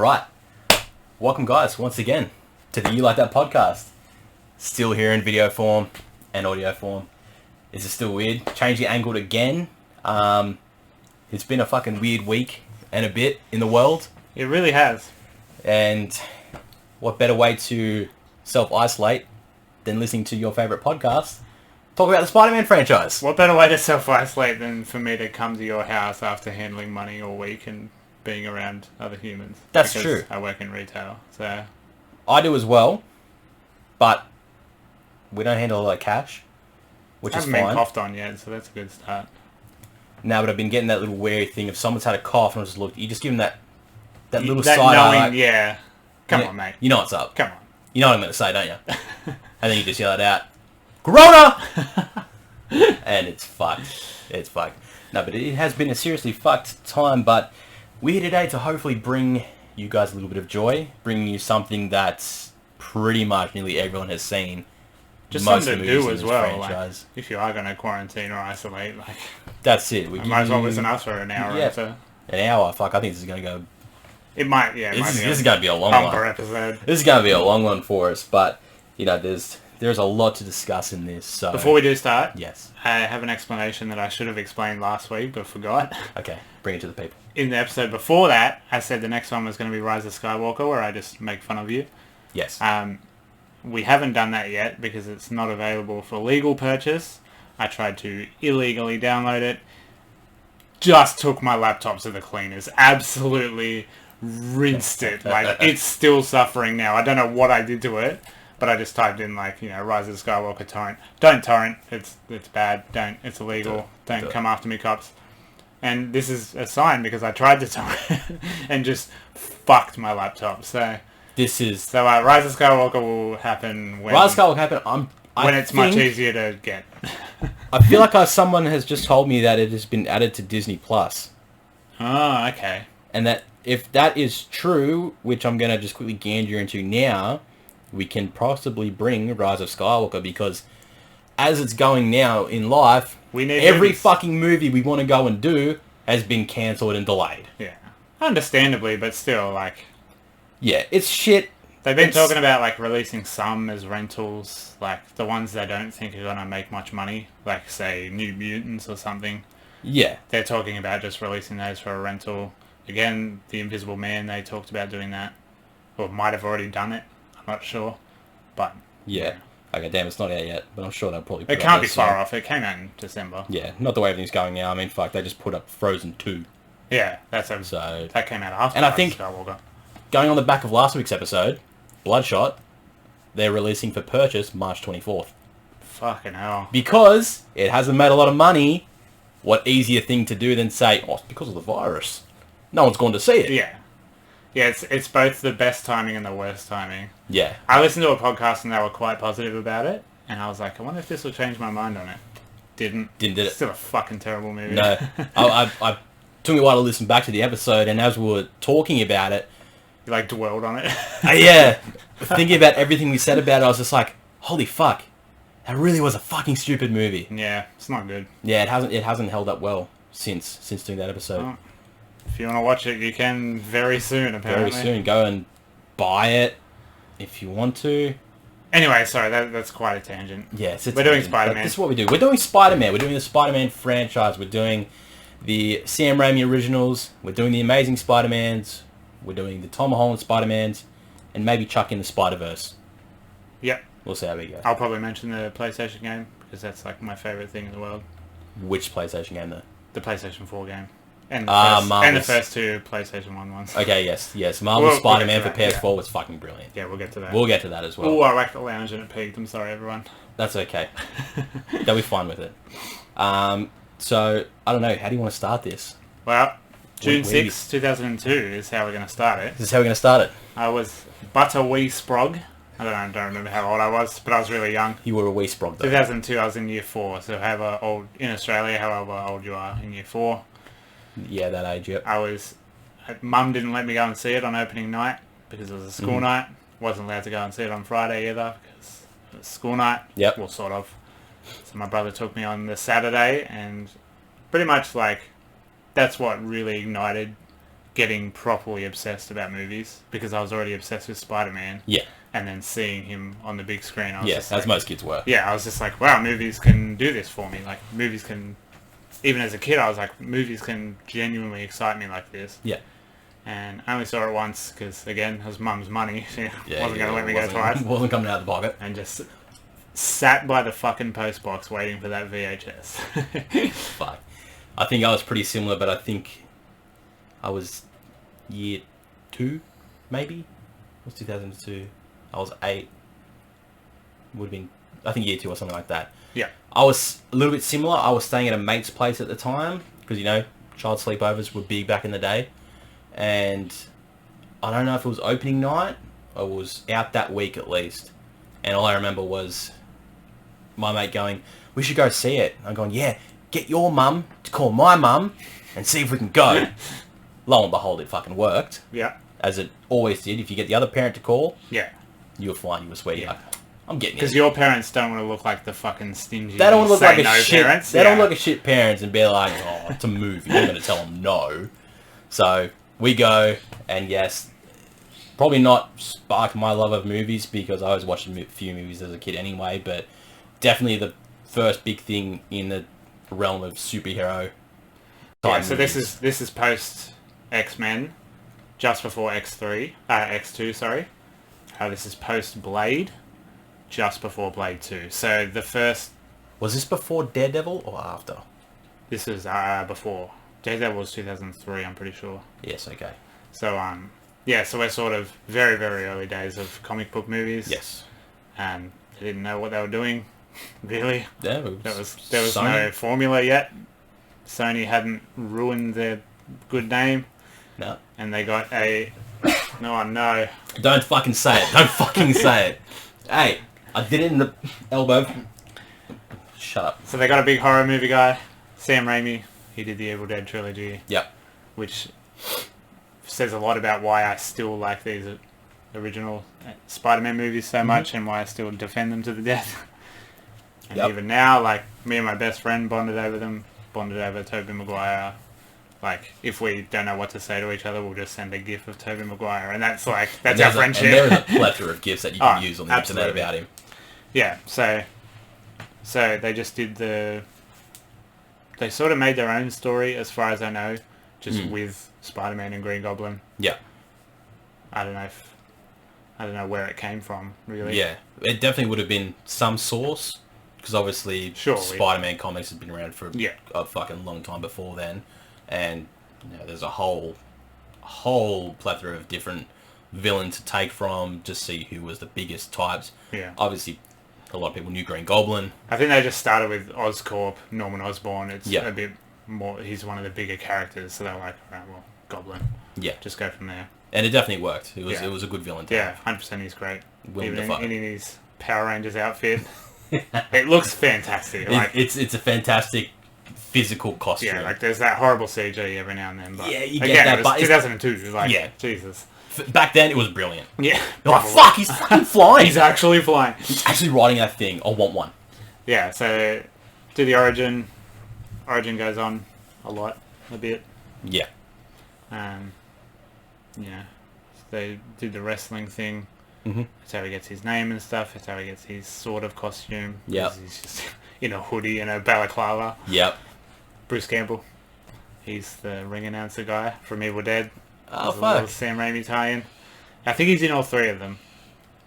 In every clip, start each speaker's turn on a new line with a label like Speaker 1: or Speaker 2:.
Speaker 1: Alright, welcome guys once again to the You Like That podcast. Still here in video form and audio form. This is still weird. Changed the angle again. It's been a fucking weird week and a bit in the world.
Speaker 2: It really has.
Speaker 1: And what better way to self-isolate than listening to your favourite podcast talk about the Spider-Man franchise?
Speaker 2: What better way to self-isolate than for me to come to your house after handling money all week and being around other humans?
Speaker 1: That's
Speaker 2: because
Speaker 1: true.
Speaker 2: I work in retail, so...
Speaker 1: I do as well, but we don't handle a lot of cash, which is fine.
Speaker 2: I haven't been coughed on yet, so that's a good start.
Speaker 1: No, but I've been getting that little wary thing. If someone's had a cough and I just looked, you just give them that little
Speaker 2: that
Speaker 1: side eye.
Speaker 2: knowing, yeah. Come on, mate.
Speaker 1: You know what's up.
Speaker 2: Come on.
Speaker 1: You know what I'm going to say, don't you? And then you just yell it out, Corona! And it's fucked. It's fucked. No, but it has been a seriously fucked time, but we're here today to hopefully bring you guys a little bit of joy, bringing you something that pretty much nearly everyone has seen.
Speaker 2: Just
Speaker 1: most
Speaker 2: something
Speaker 1: of
Speaker 2: to
Speaker 1: the movies
Speaker 2: do
Speaker 1: in
Speaker 2: as
Speaker 1: this
Speaker 2: well. Like,
Speaker 1: franchise.
Speaker 2: if you are going to quarantine or isolate, like...
Speaker 1: That's it.
Speaker 2: I might as well listen to us for an hour.
Speaker 1: Yeah,
Speaker 2: or so.
Speaker 1: an hour. Fuck, I think this is going to go...
Speaker 2: It might, yeah.
Speaker 1: This is going to be a long one.
Speaker 2: Episode.
Speaker 1: This is going to be a long one for us, but, you know, there's a lot to discuss in this, so...
Speaker 2: Before we do start,
Speaker 1: yes,
Speaker 2: I have an explanation that I should have explained last week, but forgot.
Speaker 1: Okay, bring it to the people.
Speaker 2: In the episode before that, I said the next one was going to be Rise of Skywalker, where I just make fun of you.
Speaker 1: Yes.
Speaker 2: We haven't done that yet because it's not available for legal purchase. I tried to illegally download it. Just took my laptop to the cleaners. Absolutely rinsed it. Like, it's still suffering now. I don't know what I did to it, but I just typed in, like, you know, Rise of Skywalker torrent. Don't torrent. It's bad. Don't. It's illegal. Don't come after me, cops. And this is a sign because I tried to torrent and just fucked my laptop. So... Rise of Skywalker will happen when...
Speaker 1: Rise of Skywalker will happen,
Speaker 2: when it's much easier to get.
Speaker 1: I feel like someone has just told me that it has been added to Disney Plus.
Speaker 2: Oh, okay.
Speaker 1: And that if that is true, which I'm going to just quickly gander into now, we can possibly bring Rise of Skywalker, because as it's going now in life, every fucking movie we want to go and do has been cancelled and delayed.
Speaker 2: Yeah. Understandably, but still, like...
Speaker 1: Yeah, it's shit.
Speaker 2: They've been talking about, like, releasing some as rentals, like, the ones they don't think are going to make much money, like, say, New Mutants or something.
Speaker 1: Yeah.
Speaker 2: They're talking about just releasing those for a rental. Again, The Invisible Man, they talked about doing that. Or might have already done it. I'm not sure. But...
Speaker 1: Yeah. Okay, damn, it's not out yet, but I'm sure they'll probably put
Speaker 2: it can't be far off. It came out in December.
Speaker 1: Yeah, not the way everything's going now. I mean, fuck, they just put up Frozen 2.
Speaker 2: Yeah, that came out after. And I think... Skywalker.
Speaker 1: Going on the back of last week's episode, Bloodshot, they're releasing for purchase March 24th.
Speaker 2: Fucking hell.
Speaker 1: Because it hasn't made a lot of money, what easier thing to do than say, oh, it's because of the virus. No one's going to see it.
Speaker 2: Yeah. Yeah, it's both the best timing and the worst timing.
Speaker 1: Yeah.
Speaker 2: I listened to a podcast and they were quite positive about it, and I was like, I wonder if this will change my mind on it. Didn't did it. Still a fucking terrible movie.
Speaker 1: No. I took me a while to listen back to the episode, and as we were talking about it,
Speaker 2: you, like, dwelled on it?
Speaker 1: Yeah. Thinking about everything we said about it, I was just like, holy fuck. That really was a fucking stupid movie.
Speaker 2: Yeah, it's not good.
Speaker 1: Yeah, it hasn't held up well since doing that episode.
Speaker 2: Oh. If you want to watch it, you can very soon, apparently.
Speaker 1: Very soon. Go and buy it if you want to.
Speaker 2: Anyway, sorry, that's quite a tangent.
Speaker 1: Yes,
Speaker 2: we're doing Spider-Man.
Speaker 1: This is what we do. We're doing Spider-Man. We're doing the Spider-Man franchise. We're doing the Sam Raimi originals. We're doing the Amazing Spider-Mans. We're doing the Tom Holland Spider-Mans. And maybe chuck in the Spider-Verse.
Speaker 2: Yep.
Speaker 1: We'll see how we go.
Speaker 2: I'll probably mention the PlayStation game, because that's, like, my favourite thing in the world.
Speaker 1: Which PlayStation game, though?
Speaker 2: The PlayStation 4 game. And the first two PlayStation 1 ones.
Speaker 1: Okay, yes. Marvel Spider-Man for PS4 was fucking brilliant.
Speaker 2: Yeah, we'll get to that.
Speaker 1: We'll get to that as well.
Speaker 2: Oh, I wrecked the lounge and it peaked. I'm sorry, everyone.
Speaker 1: That's okay. They'll be fine with it. So, I don't know. How do you want to start this?
Speaker 2: Well, June 6, 2002 is how we're going to start it.
Speaker 1: This is how we're going to start it.
Speaker 2: I was but a wee sprog. I don't remember how old I was, but I was really young.
Speaker 1: You were a wee sprog, though.
Speaker 2: 2002, I was in year 4. So however old, in Australia, however old you are in year 4.
Speaker 1: Yeah, that age, yep.
Speaker 2: Mum didn't let me go and see it on opening night because it was a school night. Wasn't allowed to go and see it on Friday either because it was school night.
Speaker 1: Yep.
Speaker 2: Well, sort of. So my brother took me on the Saturday, and pretty much, like, that's what really ignited getting properly obsessed about movies because I was already obsessed with Spider-Man.
Speaker 1: Yeah.
Speaker 2: And then seeing him on the big screen, I was
Speaker 1: Yeah,
Speaker 2: just
Speaker 1: as
Speaker 2: like,
Speaker 1: most kids were.
Speaker 2: yeah, I was just like, wow, movies can do this for me. Like, movies can... Even as a kid, I was like, movies can genuinely excite me like this.
Speaker 1: Yeah.
Speaker 2: And I only saw it once because, again, it was Mum's money. She wasn't going to let me go
Speaker 1: wasn't-
Speaker 2: twice.
Speaker 1: Wasn't coming out of the pocket.
Speaker 2: And just sat by the fucking post box waiting for that VHS.
Speaker 1: Fuck. I think I was pretty similar, but I think I was year 2, maybe? It was 2002. I was 8. Would have been, I think year 2 or something like that.
Speaker 2: Yeah.
Speaker 1: I was a little bit similar. I was staying at a mate's place at the time, because, you know, child sleepovers were big back in the day. And I don't know if it was opening night, or it was out that week at least. And all I remember was my mate going, we should go see it. I'm going, yeah, get your mum to call my mum and see if we can go. Lo and behold, it fucking worked.
Speaker 2: Yeah.
Speaker 1: As it always did. If you get the other parent to call,
Speaker 2: Yeah.
Speaker 1: you were fine, you were sweet.
Speaker 2: Yeah.
Speaker 1: Like, I'm getting it.
Speaker 2: Because your parents don't want to look like the fucking stingy,
Speaker 1: They don't look
Speaker 2: say
Speaker 1: like a
Speaker 2: no
Speaker 1: shit.
Speaker 2: parents.
Speaker 1: They don't look like a shit parents and be like, "Oh, it's a movie. You're going to tell them no." So we go, and yes, probably not sparked my love of movies because I was watching a few movies as a kid anyway. But definitely the first big thing in the realm of superhero.
Speaker 2: Yeah. So this is post X-Men, just before X2. Sorry. This is post Blade. Just before Blade 2. So the first...
Speaker 1: Was this before Daredevil or after?
Speaker 2: This was before. Daredevil was 2003, I'm pretty sure.
Speaker 1: Yes, okay.
Speaker 2: So, yeah, so we're sort of very, very early days of comic book movies.
Speaker 1: Yes.
Speaker 2: And they didn't know what they were doing, really.
Speaker 1: Yeah,
Speaker 2: There was
Speaker 1: Sony.
Speaker 2: no formula yet. Sony hadn't ruined their good name.
Speaker 1: No.
Speaker 2: And they got a... No, no.
Speaker 1: Don't fucking say it. Don't fucking say it. Hey, I did it in the elbow. Shut up.
Speaker 2: So they got a big horror movie guy, Sam Raimi. He did the Evil Dead trilogy.
Speaker 1: Yep.
Speaker 2: Which says a lot about why I still like these original Spider-Man movies so much and why I still defend them to the death. And even now, like, me and my best friend bonded over Tobey Maguire. Like, if we don't know what to say to each other, we'll just send a gif of Tobey Maguire, and that's our friendship.
Speaker 1: And there is a plethora of gifs that you can use on the
Speaker 2: absolutely.
Speaker 1: internet about him.
Speaker 2: Yeah, so they just did they sort of made their own story, as far as I know, just with Spider-Man and Green Goblin.
Speaker 1: Yeah.
Speaker 2: I don't know where it came from, really.
Speaker 1: Yeah, it definitely would have been some source, because obviously
Speaker 2: Surely.
Speaker 1: Spider-Man comics have been around for
Speaker 2: Yeah.
Speaker 1: a fucking long time before then, and you know, there's a whole plethora of different villains to take from, just see who was the biggest types.
Speaker 2: Yeah.
Speaker 1: Obviously, a lot of people knew Green Goblin.
Speaker 2: I think they just started with Oscorp, Norman Osborn. It's
Speaker 1: Yeah.
Speaker 2: a bit more... He's one of the bigger characters, so they're like, alright, well, Goblin.
Speaker 1: Yeah.
Speaker 2: Just go from there.
Speaker 1: And it definitely worked. It
Speaker 2: Yeah.
Speaker 1: was a good villain to
Speaker 2: Yeah,
Speaker 1: have.
Speaker 2: 100% he's great.
Speaker 1: Willem
Speaker 2: Even
Speaker 1: Dafoe.
Speaker 2: in his Power Rangers outfit. It looks fantastic. Like,
Speaker 1: It's a fantastic physical costume.
Speaker 2: yeah, like there's that horrible CG every now and then, but
Speaker 1: Yeah, you get
Speaker 2: again,
Speaker 1: that,
Speaker 2: it
Speaker 1: but
Speaker 2: was
Speaker 1: it's-
Speaker 2: 2002. Like,
Speaker 1: Yeah.
Speaker 2: Jesus.
Speaker 1: Back then, it was brilliant.
Speaker 2: Yeah.
Speaker 1: You're like, fuck, he's fucking flying.
Speaker 2: He's actually flying.
Speaker 1: He's actually riding that thing. I want one.
Speaker 2: Yeah, so do the origin. Origin goes on a bit.
Speaker 1: Yeah.
Speaker 2: Yeah, they did the wrestling thing.
Speaker 1: Mm-hmm.
Speaker 2: That's how he gets his name and stuff. That's how he gets his sort of costume.
Speaker 1: Yep.
Speaker 2: He's just in a hoodie and a balaclava.
Speaker 1: Yep.
Speaker 2: Bruce Campbell. He's the ring announcer guy from Evil Dead.
Speaker 1: Oh,
Speaker 2: There's a little
Speaker 1: fuck.
Speaker 2: Sam Raimi tie-in. I think he's in all 3 of them.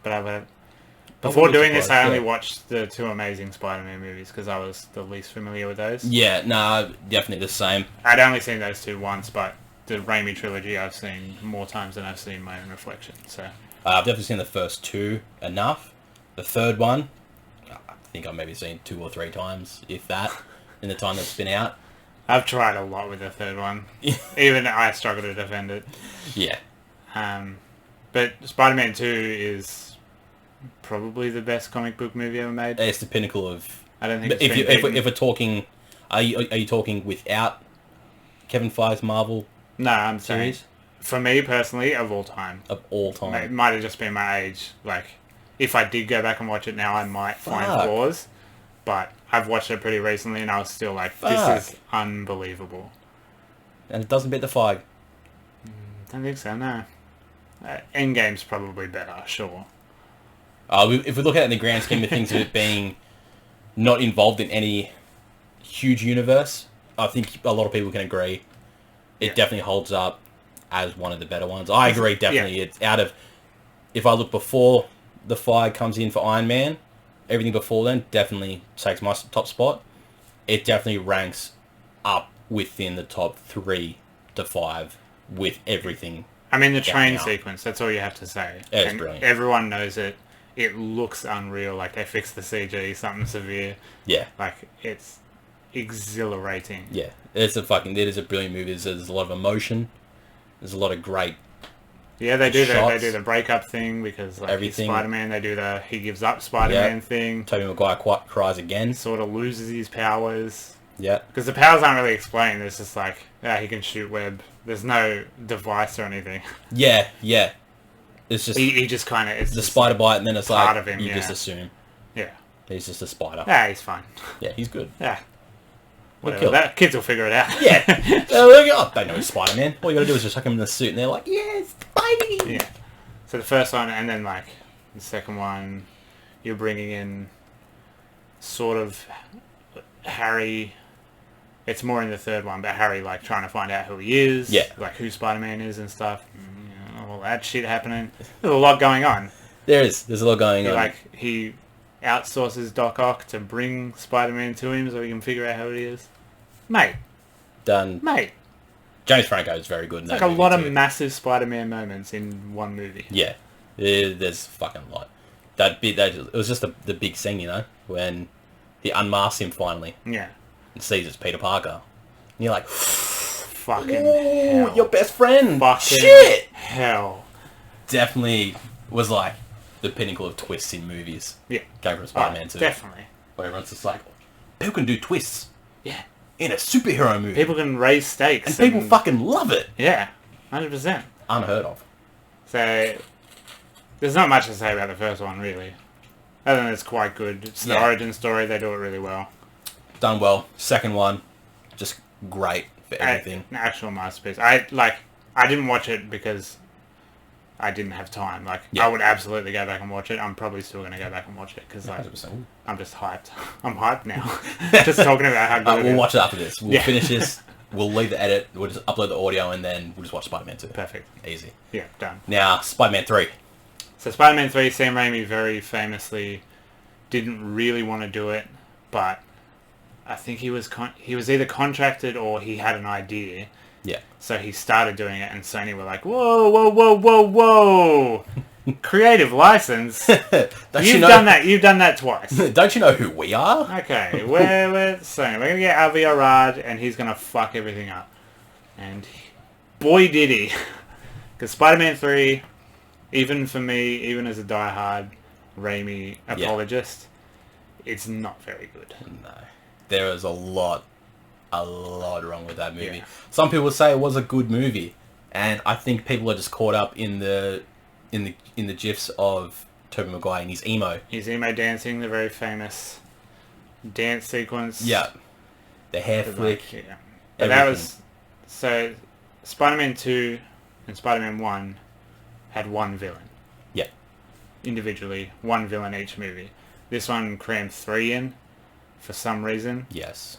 Speaker 2: But before doing this, I only watched the 2 Amazing Spider-Man movies because I was the least familiar with those.
Speaker 1: Yeah, no, definitely the same.
Speaker 2: I'd only seen those 2 once, but the Raimi trilogy I've seen more times than I've seen my own reflection. So
Speaker 1: I've definitely seen the first 2 enough. The third one, I think I've maybe seen 2 or 3 times, if that, in the time that's been out.
Speaker 2: I've tried a lot with the third one. Even I struggle to defend it.
Speaker 1: Yeah.
Speaker 2: But Spider-Man 2 is probably the best comic book movie ever made.
Speaker 1: It's the pinnacle of...
Speaker 2: I don't think
Speaker 1: But
Speaker 2: it's
Speaker 1: if we're talking... Are you talking without Kevin Feige's Marvel
Speaker 2: No, I'm saying,
Speaker 1: series?
Speaker 2: for me personally, of all time.
Speaker 1: Of all
Speaker 2: It
Speaker 1: time?
Speaker 2: might have just been my age. Like, if I did go back and watch it now, I might find
Speaker 1: Fuck.
Speaker 2: flaws. But I've watched it pretty recently, and I was still like,
Speaker 1: Fuck.
Speaker 2: this is unbelievable.
Speaker 1: And it doesn't beat the Feige.
Speaker 2: Don't think so, no. Endgame's probably better, sure.
Speaker 1: If we look at it in the grand scheme of things of it being not involved in any huge universe, I think a lot of people can agree it definitely holds up as one of the better ones. I agree, definitely. It's out of... If I look before the fire comes in for Iron Man, everything before then definitely takes my top spot. It definitely ranks up within the top 3 to 5 with everything.
Speaker 2: I mean, the train sequence, that's all you have to say.
Speaker 1: Yeah, it's brilliant.
Speaker 2: Everyone knows it. It looks unreal, like they fixed the CG, something severe.
Speaker 1: Yeah.
Speaker 2: Like, it's exhilarating.
Speaker 1: Yeah. It is a brilliant movie. There's a lot of emotion. There's a lot of great
Speaker 2: Yeah, they do
Speaker 1: shots.
Speaker 2: the breakup thing because like
Speaker 1: Everything.
Speaker 2: Spider-Man, they do the he gives up Spider-Man thing.
Speaker 1: Tobey Maguire cries again.
Speaker 2: Sort of loses his powers.
Speaker 1: Yeah.
Speaker 2: Because the powers aren't really explained. It's just like, he can shoot web. There's no device or anything.
Speaker 1: Yeah, yeah. It's just...
Speaker 2: He just kind of... It's
Speaker 1: the spider bite and then it's
Speaker 2: part
Speaker 1: like...
Speaker 2: of him,
Speaker 1: you just assume.
Speaker 2: Yeah.
Speaker 1: He's just a spider.
Speaker 2: Yeah, he's fine.
Speaker 1: Yeah, he's good.
Speaker 2: Yeah.
Speaker 1: We'll
Speaker 2: Whatever. That, kids will figure it out.
Speaker 1: Yeah. They know he's Spider-Man. All you gotta do is just chuck him in the suit and they're like, yes, Spidey!
Speaker 2: Yeah. So the first one, and then like the second one, you're bringing in sort of Harry. It's more in the third one, but Harry like trying to find out who he is, like who Spider-Man is and stuff. All that shit happening. There's a lot going on.
Speaker 1: There's a lot going on.
Speaker 2: Like he outsources Doc Ock to bring Spider-Man to him so he can figure out who he is. Mate.
Speaker 1: Done.
Speaker 2: Mate.
Speaker 1: James Franco is very good in that
Speaker 2: like a lot
Speaker 1: too.
Speaker 2: of massive Spider-Man moments in one movie.
Speaker 1: Yeah. There's fucking a lot. It was just the big scene, you know, when he unmasks him finally.
Speaker 2: Yeah.
Speaker 1: And sees it's Peter Parker. And you're like,
Speaker 2: fucking hell.
Speaker 1: Your best friend.
Speaker 2: Fucking
Speaker 1: shit.
Speaker 2: Hell.
Speaker 1: Definitely was like the pinnacle of twists in movies.
Speaker 2: Yeah.
Speaker 1: Going from Spider-Man 2.
Speaker 2: Definitely.
Speaker 1: Where everyone's just like, people can do twists.
Speaker 2: Yeah.
Speaker 1: In a superhero movie.
Speaker 2: People can raise stakes.
Speaker 1: And people fucking love it.
Speaker 2: Yeah. 100%.
Speaker 1: Unheard of.
Speaker 2: So, there's not much to say about the first one, really. Other than it's quite good. It's the origin story. They do it really well.
Speaker 1: Done well. Second one, just great for everything.
Speaker 2: An actual masterpiece. I didn't watch it because I didn't have time. Like, I would absolutely go back and watch it. I'm probably still going to go back and watch it because like, I'm just hyped. I'm hyped now. Just talking about how good it is.
Speaker 1: We'll watch it after this. We'll finish this. We'll leave the edit. We'll just upload the audio and then we'll just watch Spider-Man 2.
Speaker 2: Perfect.
Speaker 1: Easy.
Speaker 2: Yeah, done.
Speaker 1: Now, Spider-Man 3.
Speaker 2: So Spider-Man 3, Sam Raimi very famously didn't really want to do it, but I think he was either contracted or he had an idea.
Speaker 1: Yeah.
Speaker 2: So he started doing it, and Sony were like, "Whoa, whoa, whoa, whoa, whoa! Creative license. You've done that. You've done that twice.
Speaker 1: Don't you know who we are?
Speaker 2: Okay, we're Sony. We're gonna get Avi Arad, and he's gonna fuck everything up. And boy, did he! Because Spider-Man 3, even for me, even as a diehard Raimi apologist, it's not very good.
Speaker 1: No. There is a lot wrong with that movie.
Speaker 2: Yeah.
Speaker 1: Some people say it was a good movie, and I think people are just caught up in the gifs of Tobey Maguire and his emo.
Speaker 2: His emo dancing, the very famous dance sequence.
Speaker 1: Yeah. The hair flick.
Speaker 2: Like, yeah. But that was... So, Spider-Man 2 and Spider-Man 1 had one villain.
Speaker 1: Yeah.
Speaker 2: Individually, one villain each movie. This one crammed 3 in for some reason.
Speaker 1: Yes.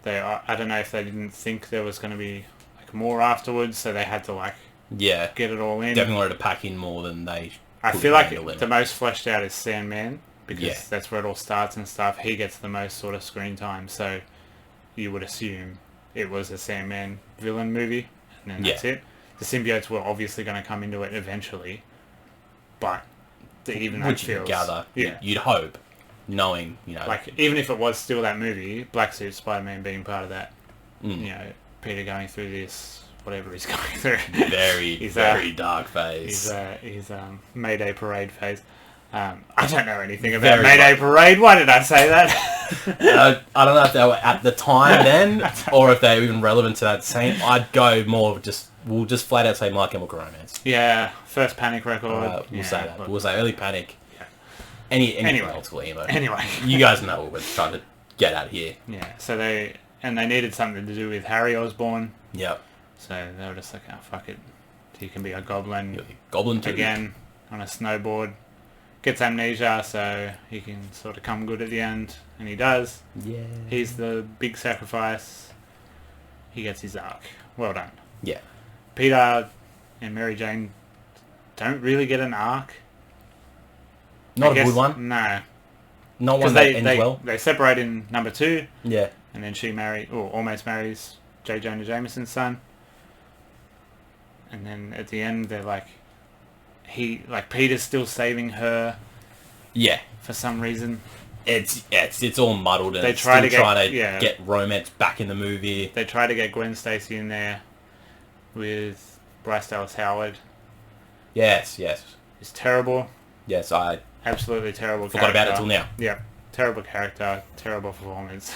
Speaker 2: I don't know if they didn't think there was going to be like more afterwards, so they had to like get it all in.
Speaker 1: Definitely wanted to pack in more than they.
Speaker 2: I feel like the most fleshed out is Sandman because that's where it all starts and stuff. He gets the most sort of screen time, so you would assume it was a Sandman villain movie, and then that's it. The symbiotes were obviously going to come into it eventually, but even that feels...
Speaker 1: gather, you'd hope, knowing, you know...
Speaker 2: Like, even if it was still that movie, Black Suit Spider-Man being part of that, you know, Peter going through this, whatever he's going through.
Speaker 1: Very dark phase.
Speaker 2: His Mayday Parade phase. I don't know anything about Mayday Parade. Why did I say that?
Speaker 1: I don't know if they were at the time then, or if they were even relevant to that scene. I'd go more we'll just flat out say My Chemical Romance.
Speaker 2: Yeah, first Panic record.
Speaker 1: We'll say that. We'll say early Panic. Yeah. Anything else for emo.
Speaker 2: Anyway.
Speaker 1: You guys know what we're trying to get at here.
Speaker 2: Yeah, so they needed something to do with Harry Osborn.
Speaker 1: Yep.
Speaker 2: So they were just like, oh, fuck it. He can be a goblin
Speaker 1: Goblin too.
Speaker 2: again on a snowboard. Gets amnesia, so he can sort of come good at the end, and he does.
Speaker 1: Yeah.
Speaker 2: He's the big sacrifice. He gets his arc. Well done.
Speaker 1: Yeah.
Speaker 2: Peter and Mary Jane don't really get an arc.
Speaker 1: Not a good one.
Speaker 2: No.
Speaker 1: Not one that ends well.
Speaker 2: They separate in number 2.
Speaker 1: Yeah.
Speaker 2: And then she almost marries J. Jonah Jameson's son. And then at the end, they're like, Peter's still saving her.
Speaker 1: Yeah.
Speaker 2: For some reason.
Speaker 1: It's all muddled, and
Speaker 2: they
Speaker 1: it's still trying to
Speaker 2: yeah.
Speaker 1: get romance back in the movie.
Speaker 2: They try to get Gwen Stacy in there with Bryce Dallas Howard.
Speaker 1: Yes.
Speaker 2: It's terrible.
Speaker 1: Yes, I
Speaker 2: absolutely terrible.
Speaker 1: Forgot about it till now.
Speaker 2: Yeah, terrible character, terrible performance.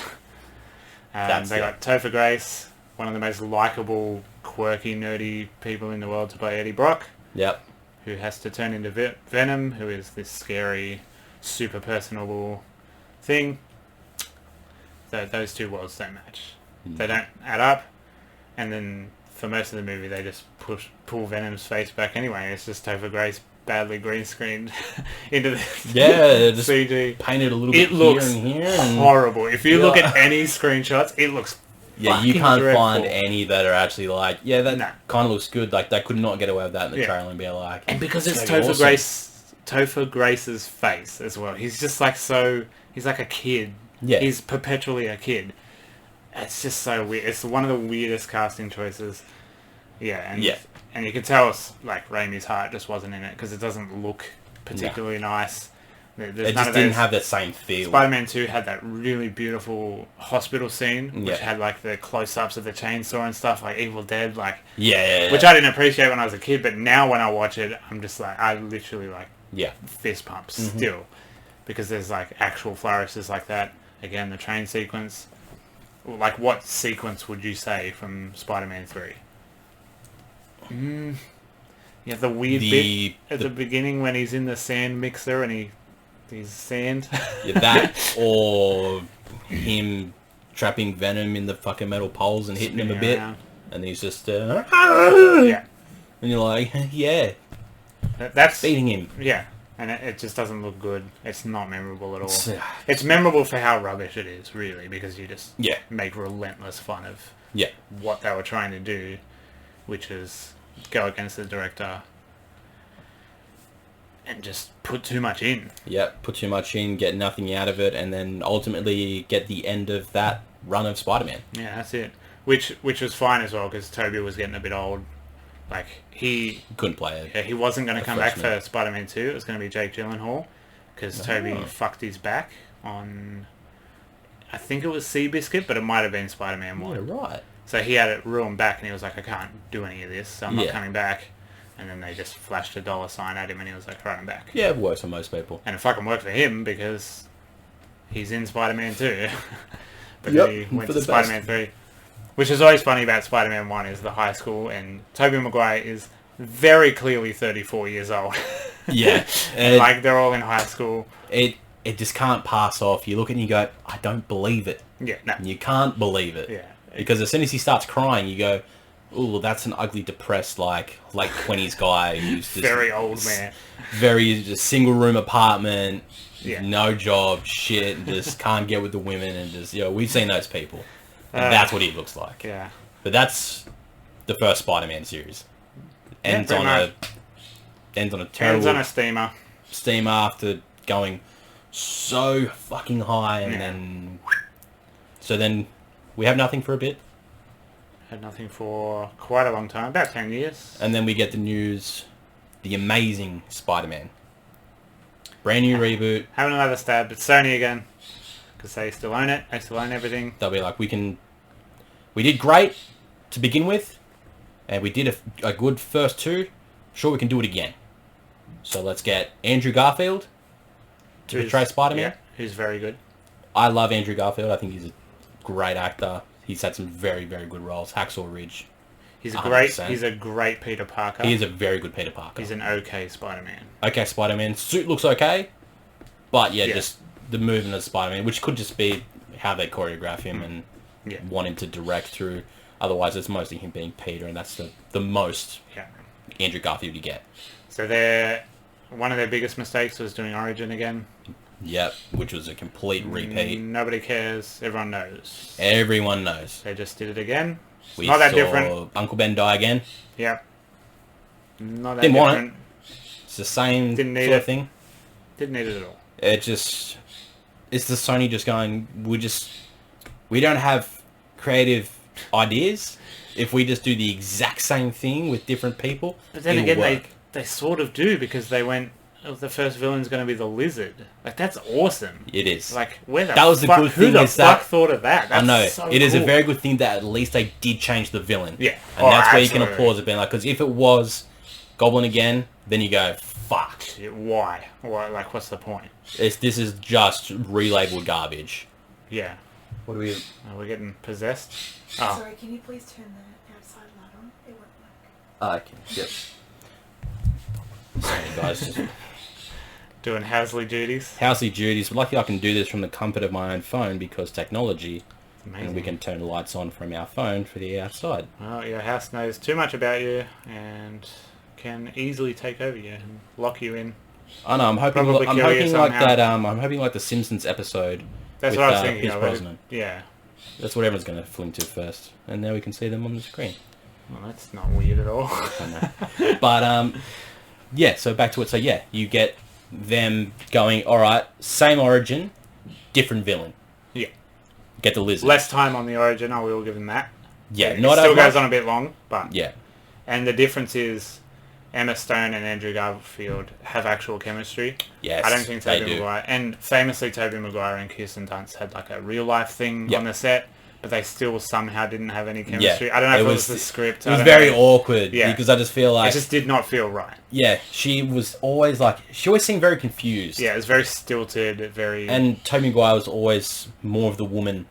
Speaker 2: They got Topher Grace, one of the most likable, quirky, nerdy people in the world, to play Eddie Brock.
Speaker 1: Yep.
Speaker 2: Who has to turn into Venom, who is this scary, super personable thing. So those two worlds don't match. They don't add up. And then for most of the movie, they just pull Venom's face back anyway. It's just Topher Grace badly green screened into the
Speaker 1: just
Speaker 2: CG.
Speaker 1: Painted a little bit
Speaker 2: here
Speaker 1: and here.
Speaker 2: And horrible. If you look at any screenshots, it looks
Speaker 1: you can't
Speaker 2: dreadful.
Speaker 1: find any that are actually like, that kind of looks good. Like, they could not get away with that in the trailer and be like...
Speaker 2: And because it's Topher Grace's face as well. He's just like he's like a kid.
Speaker 1: Yeah.
Speaker 2: He's perpetually a kid. It's just so weird. It's one of the weirdest casting choices. Yeah, and you can tell it's like Raimi's heart just wasn't in it because it doesn't look particularly nice.
Speaker 1: It just didn't have that same feel.
Speaker 2: Spider-Man 2 had that really beautiful hospital scene, which had like the close-ups of the chainsaw and stuff, like Evil Dead, like which I didn't appreciate when I was a kid, but now when I watch it, I'm just like, I literally like fist pumps still, because there's like actual flourishes like that. Again, the train sequence. Like, what sequence would you say from Spider-Man 3? Yeah, the weird bit at the beginning when he's in the sand mixer and he's sand.
Speaker 1: That, or him trapping Venom in the fucking metal poles and hitting him a bit, and he's just and you're like,
Speaker 2: that's
Speaker 1: beating him.
Speaker 2: Yeah, and it just doesn't look good. It's not memorable at all. It's memorable for how rubbish it is, really, because you just make relentless fun of what they were trying to do, which is go against the director and just put too much in.
Speaker 1: Put too much in, get nothing out of it, and then ultimately get the end of that run of Spider-Man.
Speaker 2: Yeah, that's it. Which was fine as well, because Tobey was getting a bit old. Like, he
Speaker 1: couldn't play it.
Speaker 2: Yeah, he wasn't going to come back for Spider-Man 2. It was going to be Jake Gyllenhaal, because Tobey fucked his back on, I think it was Seabiscuit, but it might have been Spider-Man 1.
Speaker 1: Yeah, right.
Speaker 2: So he had it ruined back, and he was like, I can't do any of this, so I'm not coming back. And then they just flashed $1 sign at him, and he was like, right, I'm back.
Speaker 1: Yeah, it works for most people.
Speaker 2: And it fucking worked for him, because he's in Spider-Man 2. But he went to Spider-Man 3. Which is always funny about Spider-Man 1 is the high school, and Tobey Maguire is very clearly 34 years old. And like, they're all in high school.
Speaker 1: It just can't pass off. You look at it and you go, I don't believe it.
Speaker 2: Yeah, no.
Speaker 1: And you can't believe it.
Speaker 2: Yeah.
Speaker 1: Because as soon as he starts crying, you go, ooh, that's an ugly, depressed, like late 20s guy who's just...
Speaker 2: very old man.
Speaker 1: Just single-room apartment, no job, shit, and just can't get with the women, and just, we've seen those people. And that's what he looks like.
Speaker 2: Yeah.
Speaker 1: But that's the first Spider-Man series. Ends on a terrible...
Speaker 2: Ends on a steamer.
Speaker 1: Steamer after going so fucking high, and then... So then we have nothing for a bit.
Speaker 2: Had nothing for quite a long time. About 10 years.
Speaker 1: And then we get the news, The Amazing Spider-Man. Brand new reboot.
Speaker 2: Having another stab at Sony again. Because they still own it. They still own everything.
Speaker 1: They'll be like, we did great to begin with, and we did a good first 2. Sure, we can do it again. So let's get Andrew Garfield to portray Spider-Man.
Speaker 2: Yeah, who's very good.
Speaker 1: I love Andrew Garfield. I think he's a great actor. He's had some very, very good roles. Hacksaw Ridge.
Speaker 2: He's a great Peter Parker.
Speaker 1: He is a very good Peter Parker.
Speaker 2: He's an okay Spider-Man.
Speaker 1: Okay Spider-Man. Suit looks okay, but just the movement of Spider-Man, which could just be how they choreograph him and want him to direct through. Otherwise, it's mostly him being Peter, and that's the most Andrew Garfield you get.
Speaker 2: So one of their biggest mistakes was doing Origin again.
Speaker 1: Yep, which was a complete repeat.
Speaker 2: Nobody cares. Everyone knows.
Speaker 1: Everyone knows.
Speaker 2: They just did it again. It's
Speaker 1: We
Speaker 2: not that
Speaker 1: saw
Speaker 2: different.
Speaker 1: Uncle Ben die again.
Speaker 2: Yep. Not that
Speaker 1: Didn't want
Speaker 2: different.
Speaker 1: It's the same
Speaker 2: Didn't need
Speaker 1: sort of
Speaker 2: it.
Speaker 1: thing.
Speaker 2: Didn't need it at all.
Speaker 1: It's the Sony just going, we don't have creative ideas. If we just do the exact same thing with different people,
Speaker 2: But then
Speaker 1: it'll
Speaker 2: again,
Speaker 1: work.
Speaker 2: they sort of do, because they went, oh, the first villain's going to be the Lizard. Like, that's awesome.
Speaker 1: It is.
Speaker 2: Like, where the
Speaker 1: That was the
Speaker 2: fuck,
Speaker 1: good
Speaker 2: who
Speaker 1: thing
Speaker 2: the
Speaker 1: is that-
Speaker 2: fuck thought of that? That's
Speaker 1: I know.
Speaker 2: so
Speaker 1: It is a
Speaker 2: cool.
Speaker 1: very good thing that at least they did change the villain.
Speaker 2: Yeah.
Speaker 1: And that's where you can
Speaker 2: absolutely.
Speaker 1: applause it being like, because if it was Goblin again, then you go, fuck.
Speaker 2: Yeah, why? Like, what's the point?
Speaker 1: This is just relabeled garbage.
Speaker 2: Yeah.
Speaker 1: What do we...
Speaker 2: We're getting possessed. Oh.
Speaker 3: Sorry, can you please turn the outside light on? It won't work.
Speaker 1: I can... Yep. Sorry, guys. Just
Speaker 2: Doing Housley duties.
Speaker 1: housey duties. Lucky I can do this from the comfort of my own phone because technology,
Speaker 2: Amazing.
Speaker 1: and we can turn the lights on from our phone for the outside.
Speaker 2: Well, your house knows too much about you and can easily take over you and lock you in.
Speaker 1: I know. I'm hoping.
Speaker 2: Probably
Speaker 1: I'm
Speaker 2: kill you
Speaker 1: hoping like
Speaker 2: somehow.
Speaker 1: that. I'm hoping like the Simpsons episode.
Speaker 2: That's
Speaker 1: with,
Speaker 2: what I was thinking
Speaker 1: Pierce
Speaker 2: of.
Speaker 1: Brosnan.
Speaker 2: Yeah.
Speaker 1: That's what everyone's going to fling to first, and now we can see them on the screen.
Speaker 2: Well, that's not weird at all.
Speaker 1: I know. But yeah. So back to it. So yeah, you get them going. All right, same origin, different villain.
Speaker 2: Yeah.
Speaker 1: Get the Lizard.
Speaker 2: Less time on the Origin, I will give them that.
Speaker 1: Yeah,
Speaker 2: It
Speaker 1: not
Speaker 2: still
Speaker 1: as
Speaker 2: goes
Speaker 1: much.
Speaker 2: on a bit long, but...
Speaker 1: Yeah.
Speaker 2: And the difference is Emma Stone and Andrew Garfield have actual chemistry.
Speaker 1: Yes.
Speaker 2: I don't think
Speaker 1: they
Speaker 2: Tobey
Speaker 1: do.
Speaker 2: Maguire... And famously, Tobey Maguire and Kirsten Dunst had like a real-life thing
Speaker 1: Yep.
Speaker 2: on the set, but they still somehow didn't have any chemistry. I don't know if it was the script.
Speaker 1: It was very awkward.
Speaker 2: Yeah.
Speaker 1: Because I just feel like...
Speaker 2: It just did not feel right.
Speaker 1: Yeah, she was always like... She always seemed very confused.
Speaker 2: Yeah, it was very stilted, very...
Speaker 1: And Tobey Maguire was always more of the woman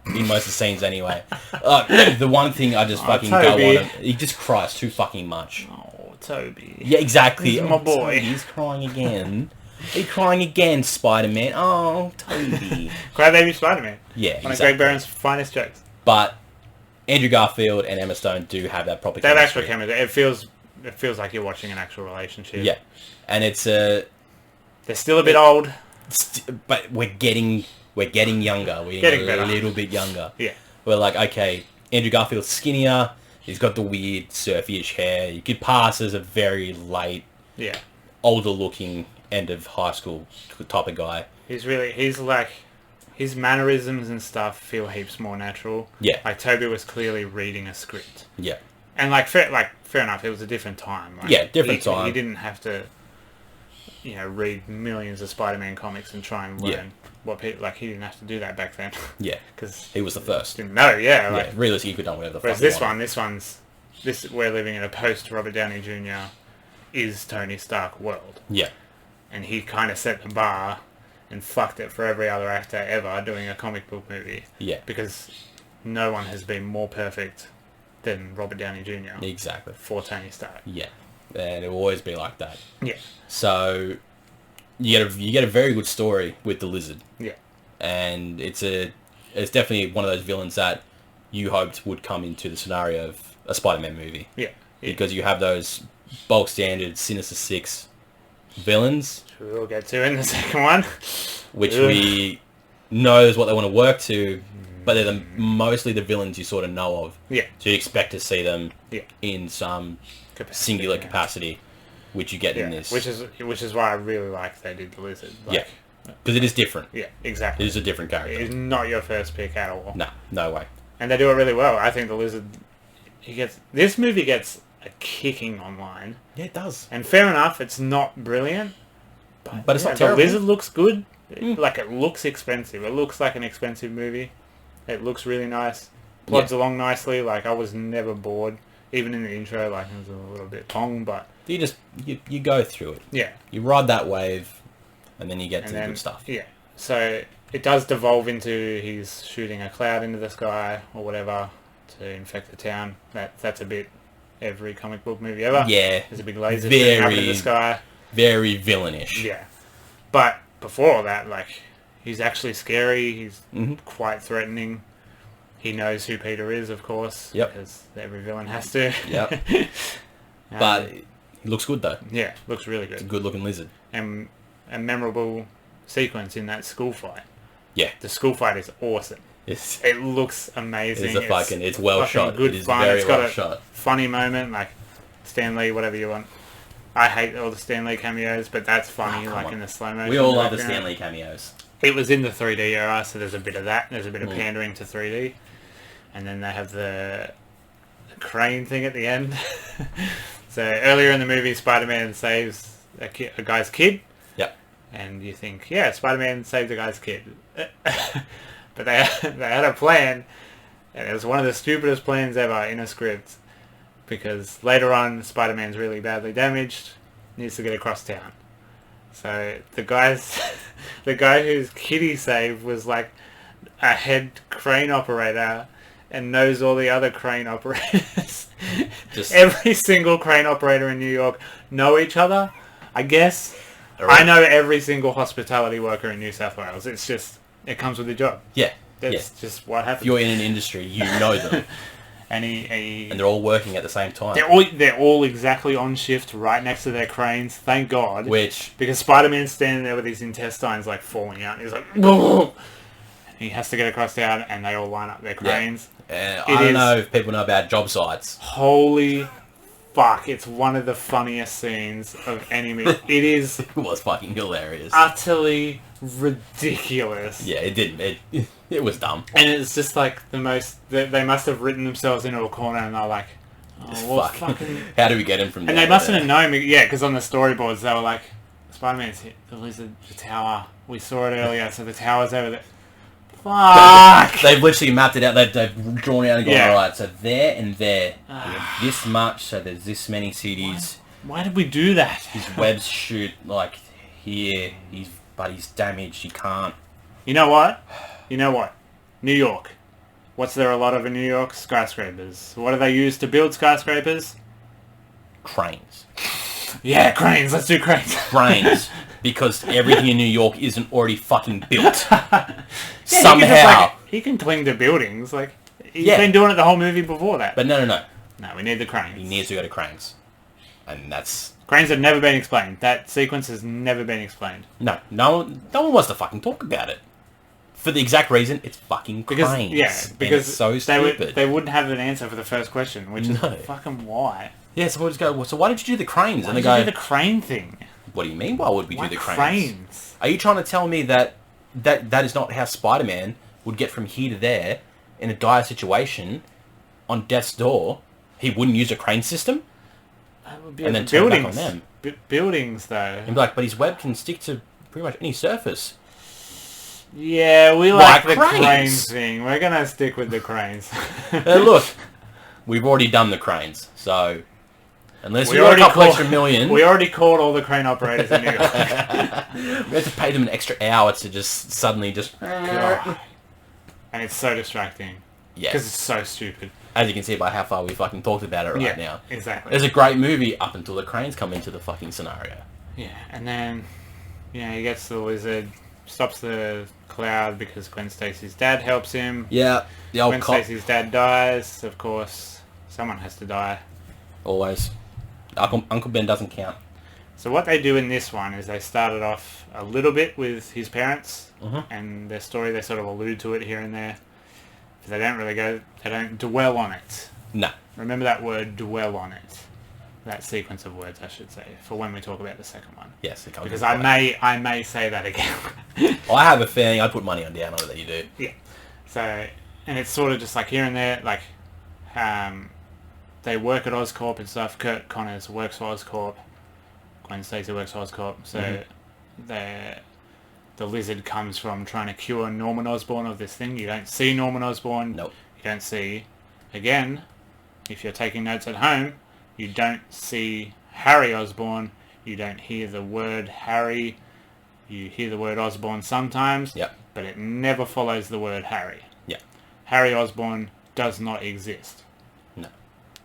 Speaker 1: in most of the scenes anyway. The one thing I just fucking
Speaker 2: Toby.
Speaker 1: go on... He just cries too fucking much.
Speaker 2: Oh, Toby.
Speaker 1: Yeah, exactly.
Speaker 2: He's my boy.
Speaker 1: Toby, he's crying again. He's crying again, Spider-Man. Oh, Toby.
Speaker 2: Crybaby Spider-Man.
Speaker 1: Yeah,
Speaker 2: One of
Speaker 1: exactly.
Speaker 2: Greg Barron's finest jokes.
Speaker 1: But Andrew Garfield and Emma Stone do have that proper
Speaker 2: They have
Speaker 1: chemistry.
Speaker 2: actual chemistry. It feels like you're watching an actual relationship.
Speaker 1: Yeah. And it's
Speaker 2: They're still a bit old.
Speaker 1: but we're getting younger. We're
Speaker 2: Getting
Speaker 1: getting
Speaker 2: better.
Speaker 1: a little bit younger.
Speaker 2: Yeah.
Speaker 1: We're like, okay, Andrew Garfield's skinnier. He's got the weird surfy-ish hair. You could pass as a very late,
Speaker 2: Yeah.
Speaker 1: older-looking end of high school type of guy.
Speaker 2: He's like, his mannerisms and stuff feel heaps more natural.
Speaker 1: Yeah.
Speaker 2: Like Toby was clearly reading a script.
Speaker 1: Yeah.
Speaker 2: And fair enough, it was a different time. Like,
Speaker 1: Yeah, different time.
Speaker 2: He didn't have to, read millions of Spider-Man comics and try and learn
Speaker 1: Yeah.
Speaker 2: what people, he didn't have to do that back then.
Speaker 1: Yeah.
Speaker 2: Because
Speaker 1: He was the first.
Speaker 2: didn't know, yeah.
Speaker 1: Yeah. Realistically, he could have done whatever the
Speaker 2: Whereas
Speaker 1: fuck he
Speaker 2: this
Speaker 1: wanted.
Speaker 2: one's, we're living in a post-Robert Downey Jr. is Tony Stark world.
Speaker 1: Yeah.
Speaker 2: And he kind of set the bar and fucked it for every other actor ever doing a comic book movie.
Speaker 1: Yeah.
Speaker 2: Because no one has been more perfect than Robert Downey Jr.
Speaker 1: Exactly.
Speaker 2: for Tony Stark.
Speaker 1: Yeah. And it will always be like that.
Speaker 2: Yeah.
Speaker 1: So you get a very good story with the Lizard.
Speaker 2: Yeah.
Speaker 1: And it's definitely one of those villains that you hoped would come into the scenario of a Spider-Man movie.
Speaker 2: Yeah.
Speaker 1: Because you have those bulk standard Sinister Six villains,
Speaker 2: Which we'll get to in the second one.
Speaker 1: which
Speaker 2: Ugh.
Speaker 1: we know is what they want to work to, but they're mostly the villains you sort of know of.
Speaker 2: Yeah.
Speaker 1: So you expect to see them
Speaker 2: Yeah.
Speaker 1: in some
Speaker 2: Capacity,
Speaker 1: singular
Speaker 2: yeah.
Speaker 1: capacity, which you get in
Speaker 2: Yeah.
Speaker 1: this.
Speaker 2: Which is why I really like they did the Lizard.
Speaker 1: Yeah. Because it is different.
Speaker 2: Yeah,
Speaker 1: It
Speaker 2: exactly.
Speaker 1: is a different
Speaker 2: It
Speaker 1: character.
Speaker 2: is not your first pick at all.
Speaker 1: No, no way.
Speaker 2: And they do it really well. I think the Lizard, this movie gets a kicking online.
Speaker 1: Yeah, it does.
Speaker 2: And fair enough, it's not brilliant.
Speaker 1: But it's not
Speaker 2: the
Speaker 1: terrible.
Speaker 2: Lizard looks good. It looks expensive. It looks like an expensive movie. It looks really nice. Plods along nicely. I was never bored. Even in the intro, it was a little bit long, but...
Speaker 1: You go through it.
Speaker 2: Yeah.
Speaker 1: You ride that wave, and then you get to the
Speaker 2: then,
Speaker 1: good stuff.
Speaker 2: Yeah. So it does devolve into he's shooting a cloud into the sky or whatever to infect the town. That's a bit every comic book movie ever.
Speaker 1: Yeah.
Speaker 2: There's a big laser shooting up into the
Speaker 1: Very,
Speaker 2: sky.
Speaker 1: very villainish.
Speaker 2: Yeah. But before all that, he's actually scary. He's
Speaker 1: Mhm.
Speaker 2: quite threatening. He knows who Peter is, of course.
Speaker 1: Yep.
Speaker 2: Because every villain has to.
Speaker 1: Yep. But he looks good though.
Speaker 2: Yeah, looks really
Speaker 1: It's a
Speaker 2: good.
Speaker 1: good looking lizard.
Speaker 2: And a memorable sequence in that school fight.
Speaker 1: Yeah.
Speaker 2: The school fight is awesome.
Speaker 1: It's
Speaker 2: It looks amazing.
Speaker 1: it's well
Speaker 2: fucking
Speaker 1: shot.
Speaker 2: Good
Speaker 1: It is
Speaker 2: fun.
Speaker 1: very
Speaker 2: It's got
Speaker 1: well
Speaker 2: a
Speaker 1: shot.
Speaker 2: funny moment, like Stan Lee, whatever you want. I hate all the Stan Lee cameos, but that's funny,
Speaker 1: Oh, come
Speaker 2: like
Speaker 1: on.
Speaker 2: in the slow motion.
Speaker 1: We all love the
Speaker 2: background.
Speaker 1: Stanley cameos.
Speaker 2: It was in the 3D era, so there's a bit of that. There's a bit of
Speaker 1: Mm.
Speaker 2: pandering to 3D. And then they have the crane thing at the end. So earlier in the movie, Spider-Man saves a guy's kid.
Speaker 1: Yep.
Speaker 2: And you think, yeah, Spider-Man saved a guy's kid. But they had a plan, and it was one of the stupidest plans ever in a script. Because later on, Spider-Man's really badly damaged, needs to get across town. So the guy whose kid he saved was like a head crane operator and knows all the other crane operators.
Speaker 1: Just
Speaker 2: Every single crane operator in New York know each other, I guess.
Speaker 1: Alright.
Speaker 2: I know every single hospitality worker in New South Wales. It's just, it comes with the job.
Speaker 1: yeah.
Speaker 2: That's just what
Speaker 1: If
Speaker 2: happens.
Speaker 1: you're in an industry, you know them,
Speaker 2: And he
Speaker 1: and they're all working at the same time.
Speaker 2: they're all exactly on shift right next to their cranes, thank God.
Speaker 1: Which
Speaker 2: Because Spider-Man's standing there with his intestines like falling out, and he's like, "Whoa!" He has to get across town, and they all line up their cranes.
Speaker 1: I
Speaker 2: It
Speaker 1: don't
Speaker 2: is-
Speaker 1: know if people know about job sites.
Speaker 2: Holy fuck! It's one of the funniest scenes of any movie. It is
Speaker 1: It was fucking hilarious.
Speaker 2: utterly ridiculous.
Speaker 1: Yeah, it didn't. It was dumb.
Speaker 2: And it's just like the most. They must have written themselves into a corner, and they're like, "Oh, well,
Speaker 1: Fuck.
Speaker 2: fucking."
Speaker 1: How do we get him from there?
Speaker 2: And they mustn't have known, yeah, because on the storyboards they were like, Spider-Man's hit the lizard, the tower. We saw it earlier, so the tower's over there. Fuck!
Speaker 1: They've literally mapped it out. They've drawn out and gone,
Speaker 2: Yeah.
Speaker 1: alright, so there and there. We have this much, so there's this many cities.
Speaker 2: Why did we do that?
Speaker 1: His webs shoot, like, here. But he's damaged. He can't.
Speaker 2: You know what? New York. What's there a lot of in New York? Skyscrapers. What do they use to build skyscrapers?
Speaker 1: Cranes.
Speaker 2: Yeah, cranes. Let's do cranes.
Speaker 1: Cranes. Because everything in New York isn't already fucking built.
Speaker 2: Yeah,
Speaker 1: Somehow.
Speaker 2: he can cling to buildings. Like, he's
Speaker 1: Yeah.
Speaker 2: been doing it the whole movie before that.
Speaker 1: But no.
Speaker 2: No, we need the cranes.
Speaker 1: He needs to go to cranes. And that's...
Speaker 2: Cranes have never been explained. That sequence has never been explained.
Speaker 1: No one wants to fucking talk about it. For the exact reason, it's fucking cranes. And
Speaker 2: Because
Speaker 1: it's so
Speaker 2: they
Speaker 1: stupid.
Speaker 2: they wouldn't have an answer for the first question, which is
Speaker 1: No.
Speaker 2: fucking why.
Speaker 1: Yeah, so we'll just go, well, so why did you do the cranes?
Speaker 2: Why
Speaker 1: And they
Speaker 2: did you
Speaker 1: go,
Speaker 2: do the crane thing?
Speaker 1: what do you mean, why would we
Speaker 2: Why
Speaker 1: do the cranes?
Speaker 2: cranes?
Speaker 1: Are you trying to tell me that is not how Spider-Man would get from here to there in a dire situation on death's door? He wouldn't use a crane system?
Speaker 2: That would be
Speaker 1: And then
Speaker 2: the
Speaker 1: turn it back
Speaker 2: buildings.
Speaker 1: on them.
Speaker 2: Buildings, though.
Speaker 1: And be like, but his web can stick to pretty much any surface.
Speaker 2: Yeah, we
Speaker 1: Like
Speaker 2: like the
Speaker 1: cranes.
Speaker 2: crane thing. We're gonna stick with the cranes.
Speaker 1: Look, we've already done the cranes, so unless
Speaker 2: We
Speaker 1: we got a
Speaker 2: already
Speaker 1: couple
Speaker 2: call-
Speaker 1: extra million,
Speaker 2: We already called all the crane operators in New York.
Speaker 1: we had to pay them an extra hour to just suddenly just...
Speaker 2: God. And it's so distracting.
Speaker 1: Yes.
Speaker 2: Because it's so stupid.
Speaker 1: As you can see by how far we fucking talked about it right now.
Speaker 2: Exactly.
Speaker 1: It's a great movie up until the cranes come into the fucking scenario.
Speaker 2: Yeah, and then, he gets the lizard, stops the cloud because Gwen Stacy's dad helps him.
Speaker 1: Yeah, the old
Speaker 2: Gwen
Speaker 1: cop.
Speaker 2: Stacy's dad dies, of course. Someone has to die.
Speaker 1: Always. Uncle Ben doesn't count.
Speaker 2: So what they do in this one is they started off a little bit with his parents
Speaker 1: Mhm.
Speaker 2: and their story. They sort of allude to it here and there. But they don't dwell on it.
Speaker 1: No.
Speaker 2: Remember that word, dwell on it. That sequence of words, I should say, for when we talk about the second one.
Speaker 1: Yes, it comes
Speaker 2: Because
Speaker 1: with
Speaker 2: I may say that again.
Speaker 1: I have a feeling I'd put money on down on it that you do.
Speaker 2: Yeah. So, and it's sort of just like here and there, like, they work at Oscorp and stuff. Kurt Connors works for Oscorp. Gwen Stacy works for Oscorp. So, the lizard comes from trying to cure Norman Osborn of this thing. You don't see Norman Osborn.
Speaker 1: Nope.
Speaker 2: You don't see, again, if you're taking notes at home, you don't see Harry Osborn. You don't hear the word Harry. You hear the word Osborn sometimes.
Speaker 1: Yep.
Speaker 2: But it never follows the word Harry.
Speaker 1: Yeah.
Speaker 2: Harry Osborn does not exist.
Speaker 1: No.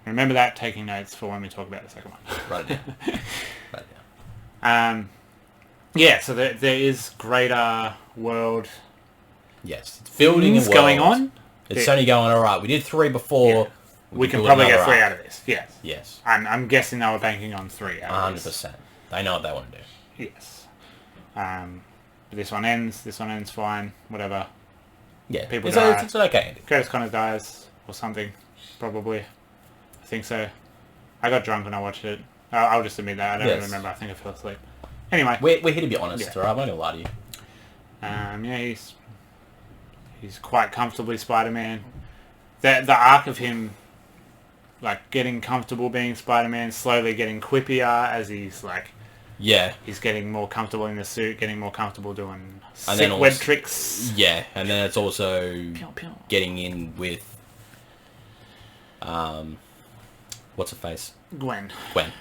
Speaker 2: Remember that, taking notes for when we talk about the second one.
Speaker 1: Write it down. Write it down.
Speaker 2: Yeah, so there is greater world
Speaker 1: Yes. It's building
Speaker 2: things
Speaker 1: a
Speaker 2: going
Speaker 1: world.
Speaker 2: on.
Speaker 1: It's only going, alright, we did 3 before.
Speaker 2: Yeah. we can
Speaker 1: do
Speaker 2: probably get
Speaker 1: another
Speaker 2: 3
Speaker 1: arc.
Speaker 2: out of this. Yes.
Speaker 1: Yes.
Speaker 2: I'm guessing they were banking on 3 out of this.
Speaker 1: 100%. They know what they want to do.
Speaker 2: Yes. This one ends fine, whatever.
Speaker 1: Yeah.
Speaker 2: People
Speaker 1: it's,
Speaker 2: die.
Speaker 1: it's an okay ending.
Speaker 2: Curtis Connors dies, or something, probably. I think so. I got drunk when I watched it. I'll just admit that. I don't
Speaker 1: Yes.
Speaker 2: even remember. I think I fell asleep. Anyway.
Speaker 1: We're here to be honest,
Speaker 2: Yeah.
Speaker 1: alright? I'm not going to lie to you.
Speaker 2: Yeah, he's quite comfortably Spider-Man. The arc of him, like, getting comfortable being Spider-Man, slowly getting quippier as he's, like,
Speaker 1: Yeah.
Speaker 2: he's getting more comfortable in the suit, getting more comfortable doing
Speaker 1: And
Speaker 2: sick
Speaker 1: then
Speaker 2: web
Speaker 1: also-
Speaker 2: tricks.
Speaker 1: Yeah. And then it's also
Speaker 2: Pew, pew.
Speaker 1: getting in with... what's her face?
Speaker 2: Gwen.
Speaker 1: Gwen.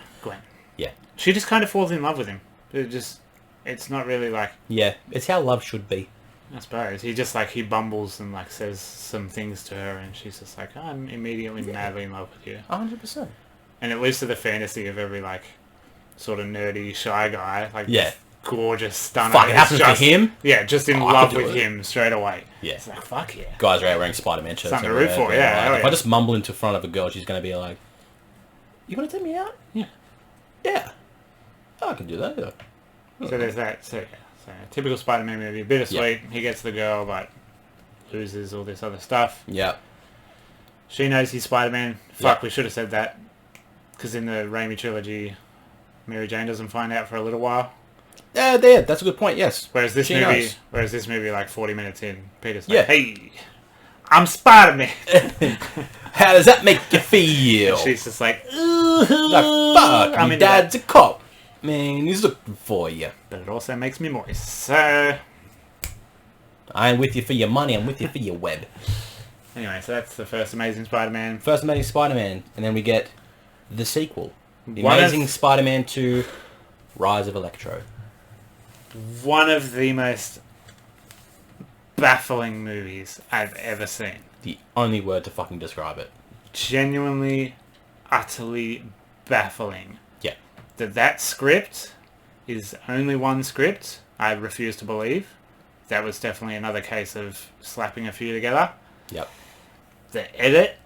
Speaker 1: Yeah.
Speaker 2: She just kind of falls in love with him. It's not really like,
Speaker 1: Yeah. It's how love should be.
Speaker 2: I suppose. He just, like, he bumbles and, like, says some things to her, and she's just like, I'm immediately madly in love with you.
Speaker 1: 100%.
Speaker 2: And it lives to the fantasy of every, like, sort of nerdy, shy guy. Like,
Speaker 1: Yeah.
Speaker 2: this gorgeous stunner.
Speaker 1: Fuck, it
Speaker 2: is
Speaker 1: happens
Speaker 2: just,
Speaker 1: to him?
Speaker 2: Yeah, just in
Speaker 1: Oh, I
Speaker 2: love
Speaker 1: could do
Speaker 2: with
Speaker 1: it.
Speaker 2: him straight away.
Speaker 1: Yeah.
Speaker 2: It's like, fuck yeah.
Speaker 1: Guys are out wearing Spider-Man shirts.
Speaker 2: Something to root
Speaker 1: everywhere,
Speaker 2: for, yeah,
Speaker 1: like,
Speaker 2: hell
Speaker 1: if
Speaker 2: yeah.
Speaker 1: I just mumble into front of a girl, she's going to be like, you want to take me out?
Speaker 2: Yeah.
Speaker 1: Yeah. Oh, I can do that, yeah.
Speaker 2: So there's that. So, yeah. So, typical Spider-Man movie. Bittersweet. He gets the girl, but loses all this other stuff.
Speaker 1: Yeah.
Speaker 2: She knows he's Spider-Man. Fuck,
Speaker 1: Yeah.
Speaker 2: we should have said that. Because in the Raimi trilogy, Mary Jane doesn't find out for a little while.
Speaker 1: Yeah, there. That's a good point, yes.
Speaker 2: Whereas this
Speaker 1: She
Speaker 2: movie,
Speaker 1: knows.
Speaker 2: like 40 minutes in, Peter's
Speaker 1: Yeah.
Speaker 2: like, hey, I'm Spider-Man.
Speaker 1: How does that make you feel?
Speaker 2: She's just like,
Speaker 1: Like, fuck,
Speaker 2: I'm
Speaker 1: my
Speaker 2: into
Speaker 1: dad's a cop. Man, he's looking for you.
Speaker 2: but it also makes me moist. So,
Speaker 1: I ain't with you for your money, I'm with you for your web.
Speaker 2: anyway, so that's the first Amazing Spider-Man.
Speaker 1: First Amazing Spider-Man, and then we get the sequel. The
Speaker 2: One of-
Speaker 1: Amazing Spider-Man 2, Rise of Electro.
Speaker 2: One of the most baffling movies I've ever seen.
Speaker 1: The only word to fucking describe it.
Speaker 2: Genuinely, utterly baffling.
Speaker 1: Yeah.
Speaker 2: That script is only one script, I refuse to believe. That was definitely another case of slapping a few together.
Speaker 1: Yep.
Speaker 2: The edit,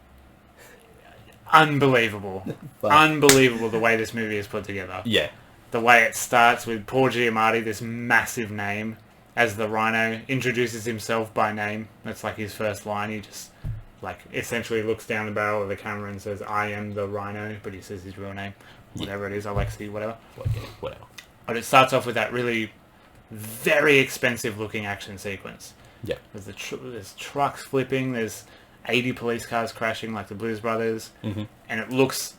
Speaker 2: unbelievable.
Speaker 1: Fuck.
Speaker 2: Unbelievable the way this movie is put together.
Speaker 1: Yeah.
Speaker 2: The way it starts with Paul Giamatti, this massive name, as the Rhino, introduces himself by name. That's like his first line. He just, like, essentially looks down the barrel of the camera and says, I am the Rhino, but he says his real name. Whatever it is, Alexi, whatever.
Speaker 1: Whatever.
Speaker 2: But it starts off with that really very expensive looking action sequence.
Speaker 1: Yeah.
Speaker 2: There's trucks flipping, there's 80 police cars crashing like the Blues Brothers,
Speaker 1: Mm-hmm.
Speaker 2: and it looks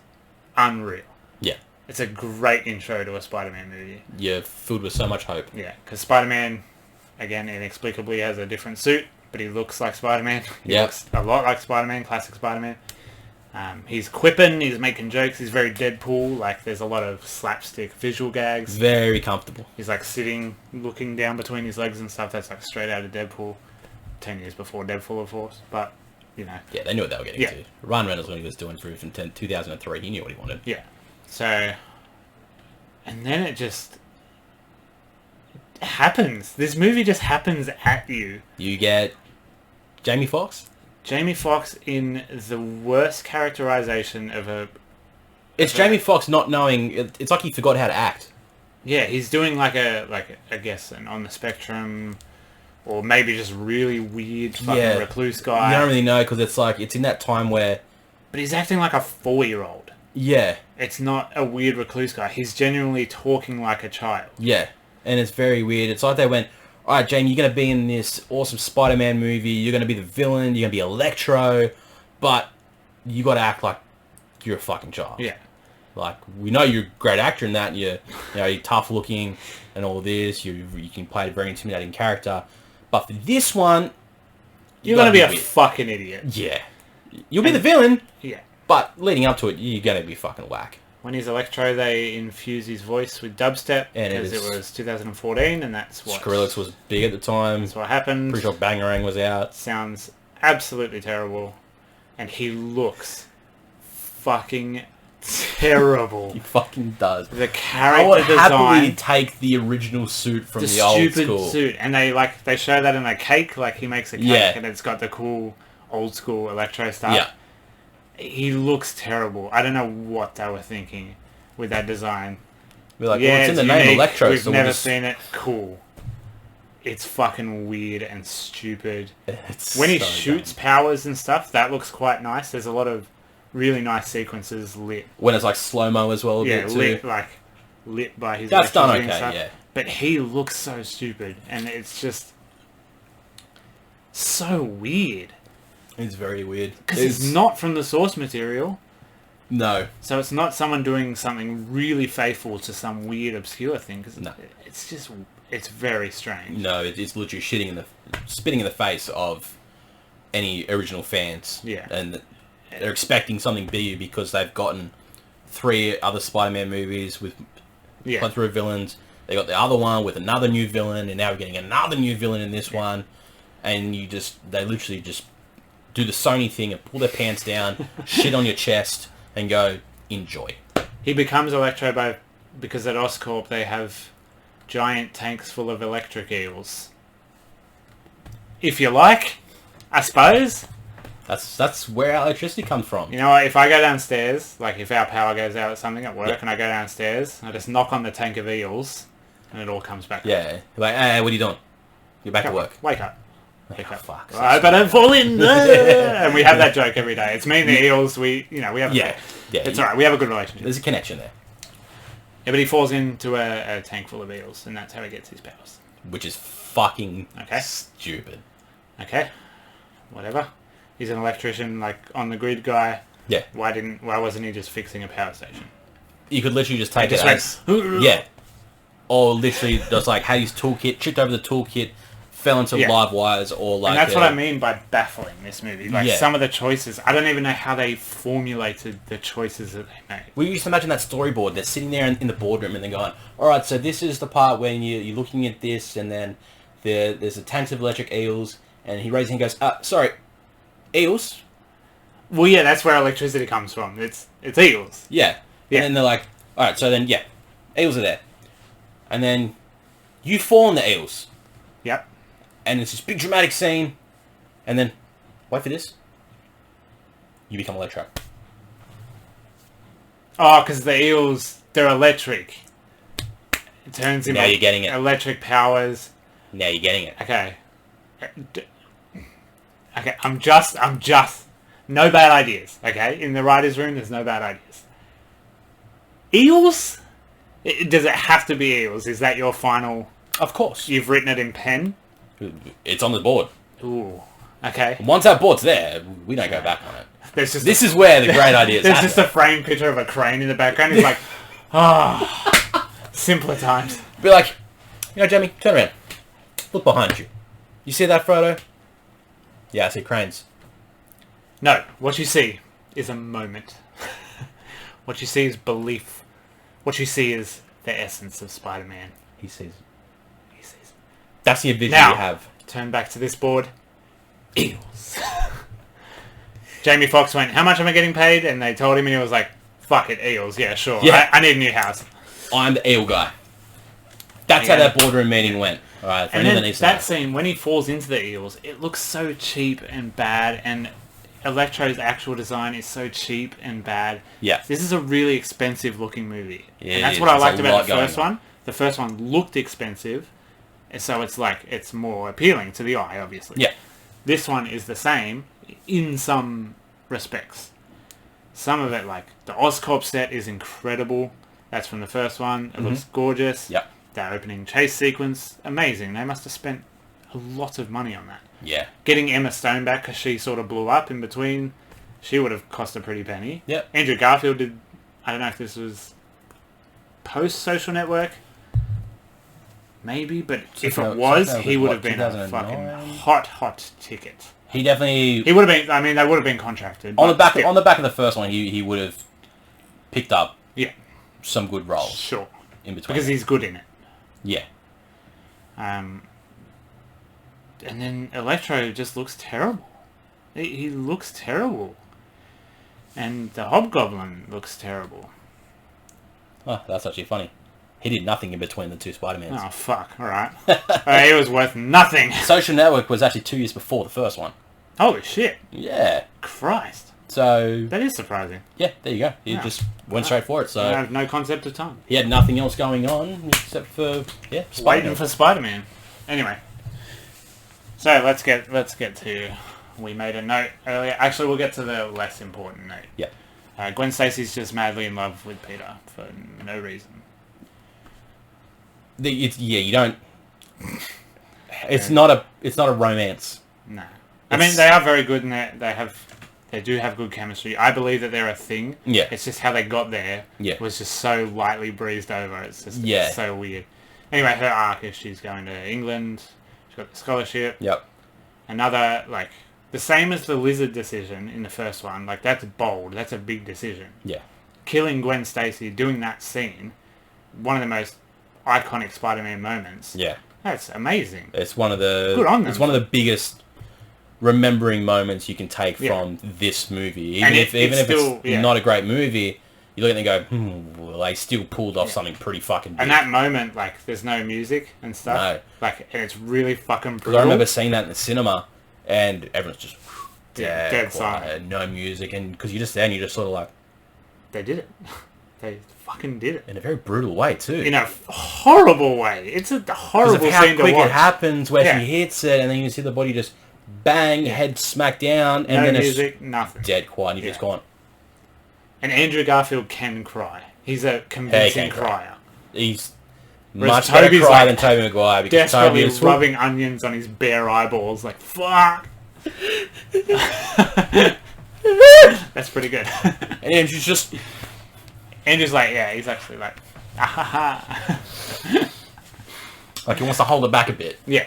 Speaker 2: unreal.
Speaker 1: Yeah.
Speaker 2: It's a great intro to a Spider-Man movie.
Speaker 1: You're filled with so much hope.
Speaker 2: Yeah, because Spider-Man, again, inexplicably has a different suit, but he looks like Spider-Man. He
Speaker 1: Yep.
Speaker 2: looks a lot like Spider-Man, classic Spider-Man. He's quipping, he's making jokes, he's very Deadpool, like there's a lot of slapstick visual gags.
Speaker 1: Very comfortable.
Speaker 2: He's like sitting, looking down between his legs and stuff. That's like straight out of Deadpool. 10 years before Deadpool, of course. But, you know.
Speaker 1: Yeah, they knew what they were getting
Speaker 2: Yeah.
Speaker 1: to. Ryan Reynolds, when he was doing Proof in 2003, he knew what he wanted.
Speaker 2: Yeah. So, and then it just happens. This movie just happens at you.
Speaker 1: You get Jamie Foxx.
Speaker 2: Jamie Foxx in the worst characterization of a...
Speaker 1: It's Jamie Foxx not knowing... It's like he forgot how to act.
Speaker 2: Yeah, he's doing like I guess, an on the spectrum, or maybe just really weird fucking recluse guy.
Speaker 1: You don't really know, because it's like, it's in that time where...
Speaker 2: But he's acting like a 4-year-old.
Speaker 1: Yeah.
Speaker 2: It's not a weird recluse guy. He's genuinely talking like a child.
Speaker 1: Yeah. And it's very weird. It's like they went, alright, Jamie, you're going to be in this awesome Spider-Man movie. You're going to be the villain. You're going to be Electro. But you got to act like you're a fucking child.
Speaker 2: Yeah.
Speaker 1: Like, we know you're a great actor in that. You're tough looking and all this. You can play a very intimidating character. But for this one...
Speaker 2: You're going to be a
Speaker 1: weird.
Speaker 2: fucking idiot.
Speaker 1: Yeah. You'll be the villain.
Speaker 2: Yeah.
Speaker 1: But leading up to it, you're going to be fucking whack.
Speaker 2: When he's Electro, they infuse his voice with dubstep,
Speaker 1: And
Speaker 2: because it was 2014, and that's what...
Speaker 1: Skrillex was big at the time.
Speaker 2: That's what happened.
Speaker 1: Pretty sure Bangarang was out.
Speaker 2: Sounds absolutely terrible. And he looks fucking terrible.
Speaker 1: He fucking does.
Speaker 2: The
Speaker 1: I
Speaker 2: character
Speaker 1: would happily
Speaker 2: design...
Speaker 1: take the original suit from
Speaker 2: The
Speaker 1: the old
Speaker 2: stupid
Speaker 1: school.
Speaker 2: suit. And they show that in a cake, like he makes a cake,
Speaker 1: Yeah.
Speaker 2: and it's got the cool old school Electro stuff.
Speaker 1: Yeah.
Speaker 2: He looks terrible. I don't know what they were thinking with that design.
Speaker 1: We're like, well, it's in the name
Speaker 2: unique.
Speaker 1: Electro,
Speaker 2: We've
Speaker 1: so
Speaker 2: never
Speaker 1: we'll just...
Speaker 2: seen it. Cool. It's fucking weird and stupid.
Speaker 1: It's
Speaker 2: When he
Speaker 1: so
Speaker 2: shoots
Speaker 1: dumb.
Speaker 2: powers and stuff, that looks quite nice. There's a lot of really nice sequences lit.
Speaker 1: When it's like slow-mo as well a
Speaker 2: Yeah,
Speaker 1: bit
Speaker 2: lit,
Speaker 1: too.
Speaker 2: like, lit by his
Speaker 1: That's done
Speaker 2: electricity and
Speaker 1: okay,
Speaker 2: stuff.
Speaker 1: yeah.
Speaker 2: But he looks so stupid, and it's just so weird.
Speaker 1: It's very weird.
Speaker 2: Because it's not from the source material.
Speaker 1: No.
Speaker 2: So it's not someone doing something really faithful to some weird, obscure thing. Cause
Speaker 1: No.
Speaker 2: it's just, it's very strange.
Speaker 1: No, it's literally spitting in the face of any original fans.
Speaker 2: Yeah.
Speaker 1: And they're expecting something bigger because they've gotten 3 other Spider-Man movies with
Speaker 2: Yeah.
Speaker 1: plethora of villains. They got the other one with another new villain, and now we're getting another new villain in this one. And they literally just do the Sony thing and pull their pants down, shit on your chest, and go, enjoy.
Speaker 2: He becomes Electro because at Oscorp they have giant tanks full of electric eels. If you like, I suppose.
Speaker 1: That's where our electricity comes from.
Speaker 2: You know what, if I go downstairs, like if our power goes out or something at work
Speaker 1: Yeah.
Speaker 2: and I go downstairs, I just knock on the tank of eels and it all comes back up.
Speaker 1: Yeah. Like, hey, what are you doing? You're back to work.
Speaker 2: Wake up. Wake
Speaker 1: Oh,
Speaker 2: up.
Speaker 1: fuck.
Speaker 2: I hope I don't fall in. And we have that joke every day. It's me and the eels. We have
Speaker 1: Yeah. Yeah.
Speaker 2: it's alright. We have a good relationship.
Speaker 1: There's a connection there.
Speaker 2: Yeah, but he falls into a tank full of eels, and that's how he gets his powers.
Speaker 1: Which is fucking
Speaker 2: Okay.
Speaker 1: stupid.
Speaker 2: Okay, whatever. He's an electrician, like on the grid guy.
Speaker 1: Yeah.
Speaker 2: Why wasn't he just fixing a power station?
Speaker 1: You could literally just take
Speaker 2: Just
Speaker 1: it as...
Speaker 2: went,
Speaker 1: Yeah. Or literally just like had his toolkit, tripped over the toolkit, fell into
Speaker 2: Yeah.
Speaker 1: live wires, or like...
Speaker 2: And that's what I mean by baffling this movie. Like
Speaker 1: Yeah.
Speaker 2: some of the choices, I don't even know how they formulated the choices that they made.
Speaker 1: We used to imagine that storyboard. They're sitting there in the boardroom and they're going, alright, so this is the part when you're looking at this, and then there's a tank of electric eels, and he raises and goes, sorry, eels?
Speaker 2: Well, yeah, that's where electricity comes from. It's eels.
Speaker 1: Yeah.
Speaker 2: Yeah.
Speaker 1: And then they're like, alright, so then, yeah, eels are there. And then you fall in the eels.
Speaker 2: Yep.
Speaker 1: And it's this big dramatic scene. And then, wait for this. You become Electro.
Speaker 2: Oh, because the eels, they're electric. It turns into
Speaker 1: Now you're getting it.
Speaker 2: electric powers.
Speaker 1: Now you're getting it.
Speaker 2: Okay. Okay, I'm just... No bad ideas, okay? In the writer's room, there's no bad ideas. Eels? Does it have to be eels? Is that your final...
Speaker 1: Of course.
Speaker 2: You've written it in pen?
Speaker 1: It's on the board.
Speaker 2: Ooh. Okay.
Speaker 1: Once that board's there, we don't go back on it.
Speaker 2: There's just
Speaker 1: This is where the great ideas
Speaker 2: There's
Speaker 1: happen.
Speaker 2: just a framed picture of a crane in the background. It's like, simpler times.
Speaker 1: Be like, Jamie, turn around. Look behind you. You see that photo? Yeah, I see cranes.
Speaker 2: No, what you see is a moment. What you see is belief. What you see is the essence of Spider-Man.
Speaker 1: He sees.
Speaker 2: He sees.
Speaker 1: That's the vision
Speaker 2: Now,
Speaker 1: you have.
Speaker 2: turn back to this board. Eels. Jamie Foxx went, how much am I getting paid? And they told him, and he was like, fuck it, eels. Yeah, sure.
Speaker 1: Yeah.
Speaker 2: I need a new house.
Speaker 1: I'm the eel guy. That's
Speaker 2: There
Speaker 1: how
Speaker 2: you
Speaker 1: that boardroom meeting went. Alright, for
Speaker 2: And
Speaker 1: anyone
Speaker 2: then
Speaker 1: that needs to
Speaker 2: that
Speaker 1: know.
Speaker 2: scene, when he falls into the eels, it looks so cheap and bad, and Electro's actual design is so cheap and bad.
Speaker 1: Yeah.
Speaker 2: This is a really expensive looking movie.
Speaker 1: Yeah,
Speaker 2: and that's
Speaker 1: it
Speaker 2: what
Speaker 1: is.
Speaker 2: I
Speaker 1: There's
Speaker 2: liked
Speaker 1: a
Speaker 2: about
Speaker 1: lot
Speaker 2: the first
Speaker 1: going on.
Speaker 2: one. The first one looked expensive, and so it's like, it's more appealing to the eye, obviously.
Speaker 1: Yeah.
Speaker 2: This one is the same in some respects. Some of it, like, the Oscorp set is incredible. That's from the first one. It looks gorgeous.
Speaker 1: Yep.
Speaker 2: That opening chase sequence, amazing. They must have spent a lot of money on that.
Speaker 1: Yeah.
Speaker 2: Getting Emma Stone back because she sort of blew up in between, she would have cost a pretty penny.
Speaker 1: Yep.
Speaker 2: Andrew Garfield did, I don't know if this was post-Social Network, maybe, but if it was, he would have been a
Speaker 1: 2009?
Speaker 2: fucking hot ticket.
Speaker 1: He definitely...
Speaker 2: He would have been, I mean, they would have been contracted.
Speaker 1: on the
Speaker 2: but
Speaker 1: back
Speaker 2: still.
Speaker 1: on the back of the first one, he would have picked up
Speaker 2: Yeah,
Speaker 1: some good roles
Speaker 2: sure.
Speaker 1: in between.
Speaker 2: Because he's good in it.
Speaker 1: Yeah.
Speaker 2: And then Electro just looks terrible. He looks terrible. And the Hobgoblin looks terrible.
Speaker 1: Oh, that's actually funny. He did nothing in between the two Spider-Mans.
Speaker 2: Oh, fuck. Alright. He was worth nothing.
Speaker 1: Social Network was actually 2 years before the first one.
Speaker 2: Holy shit.
Speaker 1: Yeah.
Speaker 2: Christ.
Speaker 1: So
Speaker 2: That is surprising.
Speaker 1: yeah, there you go. He
Speaker 2: Yeah.
Speaker 1: just went straight for it.
Speaker 2: I
Speaker 1: So
Speaker 2: have no concept of time.
Speaker 1: he had nothing else going on except for
Speaker 2: Waiting
Speaker 1: Spider-Man.
Speaker 2: for Spider-Man. Anyway, so let's get to. We made a note earlier. Actually, we'll get to the less important note.
Speaker 1: Yeah.
Speaker 2: Gwen Stacy's just madly in love with Peter for no reason.
Speaker 1: You don't. It's not a romance.
Speaker 2: No. I mean, they are very good in that. They do have good chemistry. I believe that they're a thing.
Speaker 1: Yeah.
Speaker 2: It's just how they got there.
Speaker 1: Yeah.
Speaker 2: Was just so lightly breezed over. It's just
Speaker 1: Yeah.
Speaker 2: it's so weird. Anyway, her arc is she's going to England. She's got the scholarship.
Speaker 1: Yep.
Speaker 2: Another, like, the same as the Lizard decision in the first one. Like, that's bold. That's a big decision.
Speaker 1: Yeah.
Speaker 2: Killing Gwen Stacy, doing that scene, one of the most iconic Spider-Man moments.
Speaker 1: Yeah.
Speaker 2: That's amazing.
Speaker 1: It's one of the.
Speaker 2: Good on them.
Speaker 1: It's one of the biggest remembering moments you can take
Speaker 2: Yeah.
Speaker 1: from this movie.
Speaker 2: And
Speaker 1: Even if
Speaker 2: still,
Speaker 1: it's
Speaker 2: yeah.
Speaker 1: not a great movie, you look at it and go, well, they still pulled off something pretty fucking big.
Speaker 2: And that moment, like, there's no music and stuff.
Speaker 1: No.
Speaker 2: Like, and it's really fucking
Speaker 1: Because
Speaker 2: brutal.
Speaker 1: I remember seeing that in the cinema, and everyone's just
Speaker 2: Dead
Speaker 1: quiet,
Speaker 2: silent.
Speaker 1: no music, and because you're just there and you're just sort of like,
Speaker 2: They did it. They fucking did it.
Speaker 1: in a very brutal way too.
Speaker 2: In a horrible way. It's a
Speaker 1: Because
Speaker 2: horrible
Speaker 1: of how
Speaker 2: scene to
Speaker 1: quick
Speaker 2: watch.
Speaker 1: it happens, where
Speaker 2: Yeah.
Speaker 1: she hits it, and then you can see the body just bang, head smack down, and
Speaker 2: No
Speaker 1: then
Speaker 2: music, nothing.
Speaker 1: it's dead quiet, and you're just
Speaker 2: Yeah.
Speaker 1: gone.
Speaker 2: And Andrew Garfield can cry. He's a convincing
Speaker 1: cry.
Speaker 2: crier.
Speaker 1: He's
Speaker 2: Whereas
Speaker 1: much better
Speaker 2: Toby's
Speaker 1: cry
Speaker 2: like
Speaker 1: than Tobey Maguire because Toby
Speaker 2: Desperately
Speaker 1: is
Speaker 2: rubbing onions on his bare eyeballs, like, fuck! That's pretty good.
Speaker 1: and Andrew's just
Speaker 2: Andrew's like, yeah, he's actually like, ah ha ha.
Speaker 1: like he wants to hold it back a bit.
Speaker 2: Yeah.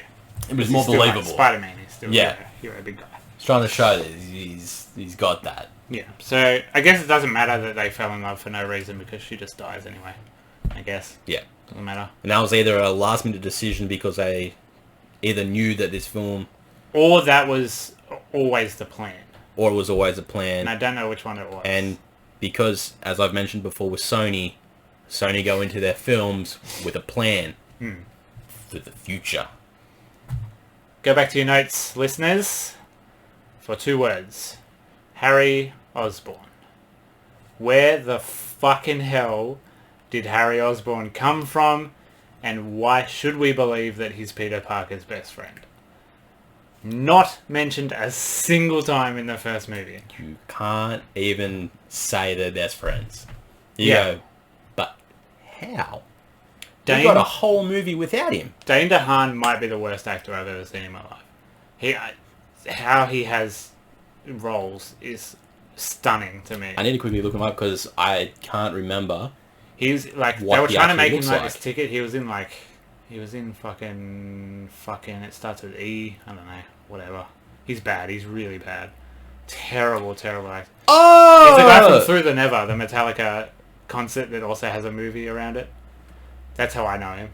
Speaker 1: It was more believable.
Speaker 2: Spider-Man is still
Speaker 1: Yeah.
Speaker 2: you're a big guy.
Speaker 1: He's trying to show that he's got that.
Speaker 2: Yeah. So I guess it doesn't matter that they fell in love for no reason because she just dies anyway. I guess.
Speaker 1: Yeah.
Speaker 2: Doesn't matter.
Speaker 1: And that was either a last minute decision because they either knew that this film,
Speaker 2: Or that was always the plan.
Speaker 1: or it was always a plan.
Speaker 2: And I don't know which one it was.
Speaker 1: And because, as I've mentioned before with Sony go into their films with a plan for the future.
Speaker 2: Go back to your notes, listeners, for 2 words. Harry Osborn. Where the fucking hell did Harry Osborn come from, and why should we believe that he's Peter Parker's best friend? Not mentioned a single time in the first movie.
Speaker 1: You can't even say they're best friends. You
Speaker 2: Yeah.
Speaker 1: go, but how?
Speaker 2: Dane-
Speaker 1: They got a whole movie without him.
Speaker 2: Dane DeHaan might be the worst actor I've ever seen in my life. How he has roles is stunning to me.
Speaker 1: I need to quickly look him up because I can't remember.
Speaker 2: He's like,
Speaker 1: what
Speaker 2: they were
Speaker 1: he
Speaker 2: trying to
Speaker 1: actually
Speaker 2: make him
Speaker 1: looks
Speaker 2: like
Speaker 1: like.
Speaker 2: this ticket. He was in fucking, it starts with E. I don't know, whatever. He's bad. He's really bad. Terrible actor.
Speaker 1: Oh!
Speaker 2: He's the guy from Through the Never, the Metallica concert that also has a movie around it. That's how I know him.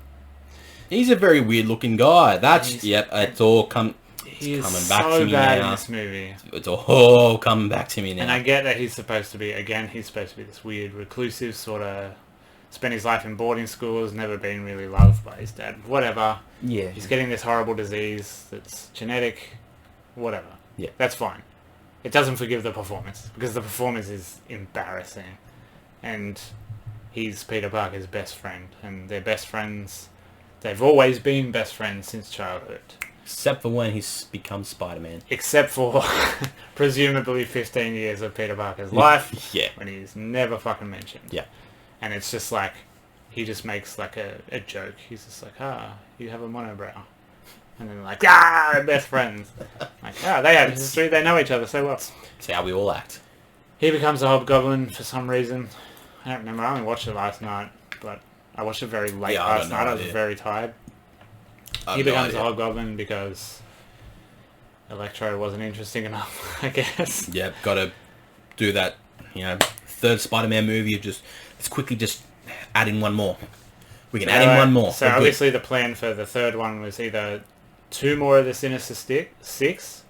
Speaker 1: He's a very weird looking guy. That's,
Speaker 2: He's-
Speaker 1: it's all coming back
Speaker 2: so
Speaker 1: to me
Speaker 2: bad
Speaker 1: now.
Speaker 2: in this movie.
Speaker 1: It's all coming back to me now.
Speaker 2: And I get that he's supposed to be this weird, reclusive sort of, spent his life in boarding schools, never been really loved by his dad, whatever.
Speaker 1: Yeah.
Speaker 2: He's getting this horrible disease that's genetic, whatever.
Speaker 1: Yeah.
Speaker 2: That's fine. It doesn't forgive the performance, because the performance is embarrassing. And he's Peter Parker's best friend, and they're best friends. They've always been best friends since childhood.
Speaker 1: Except for when he's become Spider-Man.
Speaker 2: Except for presumably 15 years of Peter Parker's life,
Speaker 1: Yeah.
Speaker 2: when he's never fucking mentioned.
Speaker 1: Yeah.
Speaker 2: And it's just like, he just makes like a joke. He's just like, you have a monobrow. And then like, best friends. Like, they have history, they know each other so well.
Speaker 1: It's how we all act.
Speaker 2: He becomes a hobgoblin for some reason. I don't remember, I only watched it last night, but I watched it very late
Speaker 1: Yeah, I
Speaker 2: last
Speaker 1: don't know
Speaker 2: night, I was
Speaker 1: idea.
Speaker 2: very tired.
Speaker 1: I
Speaker 2: He
Speaker 1: have no
Speaker 2: becomes a
Speaker 1: idea.
Speaker 2: hobgoblin because Electro wasn't interesting enough, I guess.
Speaker 1: Yeah, gotta do that, third Spider-Man movie of let's quickly just add in one more. We can add in one more.
Speaker 2: So
Speaker 1: We're good.
Speaker 2: obviously the plan for the third one was either 2 more of the Sinister Six,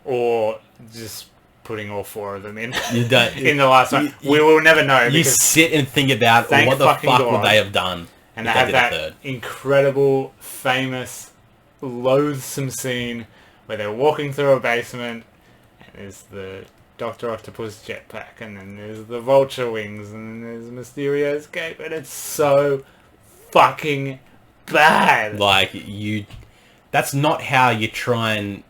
Speaker 2: or just putting all 4 of them in
Speaker 1: You don't-
Speaker 2: in the last one. We will never know
Speaker 1: You
Speaker 2: because
Speaker 1: sit and think about
Speaker 2: Thank
Speaker 1: what the
Speaker 2: fucking
Speaker 1: fuck
Speaker 2: God.
Speaker 1: would they have done
Speaker 2: and
Speaker 1: if
Speaker 2: they have
Speaker 1: did a
Speaker 2: that
Speaker 1: third.
Speaker 2: incredible, famous, loathsome scene where they're walking through a basement there's the Doctor Octopus jetpack, and then there's the Vulture wings, and then there's Mysterio's cape, and it's so fucking bad.
Speaker 1: Like, that's not how you try and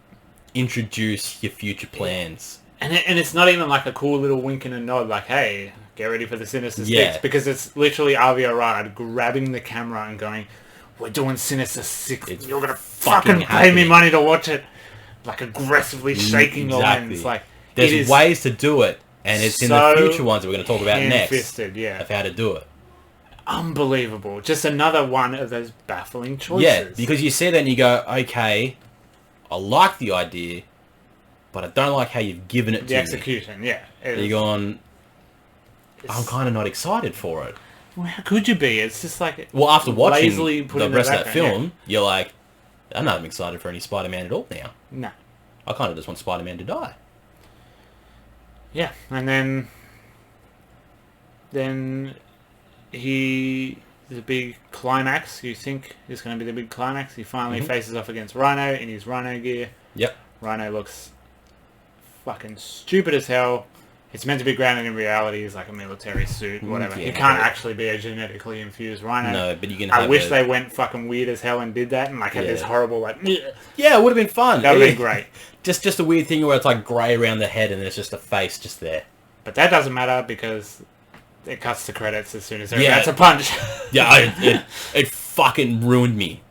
Speaker 1: introduce your future plans.
Speaker 2: And it's not even like a cool little wink and a nod, like, hey, get ready for the Sinister
Speaker 1: Yeah.
Speaker 2: Six, because it's literally Avi Arad grabbing the camera and going, we're doing Sinister Six,
Speaker 1: It's
Speaker 2: you're gonna
Speaker 1: fucking
Speaker 2: fucking pay me
Speaker 1: happening.
Speaker 2: money to watch it. Like, aggressively shaking the lens. Like,
Speaker 1: There's
Speaker 2: it is
Speaker 1: ways to do it, and it's in
Speaker 2: so
Speaker 1: the future ones that we're going to talk about next
Speaker 2: hand-fisted, yeah.
Speaker 1: of how to do it.
Speaker 2: Unbelievable. Just another one of those baffling choices.
Speaker 1: Yeah, because you see that and you go, okay, I like the idea, but I don't like how you've given it
Speaker 2: the
Speaker 1: to me.
Speaker 2: execution, yeah.
Speaker 1: You're going, I'm kind of not excited for it.
Speaker 2: Well, how could you be? It's just like...
Speaker 1: Well, after watching
Speaker 2: lazily put
Speaker 1: the
Speaker 2: in the
Speaker 1: rest of that
Speaker 2: background,
Speaker 1: film, you're like, I'm not excited for any Spider-Man at all now.
Speaker 2: No.
Speaker 1: I kind of just want Spider-Man to die.
Speaker 2: Yeah, and then the big climax, you think is going to be the big climax. He finally faces off against Rhino in his Rhino gear.
Speaker 1: Yep.
Speaker 2: Rhino looks fucking stupid as hell. It's meant to be grounded in reality. He's like a military suit, whatever.
Speaker 1: Yeah.
Speaker 2: He can't actually be a genetically infused Rhino.
Speaker 1: No, but you can
Speaker 2: I
Speaker 1: have
Speaker 2: wish they went fucking weird as hell and did that and like had this
Speaker 1: Yeah.
Speaker 2: horrible like...
Speaker 1: Yeah, it would have been fun.
Speaker 2: That would have been great.
Speaker 1: Just a weird thing where it's like grey around the head and there's just a face just there.
Speaker 2: But that doesn't matter because it cuts to credits as soon as they're
Speaker 1: Yeah.
Speaker 2: about to punch.
Speaker 1: Yeah, it fucking ruined me.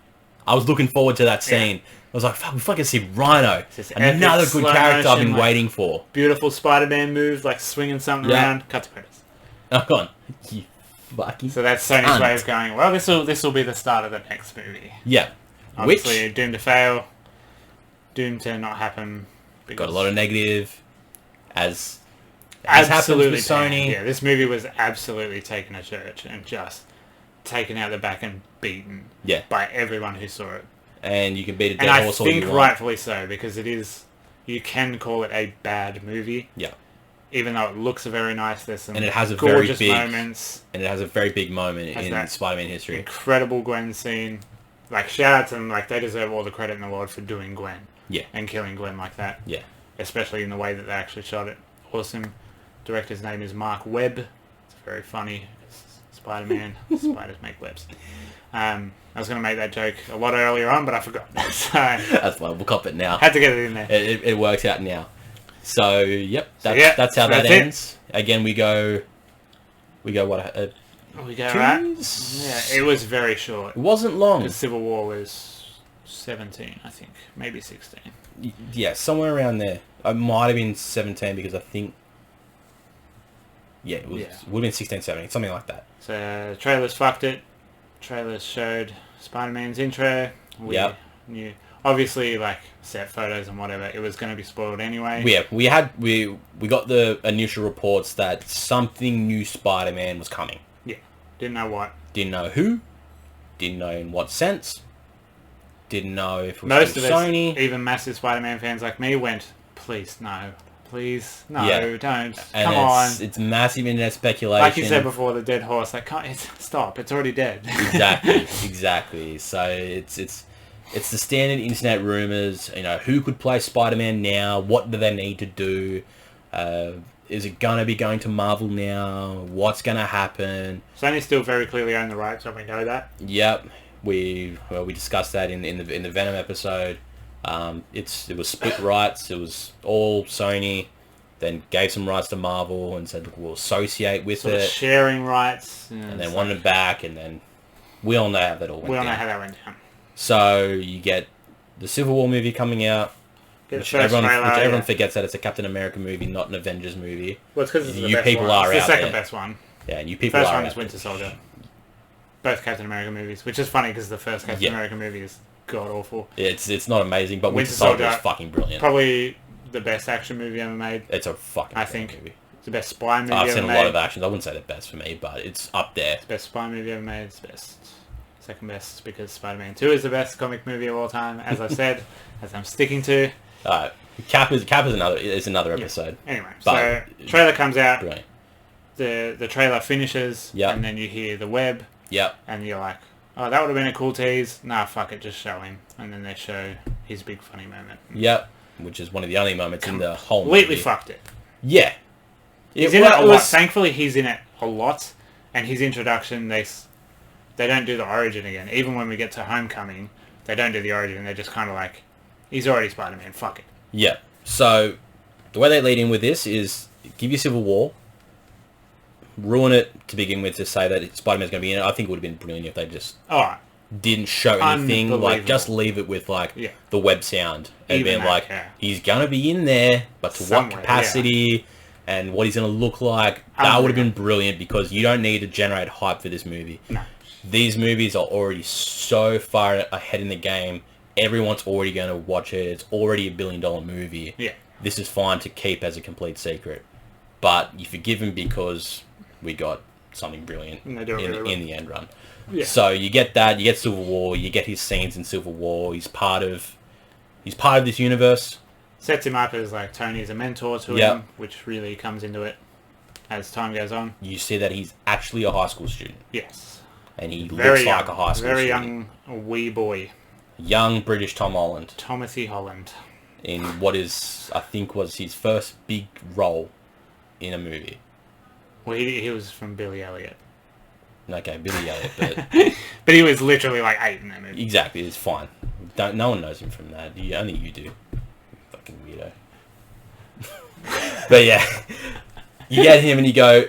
Speaker 1: I was looking forward to that scene. I was like, fuck, we fucking see Rhino.
Speaker 2: Just
Speaker 1: Another
Speaker 2: epic
Speaker 1: good
Speaker 2: slow
Speaker 1: character I've
Speaker 2: motion,
Speaker 1: been
Speaker 2: like-
Speaker 1: waiting for.
Speaker 2: Beautiful Spider-Man moves, like swinging something
Speaker 1: Yeah.
Speaker 2: around, cut to credits.
Speaker 1: Oh, go on. You fucking...
Speaker 2: So that's Sony's
Speaker 1: cunt.
Speaker 2: way of going, well, this will be the start of the next movie.
Speaker 1: Yeah.
Speaker 2: Obviously,
Speaker 1: Which
Speaker 2: doomed to fail, doomed to not happen.
Speaker 1: got a lot of negative, as happens with Sony.
Speaker 2: Yeah, this movie was absolutely taken to church and just taken out the back and beaten
Speaker 1: Yeah.
Speaker 2: by everyone who saw it.
Speaker 1: And you can beat a dead
Speaker 2: And I
Speaker 1: horse all you
Speaker 2: think
Speaker 1: want.
Speaker 2: rightfully so, because it is, you can call it a bad movie.
Speaker 1: Yeah.
Speaker 2: Even though it looks very nice, there's some
Speaker 1: And it has a very
Speaker 2: gorgeous
Speaker 1: big-
Speaker 2: moments.
Speaker 1: And it has a very big moment
Speaker 2: Has
Speaker 1: in
Speaker 2: that
Speaker 1: Spider-Man history.
Speaker 2: Incredible Gwen scene. Like, shout out to them, like, they deserve all the credit in the world for doing Gwen.
Speaker 1: Yeah.
Speaker 2: And killing Gwen like that.
Speaker 1: Yeah.
Speaker 2: Especially in the way that they actually shot it. Awesome. Director's name is Mark Webb. It's very funny. It's Spider-Man. Spiders make webs. I was going to make that joke a lot earlier on, but I forgot. So,
Speaker 1: That's fine. We'll cop it now.
Speaker 2: had to get it in there.
Speaker 1: It works out now. So, yep. That's,
Speaker 2: yeah,
Speaker 1: that's how
Speaker 2: so
Speaker 1: that
Speaker 2: that's it.
Speaker 1: ends. Again, we go what?
Speaker 2: We go
Speaker 1: Two
Speaker 2: right.
Speaker 1: years?
Speaker 2: Yeah, it was very short.
Speaker 1: It wasn't long.
Speaker 2: Because Civil War was 17, I think. Maybe 16.
Speaker 1: Yeah, somewhere around there. It might have been 17 because I think... Yeah, it would have been 16, 17, something like that.
Speaker 2: So, trailers fucked it. Trailers showed Spider-Man's intro. We
Speaker 1: Yep.
Speaker 2: knew, obviously, like, set photos and whatever, it was going to be spoiled anyway.
Speaker 1: Yeah, we got the initial reports that something new Spider-Man was coming.
Speaker 2: Yeah. Didn't know what.
Speaker 1: Didn't know who. Didn't know in what sense. Didn't know if it was
Speaker 2: Most
Speaker 1: from
Speaker 2: of us,
Speaker 1: Sony.
Speaker 2: even massive Spider-Man fans like me, went, please, no. Please, no,
Speaker 1: Yeah.
Speaker 2: don't.
Speaker 1: And
Speaker 2: Come on.
Speaker 1: it's massive internet speculation.
Speaker 2: Like you said before, the dead horse. Like, stop. It's already dead.
Speaker 1: Exactly. So it's the standard internet rumors. You know, who could play Spider-Man now? What do they need to do? Is it gonna be going to Marvel now? What's gonna happen?
Speaker 2: Sony still very clearly own the rights, so we know that.
Speaker 1: Yep, we discussed that in the Venom episode. It was split rights. It was all Sony. Then gave some rights to Marvel and said, look, we'll associate with
Speaker 2: Sort of
Speaker 1: it.
Speaker 2: sharing rights.
Speaker 1: And then wanted it back, and then we all know how that all went
Speaker 2: We all know
Speaker 1: down.
Speaker 2: how that went down.
Speaker 1: So you get the Civil War movie coming out,
Speaker 2: Get the
Speaker 1: which
Speaker 2: first
Speaker 1: everyone
Speaker 2: trailer,
Speaker 1: forgets that it's a Captain America movie, not an Avengers movie.
Speaker 2: Well, it's because it's the
Speaker 1: You
Speaker 2: best
Speaker 1: people
Speaker 2: one.
Speaker 1: are
Speaker 2: It's the
Speaker 1: out
Speaker 2: second
Speaker 1: there.
Speaker 2: best one.
Speaker 1: Yeah, and you people
Speaker 2: First
Speaker 1: are
Speaker 2: one
Speaker 1: out
Speaker 2: is Winter
Speaker 1: there.
Speaker 2: Soldier. Both Captain America movies, which is funny because the first Captain
Speaker 1: Yeah.
Speaker 2: America movie is god awful.
Speaker 1: It's not amazing, but Winter
Speaker 2: Winter
Speaker 1: Soldier is
Speaker 2: Soldier,
Speaker 1: fucking brilliant.
Speaker 2: Probably the best action movie ever made.
Speaker 1: It's a fucking
Speaker 2: I
Speaker 1: brilliant
Speaker 2: think
Speaker 1: movie.
Speaker 2: it's the best spy movie
Speaker 1: I've
Speaker 2: ever
Speaker 1: seen a
Speaker 2: made.
Speaker 1: lot of actions. I wouldn't say the best for me, but it's up there.
Speaker 2: Best spy movie ever made. It's best. Second best because Spider-Man 2 is the best comic movie of all time, as I've said, as I'm sticking to.
Speaker 1: Cap is another episode.
Speaker 2: Anyway,
Speaker 1: But-
Speaker 2: so trailer comes out,
Speaker 1: Brilliant.
Speaker 2: the trailer finishes,
Speaker 1: Yep.
Speaker 2: and then you hear the web,
Speaker 1: Yep.
Speaker 2: and you're like, oh, that would have been a cool tease. Nah, fuck it, just show him. And then they show his big funny moment.
Speaker 1: Yep. which is one of the only moments in the whole
Speaker 2: Completely
Speaker 1: movie.
Speaker 2: fucked it.
Speaker 1: Yeah.
Speaker 2: He's in it a lot. Thankfully, he's in it a lot, and his introduction, they don't do the origin again. Even when we get to Homecoming, they don't do the origin. They're just kind of like, he's already Spider-Man, fuck it.
Speaker 1: Yeah. So, the way they lead in with this is give you Civil War, ruin it to begin with to say that Spider-Man's going to be in it. I think it would have been brilliant if they just
Speaker 2: Alright.
Speaker 1: didn't show anything. Like, just leave it with, like, the web sound. And being like, he's going to be in there, but to what capacity and what he's going to look like. That would have been brilliant because you don't need to generate hype for this movie.
Speaker 2: No.
Speaker 1: These movies are already so far ahead in the game. Everyone's already going to watch it. It's already a $1 billion movie.
Speaker 2: Yeah.
Speaker 1: This is fine to keep as a complete secret. But you forgive him because we got something brilliant in the end run. Yeah. So you get that, you get Civil War, you get his scenes in Civil War. He's part of this universe.
Speaker 2: Sets him up as like Tony's a mentor to him, which really comes into it as time goes on.
Speaker 1: You see that he's actually a high school student.
Speaker 2: Yes.
Speaker 1: And he looks like a high school
Speaker 2: very
Speaker 1: student.
Speaker 2: Young wee boy.
Speaker 1: Young British Tom Holland.
Speaker 2: Timothy Holland.
Speaker 1: In what is, I think, was his first big role in a movie.
Speaker 2: Well, he was from Billy Elliot.
Speaker 1: Okay, Billy Elliot, but...
Speaker 2: but he was literally like 8 in that movie.
Speaker 1: Exactly, it's fine. No one knows him from that. Only you do. Fucking weirdo. But yeah, you get him and you go,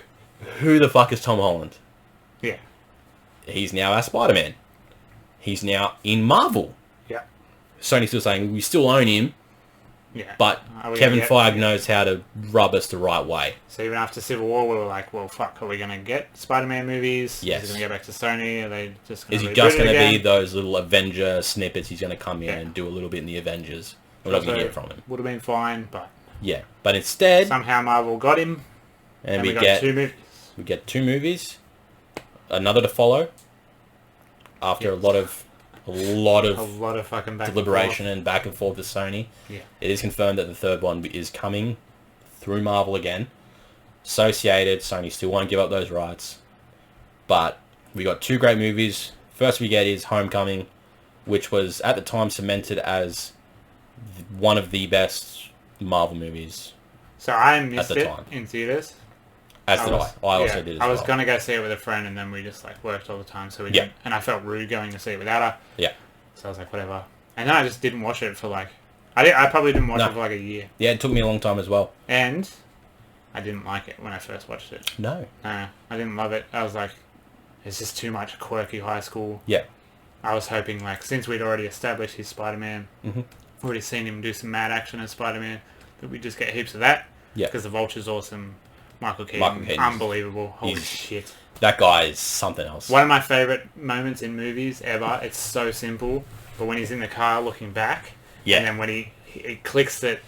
Speaker 1: who the fuck is Tom Holland?
Speaker 2: Yeah.
Speaker 1: He's now our Spider-Man. He's now in Marvel.
Speaker 2: Yeah.
Speaker 1: Sony's still saying, we still own him.
Speaker 2: Yeah.
Speaker 1: But Kevin Feige knows how to rub us the right way.
Speaker 2: So even after Civil War, we were like, well, fuck, are we going to get Spider-Man movies?
Speaker 1: Yes.
Speaker 2: Is he going to go back to Sony? Are they just going to
Speaker 1: Is he just going to be those little Avenger snippets? He's going to come in and do a little bit in the Avengers. We're not going to get it from him.
Speaker 2: Would have been fine, but...
Speaker 1: Yeah, but instead...
Speaker 2: Somehow Marvel got him,
Speaker 1: and we
Speaker 2: got 2 movies.
Speaker 1: We get 2 movies. Another to follow. After a lot of
Speaker 2: fucking
Speaker 1: deliberation and back and forth with Sony.
Speaker 2: Yeah.
Speaker 1: It is confirmed that the third one is coming through Marvel again. Associated, Sony still won't give up those rights. But we got 2 great movies. First we get is Homecoming, which was at the time cemented as one of the best Marvel movies.
Speaker 2: So I missed it in theaters.
Speaker 1: As did I. I also did as well.
Speaker 2: I was going to go see it with a friend, and then we just like worked all the time, so we didn't. And I felt rude going to see it without her.
Speaker 1: Yeah.
Speaker 2: So I was like, whatever. And then I just didn't watch it for like... I probably didn't watch it for like a year.
Speaker 1: Yeah, it took me a long time as well.
Speaker 2: And I didn't like it when I first watched it.
Speaker 1: No.
Speaker 2: I didn't love it. I was like, it's just too much quirky high school.
Speaker 1: Yeah.
Speaker 2: I was hoping, like, since we'd already established his Spider-Man, already seen him do some mad action as Spider-Man, that we'd just get heaps of that.
Speaker 1: Yeah.
Speaker 2: Because the Vulture's awesome. Michael Keaton, unbelievable. Holy shit.
Speaker 1: That guy is something else.
Speaker 2: One of my favourite moments in movies ever. It's so simple. But when he's in the car looking back, and then when he clicks that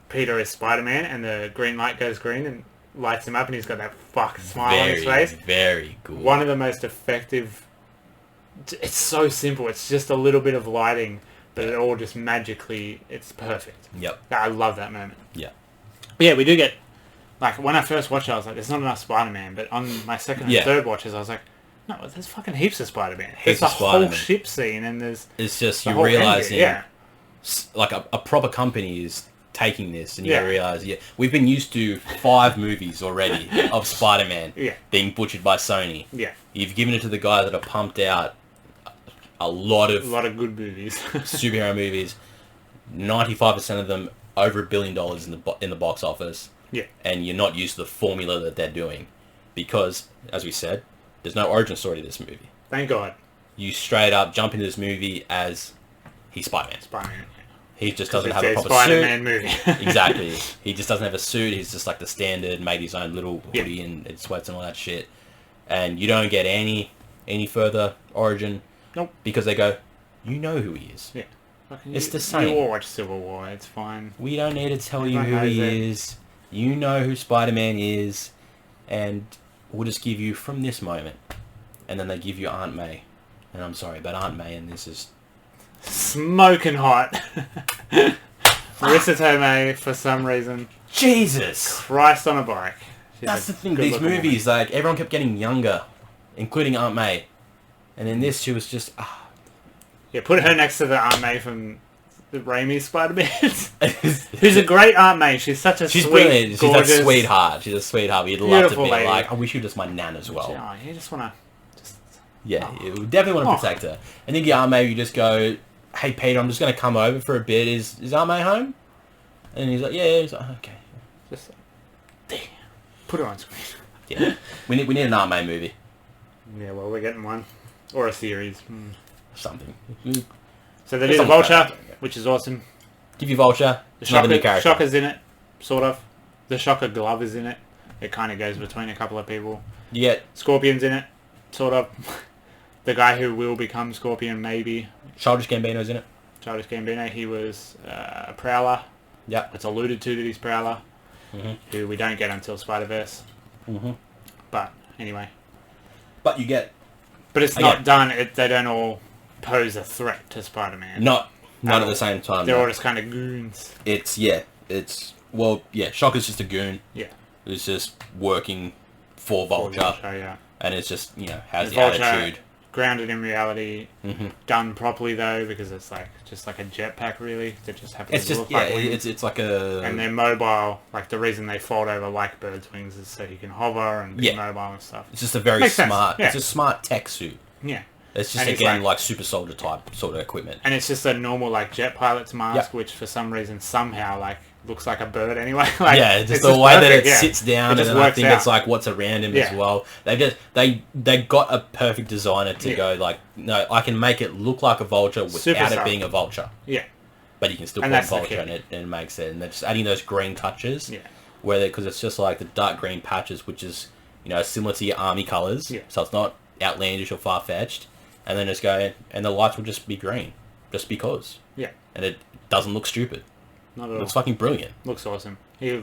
Speaker 2: Peter is Spider-Man and the green light goes green and lights him up and he's got that fucking smile on his face.
Speaker 1: Very good.
Speaker 2: One of the most effective... It's so simple. It's just a little bit of lighting, but it all just magically... It's perfect.
Speaker 1: Yep.
Speaker 2: I love that moment.
Speaker 1: Yeah.
Speaker 2: But yeah, we do get... Like, when I first watched it, I was like, there's not enough Spider-Man. But on my second and third watches, I was like, no, there's fucking heaps of Spider-Man. There's a whole ship scene, and there's...
Speaker 1: It's just, you're realising... Like, a proper company is taking this, and you realise, we've been used to 5 movies already of Spider-Man being butchered by Sony.
Speaker 2: Yeah.
Speaker 1: You've given it to the guy that have pumped out a lot of
Speaker 2: good movies.
Speaker 1: superhero movies. 95% of them over $1 billion in the box office.
Speaker 2: Yeah.
Speaker 1: And you're not used to the formula that they're doing. Because, as we said, there's no origin story to this movie.
Speaker 2: Thank God.
Speaker 1: You straight up jump into this movie as he's Spider-Man.
Speaker 2: Spider-Man.
Speaker 1: He just doesn't have a proper
Speaker 2: Spider-Man movie.
Speaker 1: Exactly. He just doesn't have a suit. He's just like the standard, made his own little hoodie and sweats and all that shit. And you don't get any further origin.
Speaker 2: Nope.
Speaker 1: Because they go, you know who he is.
Speaker 2: Yeah.
Speaker 1: It's the same.
Speaker 2: You all watch Civil War. It's fine.
Speaker 1: We don't need to tell you who he is. You know who Spider-Man is. And we'll just give you from this moment. And then they give you Aunt May. And I'm sorry, but Aunt May and this is...
Speaker 2: Smoking hot. Marissa Tomei, for some reason.
Speaker 1: Jesus!
Speaker 2: Christ on a bike.
Speaker 1: That's the thing. These movies, like, everyone kept getting younger. Including Aunt May. And in this, she was just...
Speaker 2: Yeah, put her next to the Aunt May from the Raimi Spider-Man. Who's a great Aunt May. She's such a
Speaker 1: She's
Speaker 2: sweet,
Speaker 1: brilliant. She's
Speaker 2: gorgeous,
Speaker 1: a sweetheart. She's a sweetheart. You'd love to
Speaker 2: beautiful
Speaker 1: be
Speaker 2: lady.
Speaker 1: like, I wish you were just my nan as well.
Speaker 2: Oh, you just want to...
Speaker 1: Yeah, you definitely want to protect her. And then your Aunt May, you just go, hey, Peter, I'm just going to come over for a bit. Is Aunt May home? And he's like, yeah. He's like, okay.
Speaker 2: Just like, damn. Put her on screen.
Speaker 1: Yeah. We need an Aunt May movie.
Speaker 2: Yeah, well, we're getting one. Or a series.
Speaker 1: Something.
Speaker 2: So they did a Vulture, which is awesome.
Speaker 1: Give you Vulture.
Speaker 2: The
Speaker 1: Another new character.
Speaker 2: Shocker's in it, sort of. The Shocker glove is in it. It kind of goes between a couple of people.
Speaker 1: You get
Speaker 2: Scorpion's in it, sort of. The guy who will become Scorpion, maybe.
Speaker 1: Childish Gambino's in it.
Speaker 2: Childish Gambino, he was a Prowler.
Speaker 1: Yep.
Speaker 2: It's alluded to that he's Prowler,
Speaker 1: Mm-hmm.
Speaker 2: who we don't get until Spider-Verse.
Speaker 1: Mm-hmm.
Speaker 2: But, anyway.
Speaker 1: But you get...
Speaker 2: But it's not done, they don't all pose a threat to Spider-Man.
Speaker 1: Not at the same time.
Speaker 2: They're all just kind of goons.
Speaker 1: Shocker's just a goon.
Speaker 2: Yeah.
Speaker 1: Who's just working for Vulture.
Speaker 2: Yeah.
Speaker 1: And it's just, has the
Speaker 2: Vulture,
Speaker 1: attitude.
Speaker 2: Grounded in reality,
Speaker 1: Mm-hmm.
Speaker 2: done properly though, because it's just like a jetpack really. That just happens
Speaker 1: It's
Speaker 2: to
Speaker 1: just,
Speaker 2: look like wings.
Speaker 1: it's like a...
Speaker 2: And they're mobile. Like the reason they fold over like birds' wings is so you can hover and be mobile and stuff.
Speaker 1: It's just a very
Speaker 2: Makes sense,
Speaker 1: smart...
Speaker 2: yeah.
Speaker 1: It's a smart tech suit.
Speaker 2: Yeah.
Speaker 1: It's just,
Speaker 2: And it's
Speaker 1: again, like super soldier type sort of equipment.
Speaker 2: And it's just a normal like jet pilot's mask, which for some reason somehow like looks like a bird anyway. Like,
Speaker 1: just the way that it
Speaker 2: perfect,
Speaker 1: sits down,
Speaker 2: It
Speaker 1: and I
Speaker 2: works
Speaker 1: think
Speaker 2: out.
Speaker 1: it's like what's around him as well. They got a perfect designer to go like, no, I can make it look like a vulture without it being a vulture.
Speaker 2: Yeah.
Speaker 1: But you can still
Speaker 2: And
Speaker 1: call it
Speaker 2: that's the
Speaker 1: vulture,
Speaker 2: key.
Speaker 1: and it makes it. And they're just adding those green touches.
Speaker 2: Yeah.
Speaker 1: Because it's just like the dark green patches, which is similar to your army colours.
Speaker 2: Yeah.
Speaker 1: So it's not outlandish or far fetched. And then just go, and the lights will just be green, just because.
Speaker 2: Yeah.
Speaker 1: And it doesn't look stupid.
Speaker 2: Not at all.
Speaker 1: It's fucking brilliant.
Speaker 2: Looks awesome. He's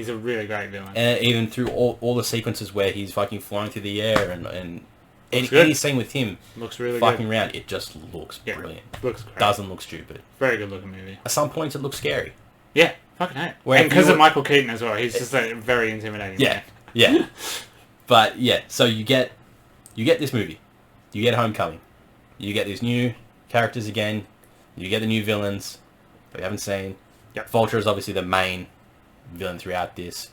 Speaker 2: a really great villain.
Speaker 1: And even through all the sequences where he's fucking flying through the air and any scene with him
Speaker 2: looks really
Speaker 1: fucking
Speaker 2: good.
Speaker 1: around, it just looks brilliant.
Speaker 2: Looks great.
Speaker 1: Doesn't look stupid.
Speaker 2: Very good looking movie.
Speaker 1: At some points it looks scary.
Speaker 2: Yeah, fucking hate.
Speaker 1: Where
Speaker 2: And
Speaker 1: if
Speaker 2: because
Speaker 1: you
Speaker 2: of Michael Keaton as well. He's just a very intimidating man.
Speaker 1: Yeah. But yeah, so you get this movie. You get Homecoming. You get these new characters again. You get the new villains that we haven't seen.
Speaker 2: Yep.
Speaker 1: Vulture is obviously the main villain throughout this.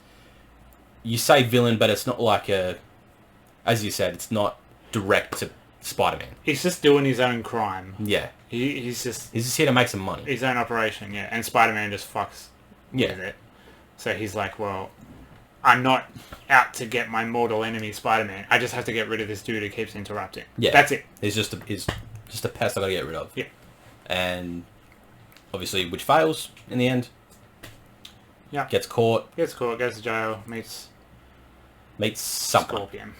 Speaker 1: You say villain, but it's not like as you said, it's not direct to Spider-Man.
Speaker 2: He's just doing his own crime.
Speaker 1: Yeah.
Speaker 2: He's just
Speaker 1: here to make some money.
Speaker 2: his own operation, yeah. And Spider-Man just fucks
Speaker 1: Yeah.
Speaker 2: with it. So he's like, well, I'm not out to get my mortal enemy Spider-Man. I just have to get rid of this dude who keeps interrupting.
Speaker 1: Yeah.
Speaker 2: That's it.
Speaker 1: He's just a pest I gotta get rid of.
Speaker 2: Yeah.
Speaker 1: And obviously, which fails in the end.
Speaker 2: Yeah.
Speaker 1: Gets caught.
Speaker 2: Gets caught, goes to jail, meets
Speaker 1: Someone.
Speaker 2: Scorpion.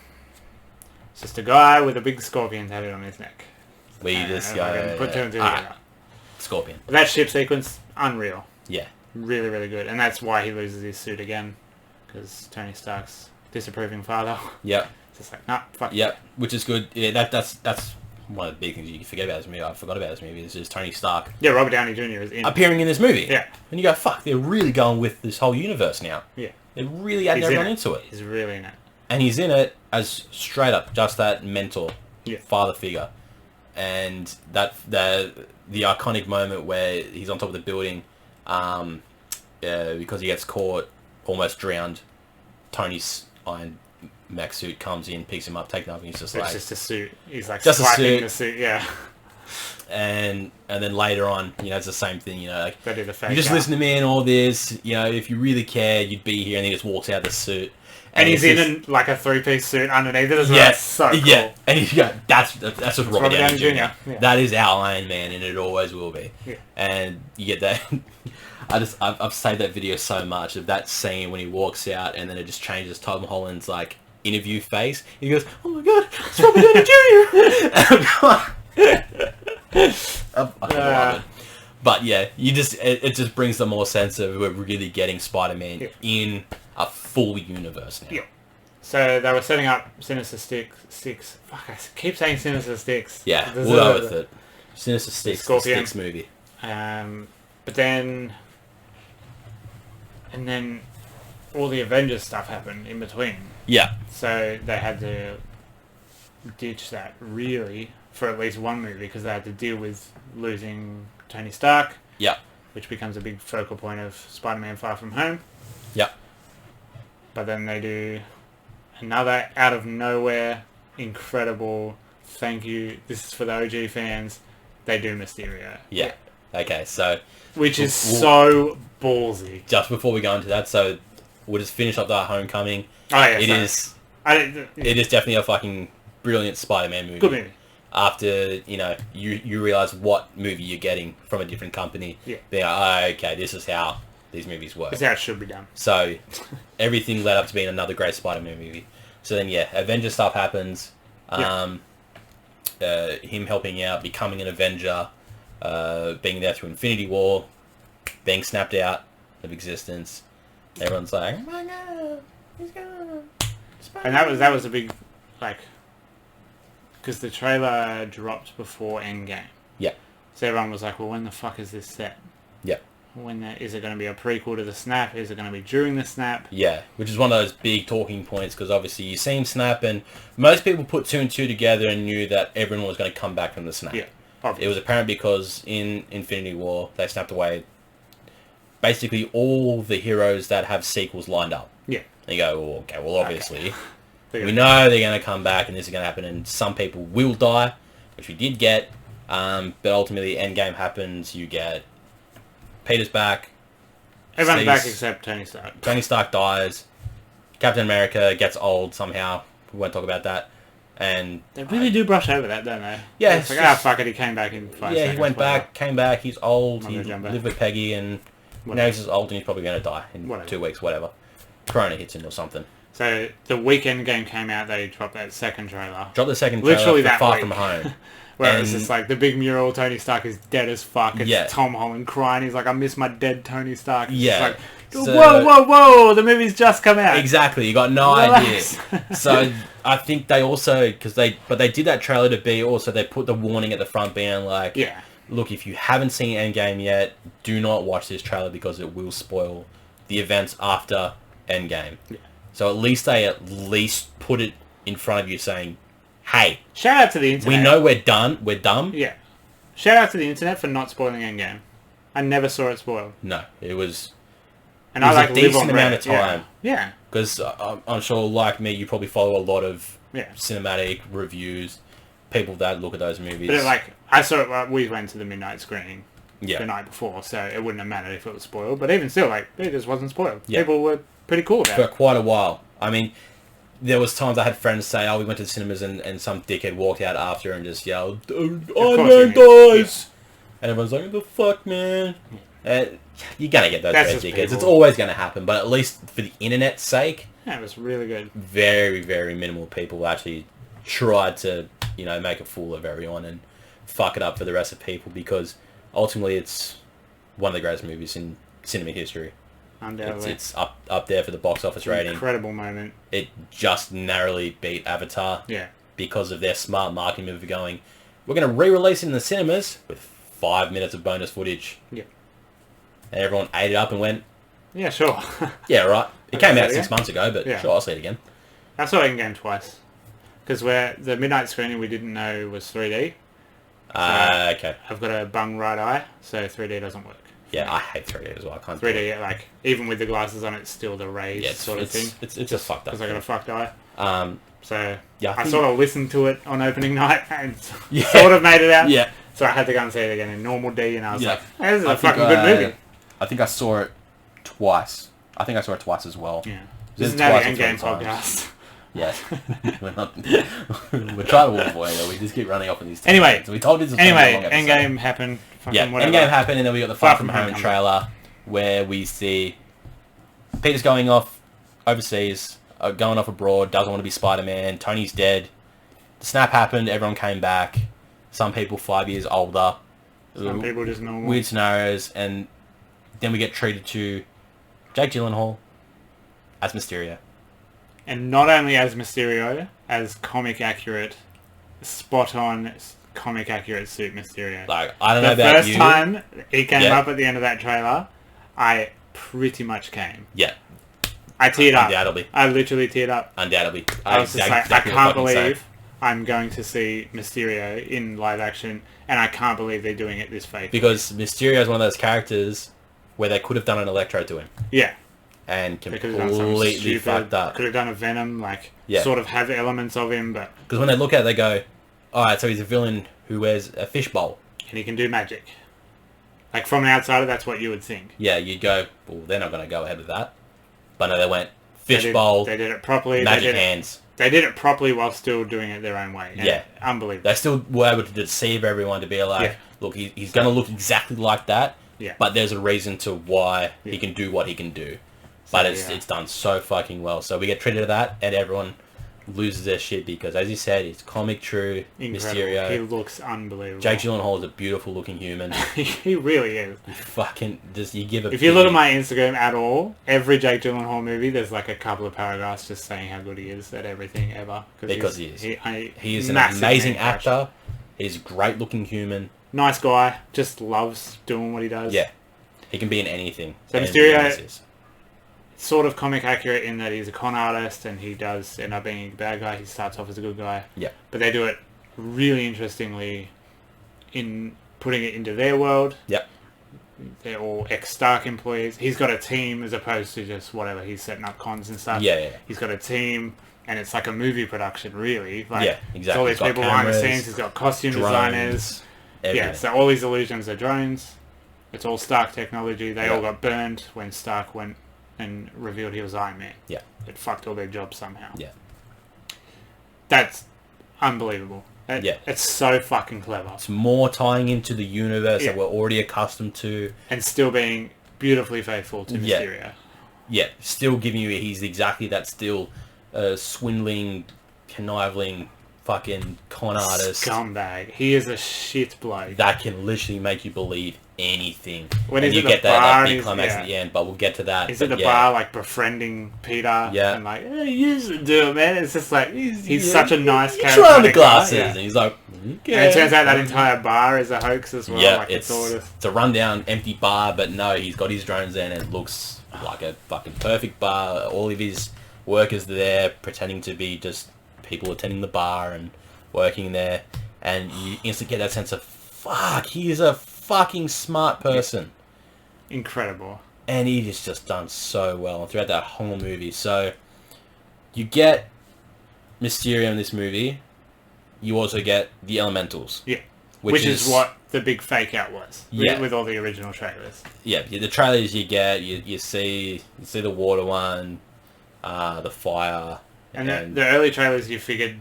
Speaker 2: It's just a guy with a big scorpion tattooed on his neck.
Speaker 1: Where you just
Speaker 2: And I can
Speaker 1: go...
Speaker 2: put two and two together.
Speaker 1: Scorpion.
Speaker 2: That ship sequence, unreal.
Speaker 1: Yeah.
Speaker 2: Really, really good. And that's why he loses his suit again. Because Tony Stark's disapproving father.
Speaker 1: Yep.
Speaker 2: It's just like, nah, fuck.
Speaker 1: Yep. Which is good. Yeah, that's one of the big things you forget about this movie. I forgot about this movie. Is just Tony Stark
Speaker 2: Yeah, Robert Downey Jr. is in.
Speaker 1: appearing in this movie.
Speaker 2: Yeah.
Speaker 1: And you go, fuck, they're really going with this whole universe now.
Speaker 2: Yeah.
Speaker 1: They're really adding
Speaker 2: He's in
Speaker 1: everyone
Speaker 2: it.
Speaker 1: into it.
Speaker 2: He's really in it.
Speaker 1: And he's in it as straight up just that mentor, father figure. And that the iconic moment where he's on top of the building because he gets caught, almost drowned. Tony's iron mech suit comes in, picks him up, takes him up, and he's just
Speaker 2: It's
Speaker 1: like...
Speaker 2: just a suit. He's like
Speaker 1: Just a
Speaker 2: swiping
Speaker 1: suit.
Speaker 2: the suit, yeah.
Speaker 1: And then later on, it's the same thing, like...
Speaker 2: They do the fake
Speaker 1: You just
Speaker 2: out.
Speaker 1: listen to me and all this, if you really care, you'd be here, and he just walks out of the suit.
Speaker 2: And he's
Speaker 1: it's
Speaker 2: in
Speaker 1: just-
Speaker 2: like a three-piece suit underneath it as well.
Speaker 1: Yeah,
Speaker 2: It's so cool.
Speaker 1: yeah, and that's just Robert Downey Jr.
Speaker 2: Yeah.
Speaker 1: That is our Iron Man, and it always will be.
Speaker 2: Yeah.
Speaker 1: And you get that. I've saved that video so much of that scene when he walks out, and then it just changes Tom Holland's like interview face. He goes, "Oh my god, it's Robert Downey Jr." I fucking love it. But yeah, it just brings the more sense of we're really getting Spider-Man in a full universe now.
Speaker 2: Yeah. So they were setting up Sinister Six. Fuck, I keep saying Sinister Six.
Speaker 1: Yeah, we'll go with it. Sinister Six, the
Speaker 2: Scorpion.
Speaker 1: Sticks movie.
Speaker 2: But then... And then all the Avengers stuff happened in between.
Speaker 1: Yeah.
Speaker 2: So they had to ditch that, really, for at least one movie, because they had to deal with losing Tony Stark,
Speaker 1: Yeah.
Speaker 2: which becomes a big focal point of Spider-Man Far From Home.
Speaker 1: Yeah.
Speaker 2: But then they do another out of nowhere, incredible, thank you, this is for the OG fans, they do Mysterio.
Speaker 1: Yeah. Okay, so...
Speaker 2: Which is so ballsy.
Speaker 1: Just before we go into that, so we'll just finish up the Homecoming.
Speaker 2: Oh yeah,
Speaker 1: It is definitely a fucking brilliant Spider-Man movie.
Speaker 2: good movie.
Speaker 1: After, you realise what movie you're getting from a different company.
Speaker 2: Yeah.
Speaker 1: They're like, okay, this is how these movies work.
Speaker 2: That's how it should be done.
Speaker 1: So, everything led up to being another great Spider-Man movie. So then, yeah, Avengers stuff happens. Him helping out, becoming an Avenger, being there through Infinity War, being snapped out of existence. Everyone's like, oh my god, he's gone.
Speaker 2: And that was a big, like, because the trailer dropped before Endgame.
Speaker 1: Yeah.
Speaker 2: So everyone was like, well, when the fuck is this set?
Speaker 1: Yeah.
Speaker 2: Is it going to be a prequel to the snap? Is it going to be during the snap?
Speaker 1: Yeah, which is one of those big talking points, because obviously you seen snap, and most people put two and two together and knew that everyone was going to come back from the snap.
Speaker 2: Yeah,
Speaker 1: It
Speaker 2: obviously.
Speaker 1: was apparent because in Infinity War, they snapped away basically all the heroes that have sequels lined up.
Speaker 2: Yeah.
Speaker 1: And you go, oh, okay, well, obviously,
Speaker 2: Okay.
Speaker 1: we know they're going to come back and this is going to happen, and some people will die, which we did get, but ultimately Endgame happens, you get Peter's back,
Speaker 2: Everyone's
Speaker 1: Steve's-
Speaker 2: back except Tony Stark.
Speaker 1: Tony Stark dies, Captain America gets old somehow, we won't talk about that, and...
Speaker 2: They really do brush over that, don't they?
Speaker 1: Yeah,
Speaker 2: It's
Speaker 1: it's
Speaker 2: like,
Speaker 1: just-
Speaker 2: fuck it, he came back in 5 seconds.
Speaker 1: Yeah, he went
Speaker 2: whatever.
Speaker 1: back, came back, he's old,
Speaker 2: I'm
Speaker 1: he
Speaker 2: gonna jump back.
Speaker 1: lived with Peggy, and now
Speaker 2: Whatever.
Speaker 1: he's just old and he's probably going to die in
Speaker 2: Whatever.
Speaker 1: 2 weeks, whatever. Corona hits him or something.
Speaker 2: So the weekend game came out, they dropped that second trailer.
Speaker 1: Drop the second trailer
Speaker 2: Literally
Speaker 1: for
Speaker 2: that
Speaker 1: Far
Speaker 2: week.
Speaker 1: From Home.
Speaker 2: Where it was
Speaker 1: And-
Speaker 2: just like the big mural, Tony Stark is dead as fuck. It's
Speaker 1: Yeah.
Speaker 2: Tom Holland crying. He's like, I miss my dead Tony Stark. It's
Speaker 1: Yeah.
Speaker 2: just like,
Speaker 1: So-
Speaker 2: whoa, the movie's just come out.
Speaker 1: Exactly, you got no
Speaker 2: Relax.
Speaker 1: idea. So I think they also, but they did that trailer to be also, they put the warning at the front being like,
Speaker 2: Yeah.
Speaker 1: look, if you haven't seen Endgame yet, do not watch this trailer because it will spoil the events after Endgame.
Speaker 2: Yeah.
Speaker 1: So at least they put it in front of you saying, hey,
Speaker 2: Shout out to the internet.
Speaker 1: we know we're dumb.
Speaker 2: Yeah. Shout out to the internet for not spoiling Endgame. I never saw it spoiled.
Speaker 1: No, it was,
Speaker 2: And
Speaker 1: It was
Speaker 2: I like
Speaker 1: a
Speaker 2: live
Speaker 1: decent
Speaker 2: on
Speaker 1: amount
Speaker 2: Reddit.
Speaker 1: of time.
Speaker 2: Yeah.
Speaker 1: because I'm sure like me, you probably follow a lot of
Speaker 2: Yeah.
Speaker 1: cinematic reviews, people that look at those movies.
Speaker 2: But I saw it, we went to the midnight screening the
Speaker 1: yeah.
Speaker 2: night before, so it wouldn't have mattered if it was spoiled. But even still, it just wasn't spoiled.
Speaker 1: Yeah.
Speaker 2: People were pretty cool about
Speaker 1: For
Speaker 2: it.
Speaker 1: quite a while. I mean, there was times I had friends say, oh, we went to the cinemas and some dickhead walked out after and just yelled, oh,
Speaker 2: course
Speaker 1: man
Speaker 2: you
Speaker 1: dies! And everyone's like, the fuck, man? You're going to get those
Speaker 2: That's
Speaker 1: red
Speaker 2: just
Speaker 1: dickheads. It's
Speaker 2: people.
Speaker 1: always going to happen. But at least for the internet's sake,
Speaker 2: Yeah, it was really good.
Speaker 1: very, very minimal people actually tried to, make a fool of everyone and fuck it up for the rest of people, because ultimately it's one of the greatest movies in cinema history.
Speaker 2: Undoubtedly.
Speaker 1: It's up there for the box office rating.
Speaker 2: Incredible moment.
Speaker 1: It just narrowly beat Avatar
Speaker 2: Yeah.
Speaker 1: because of their smart marketing move of going, we're going to re-release it in the cinemas with 5 minutes of bonus footage.
Speaker 2: Yeah.
Speaker 1: And everyone ate it up and went,
Speaker 2: Yeah, sure.
Speaker 1: yeah, right. It
Speaker 2: Okay,
Speaker 1: came out
Speaker 2: yeah.
Speaker 1: 6 months ago, but
Speaker 2: Yeah.
Speaker 1: sure, I'll see it again.
Speaker 2: I saw Endgame twice. Because the midnight screening we didn't know was 3D.
Speaker 1: Okay.
Speaker 2: I've got a bung right eye, so 3D doesn't work.
Speaker 1: Yeah, I hate 3D as well. I can't do it.
Speaker 2: 3D, even with the glasses on, it's still the rays
Speaker 1: Yeah, it's,
Speaker 2: sort of thing.
Speaker 1: it's just fucked up.
Speaker 2: Because I got a fucked eye. So
Speaker 1: Yeah,
Speaker 2: I sort of listened to it on opening night and
Speaker 1: Yeah.
Speaker 2: sort of made it out.
Speaker 1: Yeah.
Speaker 2: So I had to go and see it again in normal D, and I was
Speaker 1: Yeah.
Speaker 2: like, hey, this is
Speaker 1: I
Speaker 2: a
Speaker 1: think
Speaker 2: fucking good movie.
Speaker 1: I think I saw it twice. I think I saw it twice as well.
Speaker 2: Yeah.
Speaker 1: This
Speaker 2: This
Speaker 1: is
Speaker 2: is now the
Speaker 1: twice or
Speaker 2: Endgame
Speaker 1: 3 times.
Speaker 2: podcast.
Speaker 1: Yeah. we're trying to avoid it. We just keep running off on these
Speaker 2: Anyway.
Speaker 1: tangents. We told you this was gonna be a
Speaker 2: Anyway,
Speaker 1: long episode.
Speaker 2: Endgame happened. Fucking
Speaker 1: Yeah,
Speaker 2: whatever.
Speaker 1: Endgame happened, and then we got the Far From Home
Speaker 2: comes
Speaker 1: trailer where we see Peter's going off overseas, going off abroad, doesn't want to be Spider-Man, Tony's dead. The snap happened, everyone came back. Some people 5 years older.
Speaker 2: Some people just normal.
Speaker 1: Weird scenarios, and then we get treated to Jake Gyllenhaal as Mysterio.
Speaker 2: And not only as Mysterio, as comic accurate, spot on comic accurate suit Mysterio.
Speaker 1: Like, I don't know
Speaker 2: The
Speaker 1: about
Speaker 2: first
Speaker 1: you.
Speaker 2: time he came
Speaker 1: Yeah.
Speaker 2: up at the end of that trailer, I pretty much came.
Speaker 1: Yeah,
Speaker 2: I teared up.
Speaker 1: undoubtedly.
Speaker 2: I literally teared up.
Speaker 1: Undoubtedly.
Speaker 2: I was just like,
Speaker 1: exactly
Speaker 2: I
Speaker 1: what
Speaker 2: can't
Speaker 1: fucking say.
Speaker 2: believe I'm going to see Mysterio in live action, And I can't believe they're doing it this fake.
Speaker 1: Because Mysterio is one of those characters where they could have done an Electro to him.
Speaker 2: Yeah.
Speaker 1: And
Speaker 2: They could have done something
Speaker 1: completely
Speaker 2: stupid.
Speaker 1: fucked up.
Speaker 2: Could have done a Venom, like,
Speaker 1: Yeah.
Speaker 2: sort of have elements of him, but...
Speaker 1: Because when they look at it, they go, alright, so he's a villain who wears a fishbowl.
Speaker 2: And he can do magic. Like, from an outsider, that's what you would think.
Speaker 1: Yeah, you'd go, well, they're not going to go ahead with that. But no, they went, fishbowl,
Speaker 2: They did it properly.
Speaker 1: magic hands.
Speaker 2: They did it properly while still doing it their own way. And
Speaker 1: Yeah.
Speaker 2: unbelievable.
Speaker 1: They still were able to deceive everyone to be like,
Speaker 2: Yeah.
Speaker 1: look, he's going to look exactly like that,
Speaker 2: Yeah.
Speaker 1: but there's a reason to why
Speaker 2: Yeah.
Speaker 1: he can do what he can do. But it's done so fucking well. So we get treated to that, and everyone loses their shit because, as you said, it's comic true,
Speaker 2: Incredible.
Speaker 1: Mysterio.
Speaker 2: He looks unbelievable.
Speaker 1: Jake Gyllenhaal is a beautiful looking human.
Speaker 2: He really is.
Speaker 1: You fucking just you give a.
Speaker 2: If you look at my Instagram at all, every Jake Gyllenhaal movie, there's like a couple of paragraphs just saying how good he is at everything ever.
Speaker 1: Because he is. He is an
Speaker 2: massive
Speaker 1: amazing
Speaker 2: man crush.
Speaker 1: actor. He's a great looking human.
Speaker 2: Nice guy. Just loves doing what he does.
Speaker 1: Yeah, he can be in anything.
Speaker 2: So
Speaker 1: and
Speaker 2: Mysterio-
Speaker 1: he always is.
Speaker 2: Sort of comic accurate in that he's a con artist and he does end up being a bad guy. He starts off as a good guy.
Speaker 1: Yeah.
Speaker 2: But they do it really interestingly in putting it into their world.
Speaker 1: Yep.
Speaker 2: They're all ex-Stark employees. He's got a team as opposed to just whatever. He's setting up cons and stuff.
Speaker 1: Yeah.
Speaker 2: He's got a team, and it's like a movie production, really. Like,
Speaker 1: Yeah, exactly.
Speaker 2: It's all these
Speaker 1: He's got
Speaker 2: people behind the
Speaker 1: cameras,
Speaker 2: scenes. He's got costume
Speaker 1: drones,
Speaker 2: designers.
Speaker 1: everything.
Speaker 2: Yeah, so all these illusions are drones. It's all Stark technology. They
Speaker 1: Yeah.
Speaker 2: all got burned when Stark went and revealed he was Iron Man.
Speaker 1: Yeah.
Speaker 2: It fucked all their jobs somehow.
Speaker 1: Yeah.
Speaker 2: That's unbelievable.
Speaker 1: Yeah.
Speaker 2: It's so fucking clever.
Speaker 1: It's more tying into the universe
Speaker 2: Yeah.
Speaker 1: that we're already accustomed to.
Speaker 2: And still being beautifully faithful to
Speaker 1: Yeah.
Speaker 2: Mysterio.
Speaker 1: Yeah, still giving you he's exactly that still swindling, conniving, fucking con artist
Speaker 2: Scumbag. He is a shit bloke.
Speaker 1: that can literally make you believe anything.
Speaker 2: When
Speaker 1: and
Speaker 2: he's
Speaker 1: you
Speaker 2: at the
Speaker 1: get that,
Speaker 2: bar,
Speaker 1: that big
Speaker 2: he's-
Speaker 1: climax
Speaker 2: yeah.
Speaker 1: at the end, but we'll get to that.
Speaker 2: He's
Speaker 1: but
Speaker 2: at the
Speaker 1: yeah.
Speaker 2: bar, like, befriending Peter.
Speaker 1: Yeah.
Speaker 2: And, like, hey, you should do it, man. It's just like, he's such a nice
Speaker 1: You
Speaker 2: character.
Speaker 1: try on the glasses,
Speaker 2: Yeah.
Speaker 1: and he's like, okay.
Speaker 2: And it turns out that entire bar is a hoax as well.
Speaker 1: Yeah,
Speaker 2: Like, it's all just...
Speaker 1: it's a rundown, empty bar, but no, he's got his drones in, and it looks like a fucking perfect bar. All of his workers are there, pretending to be just people attending the bar and working there, and you instantly get that sense of, fuck, he is a fucking smart person.
Speaker 2: Incredible.
Speaker 1: And he is just done so well throughout that whole movie. So, you get Mysterio in this movie, you also get the Elementals.
Speaker 2: Yeah. Which is what the big fake out was.
Speaker 1: Yeah.
Speaker 2: With all the original trailers.
Speaker 1: Yeah, the trailers you get, you see the water one, the fire,
Speaker 2: And the early trailers, you figured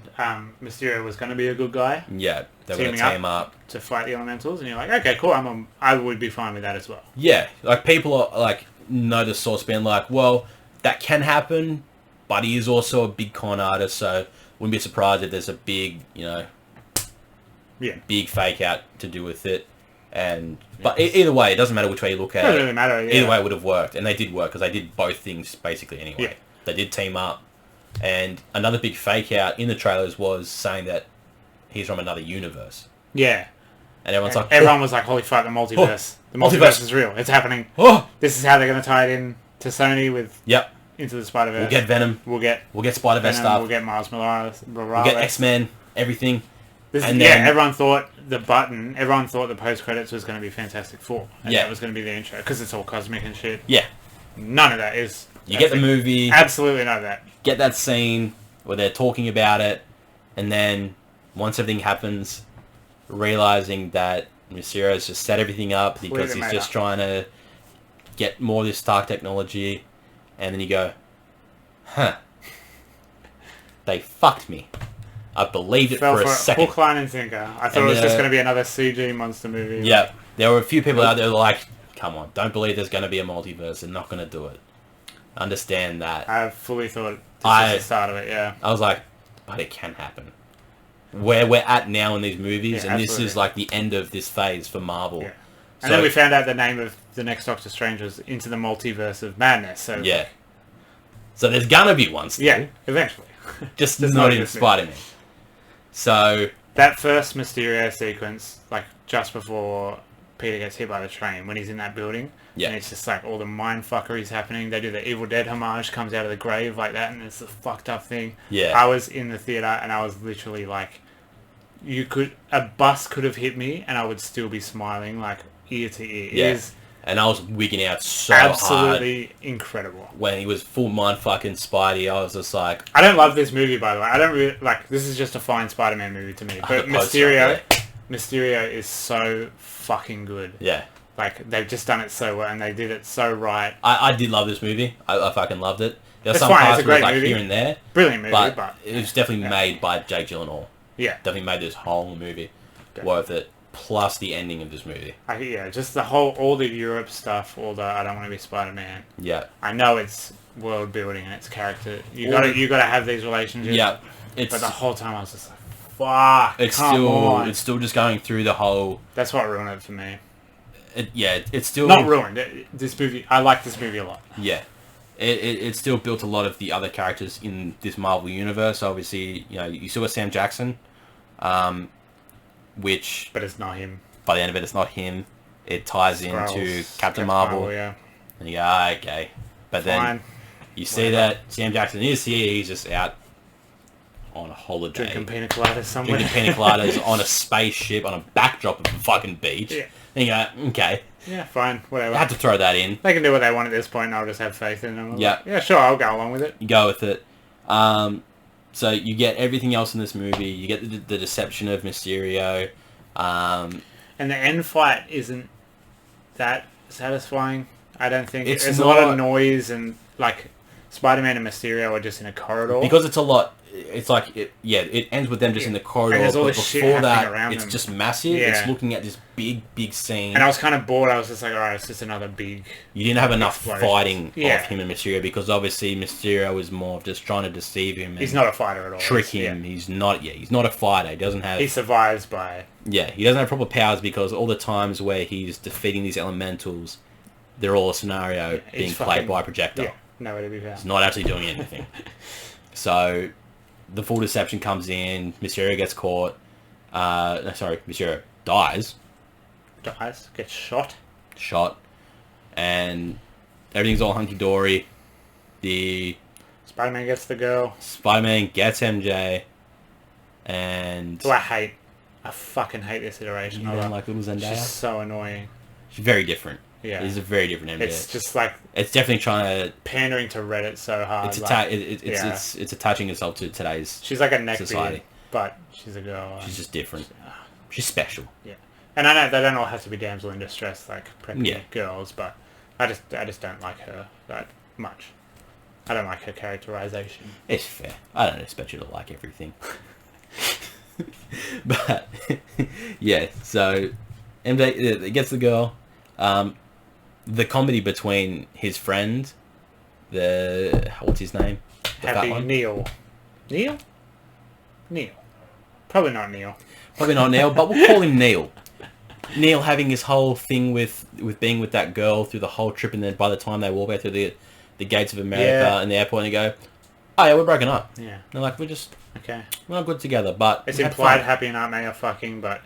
Speaker 2: Mysterio was going to be a good guy
Speaker 1: yeah, they're going to
Speaker 2: Teaming
Speaker 1: team up.
Speaker 2: to fight the Elementals, and you're like, okay, cool, I would be fine with that as well.
Speaker 1: Yeah, like people are like know the source being like, well, that can happen, but he is also a big con artist, so wouldn't be surprised if there's a big,
Speaker 2: Yeah.
Speaker 1: big fake out to do with it. And but either way, it doesn't matter which way you look
Speaker 2: It
Speaker 1: at
Speaker 2: doesn't
Speaker 1: it.
Speaker 2: really matter. Yeah.
Speaker 1: Either way, it would have worked, and they did work because they did both things basically anyway.
Speaker 2: Yeah.
Speaker 1: They did team up, and another big fake out in the trailers was saying that he's from another universe,
Speaker 2: Yeah.
Speaker 1: and everyone's
Speaker 2: And
Speaker 1: like,
Speaker 2: everyone was like, holy fuck, the multiverse. The multiverse is real. It's happening.
Speaker 1: oh,
Speaker 2: This is how they're going to tie it in to Sony with
Speaker 1: yep,
Speaker 2: Into the Spider-Verse.
Speaker 1: we'll get Venom,
Speaker 2: We'll get
Speaker 1: Spider-Verse
Speaker 2: Venom,
Speaker 1: stuff,
Speaker 2: we'll get Miles Morales.
Speaker 1: we'll get X-Men, everything.
Speaker 2: And
Speaker 1: then-
Speaker 2: everyone thought everyone thought the post-credits was going to be Fantastic Four. And
Speaker 1: Yeah.
Speaker 2: that was going to be the intro, because it's all cosmic and shit.
Speaker 1: Yeah,
Speaker 2: None of that is...
Speaker 1: you get the movie,
Speaker 2: Absolutely none of that.
Speaker 1: get that scene where they're talking about it, and then once everything happens, realizing that Mysterio's just set everything up because
Speaker 2: Completely
Speaker 1: he's
Speaker 2: made
Speaker 1: just
Speaker 2: up.
Speaker 1: trying to get more of this Stark technology, and then you go, huh, they fucked me. I believed it
Speaker 2: Fell
Speaker 1: for a
Speaker 2: for
Speaker 1: second.
Speaker 2: hook, line, and sinker. I thought
Speaker 1: And,
Speaker 2: it was just
Speaker 1: uh,
Speaker 2: going to be another CG monster movie.
Speaker 1: Yeah, there were a few people out there like, come on, don't believe there's going to be a multiverse. They're not going to do it. Understand that.
Speaker 2: I fully thought this was the start of it, yeah.
Speaker 1: I was like, but it can happen. Where we're at now in these movies,
Speaker 2: Yeah,
Speaker 1: and this
Speaker 2: absolutely.
Speaker 1: is like the end of this phase for Marvel.
Speaker 2: Yeah.
Speaker 1: So,
Speaker 2: And then we found out the name of the next Doctor Strange was Into the Multiverse of Madness. So
Speaker 1: yeah. So there's gonna be one still.
Speaker 2: yeah, eventually.
Speaker 1: Just
Speaker 2: Just
Speaker 1: not
Speaker 2: not
Speaker 1: in
Speaker 2: this
Speaker 1: Spider-Man. So,
Speaker 2: That first Mysterio sequence, like just before Peter gets hit by the train, when he's in that building,
Speaker 1: Yeah.
Speaker 2: and it's just like all the mind fuckery is happening. They do the Evil Dead homage, comes out of the grave like that, and it's a fucked up thing.
Speaker 1: yeah.
Speaker 2: I was in the theater and I was literally like a bus could have hit me and I would still be smiling like ear to ear.
Speaker 1: Yeah.
Speaker 2: It is
Speaker 1: And I was wigging out so hard.
Speaker 2: absolutely incredible.
Speaker 1: When he was full mind fucking Spidey, I was just like...
Speaker 2: I don't love this movie, by the way. I don't really like. This is just a fine Spider-Man movie to me. But Mysterio is so fucking good.
Speaker 1: Yeah.
Speaker 2: Like they've just done it so well, and they did it so right.
Speaker 1: I did love this movie. I fucking loved it. There's
Speaker 2: It's
Speaker 1: some
Speaker 2: fine,
Speaker 1: parts
Speaker 2: it's a
Speaker 1: where
Speaker 2: great
Speaker 1: like
Speaker 2: movie.
Speaker 1: here and there,
Speaker 2: Brilliant movie,
Speaker 1: but
Speaker 2: but
Speaker 1: it was definitely made by Jake Gyllenhaal.
Speaker 2: yeah,
Speaker 1: Definitely made this whole movie
Speaker 2: Definitely.
Speaker 1: worth it. Plus the ending of this movie.
Speaker 2: just all the Europe stuff, all the I don't want to be Spider-Man.
Speaker 1: Yeah.
Speaker 2: I know it's world building and it's character. You gotta have these relationships.
Speaker 1: Yeah.
Speaker 2: But the whole time I was just like, fuck.
Speaker 1: It's still just going through the whole.
Speaker 2: That's what ruined it for me.
Speaker 1: It's still
Speaker 2: Not ruined. This movie, I like this movie a lot.
Speaker 1: Yeah. It still built a lot of the other characters in this Marvel universe. Obviously, you still got Sam Jackson, which
Speaker 2: But it's not him.
Speaker 1: by the end of it, it's not him. It ties into
Speaker 2: Skrulls.
Speaker 1: Captain Marvel,
Speaker 2: yeah.
Speaker 1: and you go, okay. But then
Speaker 2: Fine.
Speaker 1: you see that Sam Jackson is here. He's just out on a holiday,
Speaker 2: Drinking pina coladas somewhere.
Speaker 1: drinking pina coladas on a spaceship on a backdrop of a fucking beach.
Speaker 2: Yeah.
Speaker 1: And you go, okay.
Speaker 2: Yeah, fine. Whatever.
Speaker 1: I had to throw that in.
Speaker 2: They can do what they want at this point, and I'll just have faith in them.
Speaker 1: Yeah.
Speaker 2: Like, yeah, sure, I'll go along with it.
Speaker 1: You go with it. So you get everything else in this movie. You get the deception of Mysterio.
Speaker 2: And the end fight isn't that satisfying, I don't think.
Speaker 1: It's
Speaker 2: There's a lot of
Speaker 1: not-
Speaker 2: noise, and like Spider-Man and Mysterio are just in a corridor.
Speaker 1: Because it's a lot. It's like it ends with them just in the corridor.
Speaker 2: And there's all
Speaker 1: but
Speaker 2: this shit
Speaker 1: before
Speaker 2: happening
Speaker 1: that,
Speaker 2: around
Speaker 1: it's
Speaker 2: them.
Speaker 1: just massive.
Speaker 2: Yeah.
Speaker 1: It's looking at this big scene.
Speaker 2: And I was kind of bored. I was just like, alright, it's just another big...
Speaker 1: You didn't have enough
Speaker 2: explosion.
Speaker 1: fighting
Speaker 2: Yeah.
Speaker 1: of him and Mysterio because obviously Mysterio is more of just trying to deceive him. And
Speaker 2: He's not a fighter at all.
Speaker 1: trick him.
Speaker 2: Yeah.
Speaker 1: He's not. He's not a fighter. He doesn't have.
Speaker 2: He survives by...
Speaker 1: Yeah, he doesn't have proper powers because all the times where he's defeating these elementals, they're all a scenario being
Speaker 2: He's
Speaker 1: played
Speaker 2: fucking-
Speaker 1: by a projector.
Speaker 2: Yeah, nowhere to be found.
Speaker 1: He's not actually doing anything. So, the full deception comes in. Mysterio gets caught. Mysterio dies,
Speaker 2: Dies, gets shot.
Speaker 1: shot, and everything's all hunky dory. The
Speaker 2: Spider-Man gets the girl.
Speaker 1: Spider-Man gets MJ, and
Speaker 2: Who I hate. I fucking hate this iteration
Speaker 1: you
Speaker 2: of
Speaker 1: don't
Speaker 2: her.
Speaker 1: like little
Speaker 2: It's
Speaker 1: Zendaya.
Speaker 2: just so annoying.
Speaker 1: She's very different.
Speaker 2: Yeah.
Speaker 1: It's a very different MJ.
Speaker 2: It's just like
Speaker 1: It's definitely trying to.
Speaker 2: pandering to Reddit so hard.
Speaker 1: It's
Speaker 2: like,
Speaker 1: it's attaching itself to today's.
Speaker 2: she's like a neckbeard,
Speaker 1: society.
Speaker 2: but she's a girl.
Speaker 1: She's just different. She's special.
Speaker 2: Yeah, and I know they don't all have to be damsel in distress like preppy
Speaker 1: Yeah.
Speaker 2: girls, but I just don't like her that much. I don't like her characterization.
Speaker 1: It's fair. I don't expect you to like everything. But yeah, so MJ gets the girl. The comedy between his friend, what's his name? The fat
Speaker 2: Happy
Speaker 1: one?
Speaker 2: Neil. Probably not Neil.
Speaker 1: Probably not Neil, but we'll call him Neil. Neil having his whole thing with being with that girl through the whole trip, and then by the time they walk out through the gates of America
Speaker 2: Yeah.
Speaker 1: and the airport, and they go, "Oh yeah, we're broken up."
Speaker 2: Yeah.
Speaker 1: And they're like, we're
Speaker 2: Okay.
Speaker 1: not good together, but
Speaker 2: It's
Speaker 1: we had
Speaker 2: implied
Speaker 1: fun."
Speaker 2: Happy and Aunt May are fucking, but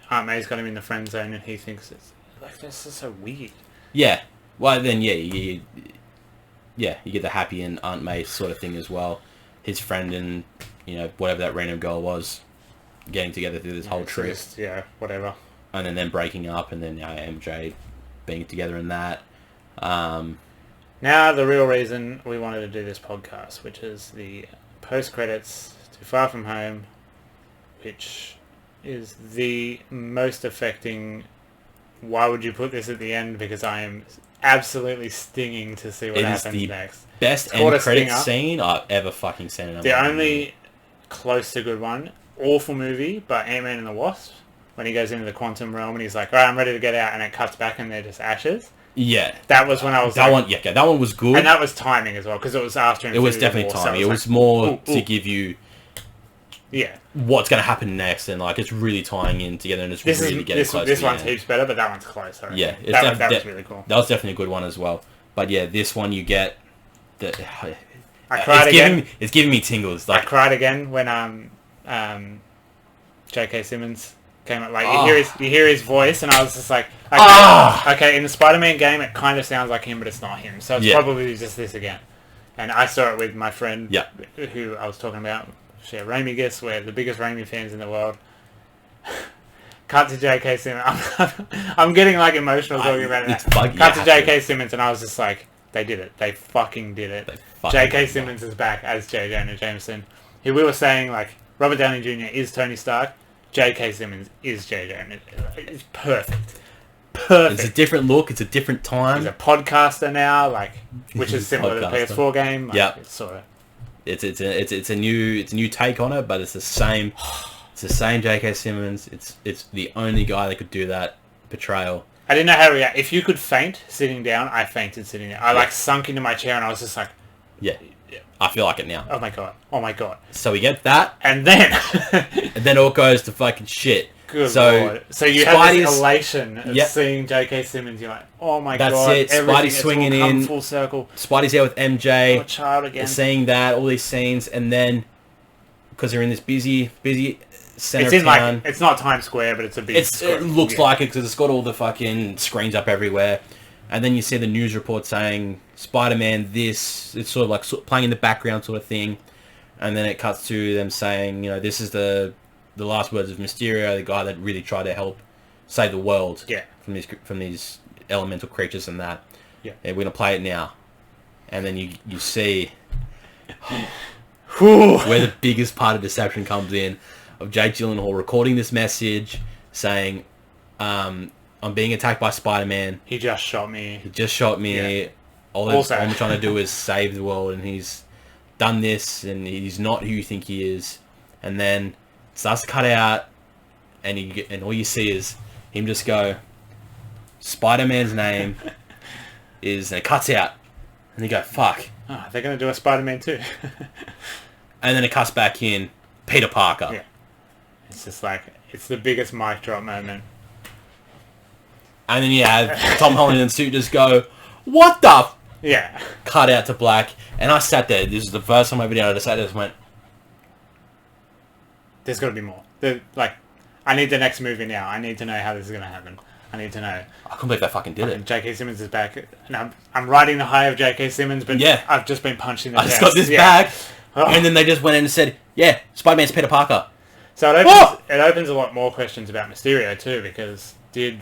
Speaker 2: Aunt May's got him in the friend zone, and he thinks it's like this is so weird.
Speaker 1: Yeah. Well, then you get the Happy and Aunt May sort of thing as well. His friend and whatever that random girl was, getting together through this whole
Speaker 2: It's
Speaker 1: trip,
Speaker 2: just, whatever.
Speaker 1: and then them breaking up, and then MJ being together in that.
Speaker 2: Now the real reason we wanted to do this podcast, which is the post-credits to Far From Home, which is the most affecting... Why would you put this at the end? Because I am absolutely stinging to see what
Speaker 1: It is
Speaker 2: happens
Speaker 1: the
Speaker 2: next.
Speaker 1: Best
Speaker 2: It's called
Speaker 1: end
Speaker 2: a
Speaker 1: credit
Speaker 2: stinger.
Speaker 1: scene I've ever fucking seen in a
Speaker 2: The
Speaker 1: Marvel
Speaker 2: only
Speaker 1: movie.
Speaker 2: close to good one, awful movie, but Ant-Man and the Wasp, when he goes into the quantum realm and he's like, alright, I'm ready to get out, and it cuts back and they're just ashes.
Speaker 1: Yeah.
Speaker 2: That was when I was
Speaker 1: That
Speaker 2: like...
Speaker 1: one, yeah, okay, that one was good.
Speaker 2: And that was timing as well, because it was after
Speaker 1: It was
Speaker 2: Infinity
Speaker 1: definitely
Speaker 2: War, so
Speaker 1: timing. It was
Speaker 2: like,
Speaker 1: more
Speaker 2: ooh,
Speaker 1: to
Speaker 2: ooh.
Speaker 1: give you
Speaker 2: Yeah.
Speaker 1: what's going to happen next, and like it's really tying in together, and it's
Speaker 2: This
Speaker 1: really getting
Speaker 2: this
Speaker 1: close.
Speaker 2: this
Speaker 1: to the
Speaker 2: one's
Speaker 1: end.
Speaker 2: heaps better, but that one's close. I reckon.
Speaker 1: Yeah, it's
Speaker 2: that was really cool.
Speaker 1: That was definitely a good one as well. But yeah, this one you get the.
Speaker 2: I cried again.
Speaker 1: It's giving me tingles.
Speaker 2: I
Speaker 1: Like
Speaker 2: cried again when J.K. Simmons came up. Like
Speaker 1: Oh.
Speaker 2: you hear his voice, and I was just like, okay,
Speaker 1: Ah.
Speaker 2: okay. In the Spider-Man game, it kind of sounds like him, but it's not him. So it's
Speaker 1: Yeah.
Speaker 2: probably just this again. And I saw it with my friend,
Speaker 1: Yeah.
Speaker 2: who I was talking about. Share Raimi gifts. We're the biggest Raimi fans in the world. Cut to J.K. Simmons. I'm getting like emotional talking about it.
Speaker 1: It's buggy.
Speaker 2: Cut to J.K. Simmons, and I was just like, they did it. They fucking did it. J.K. Simmons is back as J. Jonah Jameson. We were saying like Robert Downey Jr. is Tony Stark. J.K. Simmons is J. Jonah. It's perfect. Perfect.
Speaker 1: It's a different look. It's a different time.
Speaker 2: He's a podcaster now, like, which is similar to the PS4 game. Like,
Speaker 1: yeah,
Speaker 2: it's sort of.
Speaker 1: It's a new take on it, but it's the same. It's the same J.K. Simmons. It's the only guy that could do that portrayal.
Speaker 2: I didn't know how to react. If you could faint sitting down, I fainted sitting down. I like sunk into my chair and I was just like,
Speaker 1: yeah. I feel like it now.
Speaker 2: Oh my god. Oh my god.
Speaker 1: So we get that,
Speaker 2: and then
Speaker 1: it all goes to fucking shit.
Speaker 2: Good Lord. So you have this elation of seeing J.K. Simmons. You're like, oh my god.
Speaker 1: That's it. Spidey's swinging in.
Speaker 2: Full circle.
Speaker 1: Spidey's there with MJ.
Speaker 2: Oh, child again.
Speaker 1: They're seeing that, all these scenes, and then because they're in this busy center of town.
Speaker 2: Like, it's not Times Square, but it's a big.
Speaker 1: It looks like it because it's got all the fucking screens up everywhere, and then you see the news report saying Spider-Man this. It's sort of like playing in the background sort of thing, and then it cuts to them saying, this is the last words of Mysterio, the guy that really tried to help save the world from these elemental creatures and that.
Speaker 2: Yeah.
Speaker 1: And we're going to play it now. And then you see where the biggest part of deception comes in, of Jake Gyllenhaal recording this message saying, I'm being attacked by Spider-Man.
Speaker 2: He just shot me.
Speaker 1: Yeah. All I'm trying to do is save the world, and he's done this, and he's not who you think he is. And then it starts to cut out, and all you see is him just go, Spider-Man's name is, and it cuts out, and you go, fuck.
Speaker 2: Oh, they're going to do a Spider-Man too.
Speaker 1: And then it cuts back in, Peter Parker.
Speaker 2: Yeah. It's just like, it's the biggest mic drop moment.
Speaker 1: And then you have Tom Holland in the suit just go, what the?
Speaker 2: Yeah.
Speaker 1: Cut out to black, and I sat there. This is the first time I've been able to sat there and went,
Speaker 2: there's got to be more. I need the next movie now. I need to know how this is going to happen. I need to know.
Speaker 1: I couldn't believe they fucking did it.
Speaker 2: J.K. Simmons is back. And I'm riding the high of J.K. Simmons, but I've just been punched in the chest.
Speaker 1: I just got this back. Oh. And then they just went in and said, yeah, Spider-Man's Peter Parker.
Speaker 2: So it opens a lot more questions about Mysterio too, because did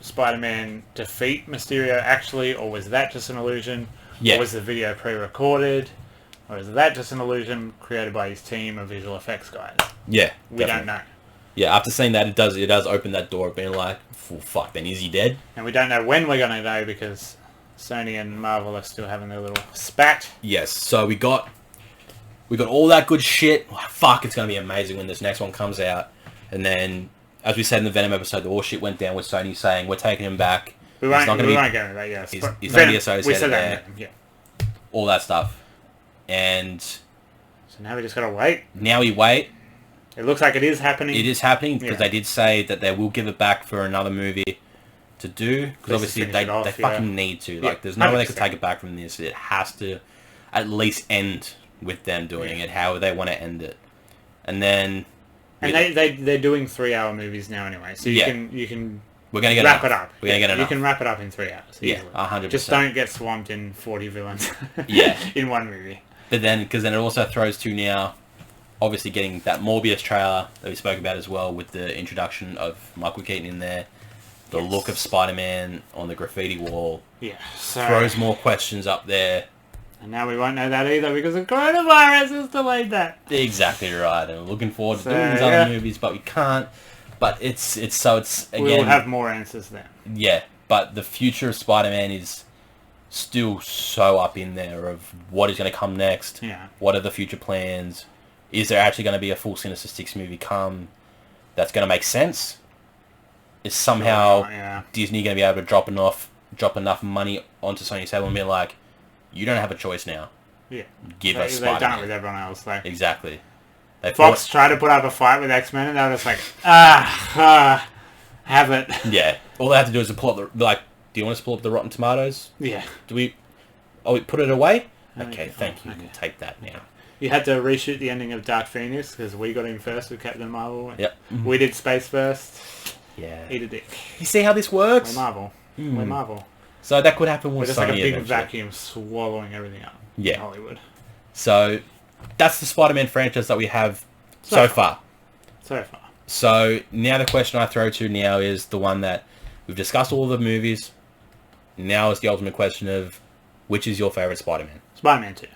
Speaker 2: Spider-Man defeat Mysterio actually, or was that just an illusion?
Speaker 1: Yeah.
Speaker 2: Or was the video pre-recorded? Or is that just an illusion created by his team of visual effects guys?
Speaker 1: Yeah,
Speaker 2: we don't know.
Speaker 1: Yeah, after seeing that, it does open that door of being like, well, fuck, then is he dead?
Speaker 2: And we don't know when we're going to know, because Sony and Marvel are still having their little spat.
Speaker 1: Yes, so we got all that good shit. Oh, fuck, it's going to be amazing when this next one comes out. And then, as we said in the Venom episode, all shit went down with Sony saying, we're taking him back.
Speaker 2: We won't go into that, yes.
Speaker 1: He's not going to be associated there.
Speaker 2: Yeah.
Speaker 1: All that stuff. And
Speaker 2: so now we just got to wait.
Speaker 1: Now we wait.
Speaker 2: It looks like it is happening.
Speaker 1: It is happening, because they did say that they will give it back for another movie to do. Because obviously they fucking need to. Like, there's no way they could take it back from this. It has to at least end with them doing it, how they want to end it. And then...
Speaker 2: And they're doing 3-hour movies now anyway, so you can
Speaker 1: we're gonna get
Speaker 2: wrap it up.
Speaker 1: We're gonna get enough.
Speaker 2: You can wrap it up in 3 hours. Easily.
Speaker 1: Yeah, 100%.
Speaker 2: Just don't get swamped in 40 villains. In one movie.
Speaker 1: But then, because then it also throws to now, obviously getting that Morbius trailer that we spoke about as well, with the introduction of Michael Keaton in there, the look of Spider-Man on the graffiti wall.
Speaker 2: Yeah. So,
Speaker 1: throws more questions up there.
Speaker 2: And now we won't know that either, because the coronavirus has delayed that.
Speaker 1: Exactly right. And we're looking forward to doing these other movies, but we can't. But it's again...
Speaker 2: We'll have more answers then.
Speaker 1: Yeah, but the future of Spider-Man is still so up in there of what is going to come next.
Speaker 2: Yeah.
Speaker 1: What are the future plans? Is there actually going to be a full Sinister Six movie come that's going to make sense? Is somehow Disney going to be able to drop enough money onto Sony's table and be like, you don't have a choice now.
Speaker 2: Yeah.
Speaker 1: Give us Spider-Man.
Speaker 2: They've done it with everyone else.
Speaker 1: Exactly.
Speaker 2: Fox tried to put up a fight with X-Men, and they were just like, have it.
Speaker 1: Yeah. All they have to do is pull up do you want us to pull up the Rotten Tomatoes?
Speaker 2: Yeah.
Speaker 1: We put it away? Okay, thank you. Okay. We'll take that now.
Speaker 2: You had to reshoot the ending of Dark Phoenix, because we got in first with Captain Marvel.
Speaker 1: Yep.
Speaker 2: We did Space first.
Speaker 1: Yeah.
Speaker 2: Eat a dick.
Speaker 1: You see how this works?
Speaker 2: We're Marvel. We're Marvel.
Speaker 1: So that could happen with
Speaker 2: We're just
Speaker 1: Sony
Speaker 2: like a big
Speaker 1: eventually.
Speaker 2: vacuum swallowing everything up in Hollywood.
Speaker 1: So that's the Spider-Man franchise that we have so far.
Speaker 2: So far.
Speaker 1: So now the question I throw to now is the one that we've discussed all the movies. Now is the ultimate question of which is your favorite Spider-Man?
Speaker 2: Spider-Man 2.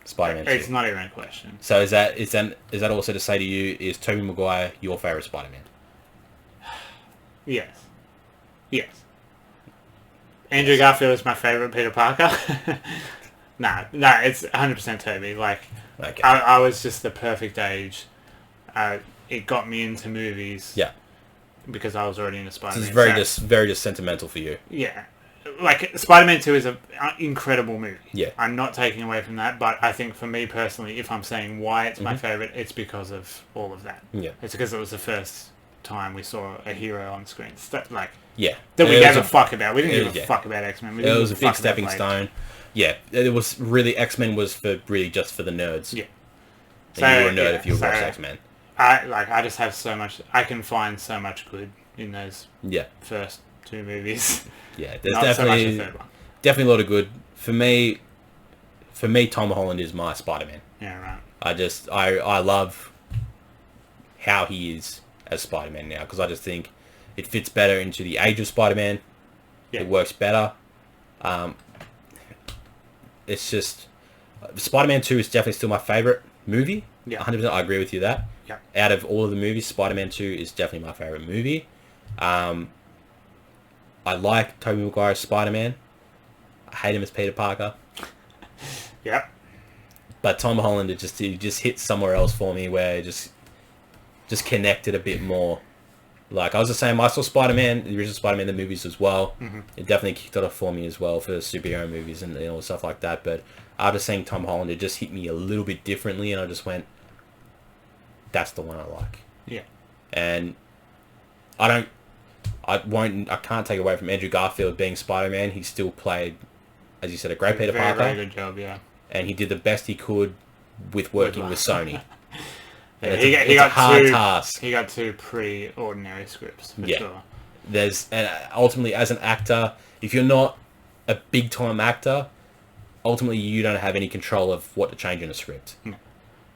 Speaker 1: Spider-Man 2.
Speaker 2: It's not even a question.
Speaker 1: So is that also to say to you, is Tobey Maguire your favorite Spider-Man?
Speaker 2: Yes. Yes. Andrew Garfield is my favorite Peter Parker. No, it's 100% Tobey. Like,
Speaker 1: Okay.
Speaker 2: I was just the perfect age. It got me into movies.
Speaker 1: Yeah.
Speaker 2: Because I was already into Spider-Man.
Speaker 1: It's very just sentimental for you.
Speaker 2: Yeah. Like, Spider-Man 2 is an incredible movie.
Speaker 1: Yeah.
Speaker 2: I'm not taking away from that, but I think for me personally, if I'm saying why it's my favourite, it's because of all of that.
Speaker 1: Yeah.
Speaker 2: It's because it was the first time we saw a hero on screen.
Speaker 1: Yeah.
Speaker 2: That we
Speaker 1: It
Speaker 2: gave
Speaker 1: was
Speaker 2: a fuck about. We didn't
Speaker 1: it
Speaker 2: give
Speaker 1: was-
Speaker 2: a fuck about X-Men.
Speaker 1: It was a big stepping stone. Yeah. It was really, X-Men was just for the nerds.
Speaker 2: Yeah.
Speaker 1: And you were a nerd if you watched X-Men.
Speaker 2: I just have so much. I can find so much good in those
Speaker 1: Yeah.
Speaker 2: first two movies.
Speaker 1: Yeah. There's
Speaker 2: Not so much the
Speaker 1: definitely
Speaker 2: third one.
Speaker 1: definitely a lot of good. For me, Tom Holland is my Spider-Man.
Speaker 2: Yeah, right.
Speaker 1: I love how he is as Spider-Man now, because I just think it fits better into the age of Spider-Man.
Speaker 2: Yeah.
Speaker 1: It works better. It's just Spider-Man 2 is definitely still my favorite movie.
Speaker 2: Yeah.
Speaker 1: 100%. I agree with you that.
Speaker 2: Yeah.
Speaker 1: Out of all of the movies, Spider-Man 2 is definitely my favorite movie. I like Tobey Maguire's Spider-Man. I hate him as Peter Parker.
Speaker 2: Yep.
Speaker 1: But Tom Holland, he just hit somewhere else for me where it just connected a bit more. Like, I was the same. I saw Spider-Man, the original Spider-Man, the movies as well. Mm-hmm. It definitely kicked it off for me as well for superhero movies and all stuff like that. But after seeing Tom Holland, it just hit me a little bit differently, and I just went, that's the one I like.
Speaker 2: Yeah.
Speaker 1: And I can't take away from Andrew Garfield being Spider-Man. He still played, as you said, a great Peter Parker.
Speaker 2: Very good job, yeah.
Speaker 1: And he did the best he could with working with Sony.
Speaker 2: Yeah,
Speaker 1: It's a hard task.
Speaker 2: He got two pretty ordinary scripts, for sure.
Speaker 1: And ultimately, as an actor, if you're not a big time actor, ultimately you don't have any control of what to change in a script.
Speaker 2: No.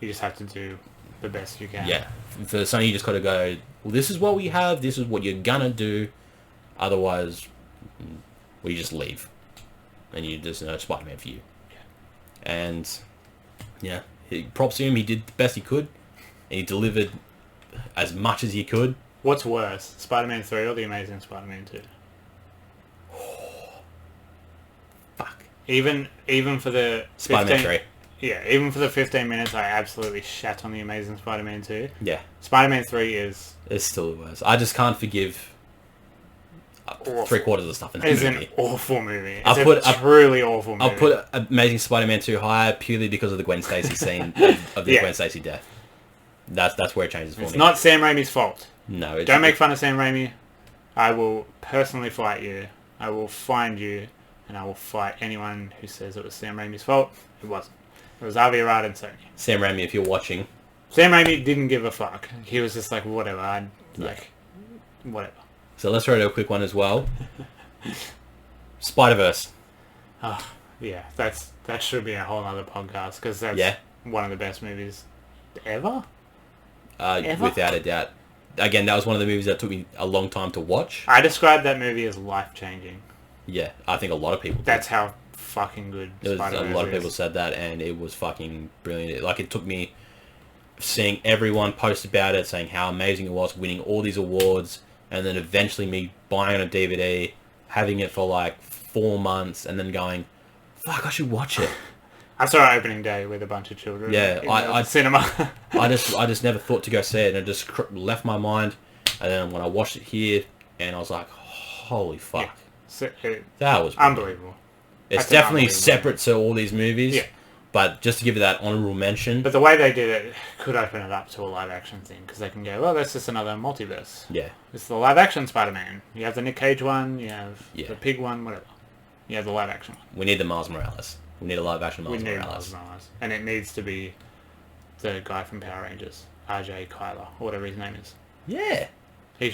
Speaker 2: You just have to do the best you can.
Speaker 1: Yeah. For Sony, you just got to go, well, this is what we have, this is what you're gonna do, otherwise, well, you just leave. And there's no Spider-Man for you.
Speaker 2: Yeah.
Speaker 1: And, yeah, props to him, he did the best he could. And he delivered as much as he could.
Speaker 2: What's worse, Spider-Man 3 or The Amazing Spider-Man 2?
Speaker 1: Fuck.
Speaker 2: Even for the
Speaker 1: Spider-Man
Speaker 2: 15
Speaker 1: 3.
Speaker 2: Yeah, even for the 15 minutes, I absolutely shat on The Amazing Spider-Man 2.
Speaker 1: Yeah.
Speaker 2: Spider-Man 3 is...
Speaker 1: It's still the worst. I just can't forgive three-quarters of the stuff in that
Speaker 2: It's
Speaker 1: movie.
Speaker 2: an awful movie. It's
Speaker 1: I'll
Speaker 2: truly awful movie.
Speaker 1: I'll put Amazing Spider-Man 2 higher purely because of the Gwen Stacy scene of the Gwen Stacy death. That's where it changes for me.
Speaker 2: It's not Sam Raimi's fault.
Speaker 1: No.
Speaker 2: Don't make fun of Sam Raimi. I will personally fight you. I will find you, and I will fight anyone who says it was Sam Raimi's fault. It wasn't. It was Avi Arad and Sony.
Speaker 1: Sam Raimi, if you're watching.
Speaker 2: Sam Raimi didn't give a fuck. He was just like, whatever. Whatever.
Speaker 1: So let's throw to a quick one as well. Spider-Verse.
Speaker 2: Oh, yeah. That should be a whole other podcast, because that's one of the best movies ever. Ever?
Speaker 1: Without a doubt. Again, that was one of the movies that took me a long time to watch.
Speaker 2: I described that movie as life-changing.
Speaker 1: Yeah, I think a lot of people did.
Speaker 2: That's how fucking good Spider-Verse is.
Speaker 1: A lot of people said that, and it was fucking brilliant. Like, it took me seeing everyone post about it, saying how amazing it was, winning all these awards, and then eventually me buying it on DVD, having it for like 4 months, and then going, fuck, I should watch it.
Speaker 2: I saw it opening day with a bunch of children.
Speaker 1: Yeah,
Speaker 2: in the cinema.
Speaker 1: I just never thought to go see it, and it just left my mind. And then when I watched it here, and I was like, holy fuck,
Speaker 2: Yeah. So,
Speaker 1: that was brilliant.
Speaker 2: unbelievable.
Speaker 1: It's
Speaker 2: That's
Speaker 1: definitely
Speaker 2: unbelievable.
Speaker 1: separate to all these movies.
Speaker 2: Yeah.
Speaker 1: But just to give it that honourable mention.
Speaker 2: But the way they did it could open it up to a live action thing, because they can go, well, that's just another multiverse.
Speaker 1: Yeah.
Speaker 2: It's the live action Spider-Man. You have the Nick Cage one, you have
Speaker 1: Yeah.
Speaker 2: the pig one, whatever. You have the live action one.
Speaker 1: We need the Miles Morales. We need a live action Miles
Speaker 2: We need
Speaker 1: Morales.
Speaker 2: Miles Morales. And it needs to be the guy from Power Rangers, RJ Kyler, or whatever his name is.
Speaker 1: Yeah.
Speaker 2: He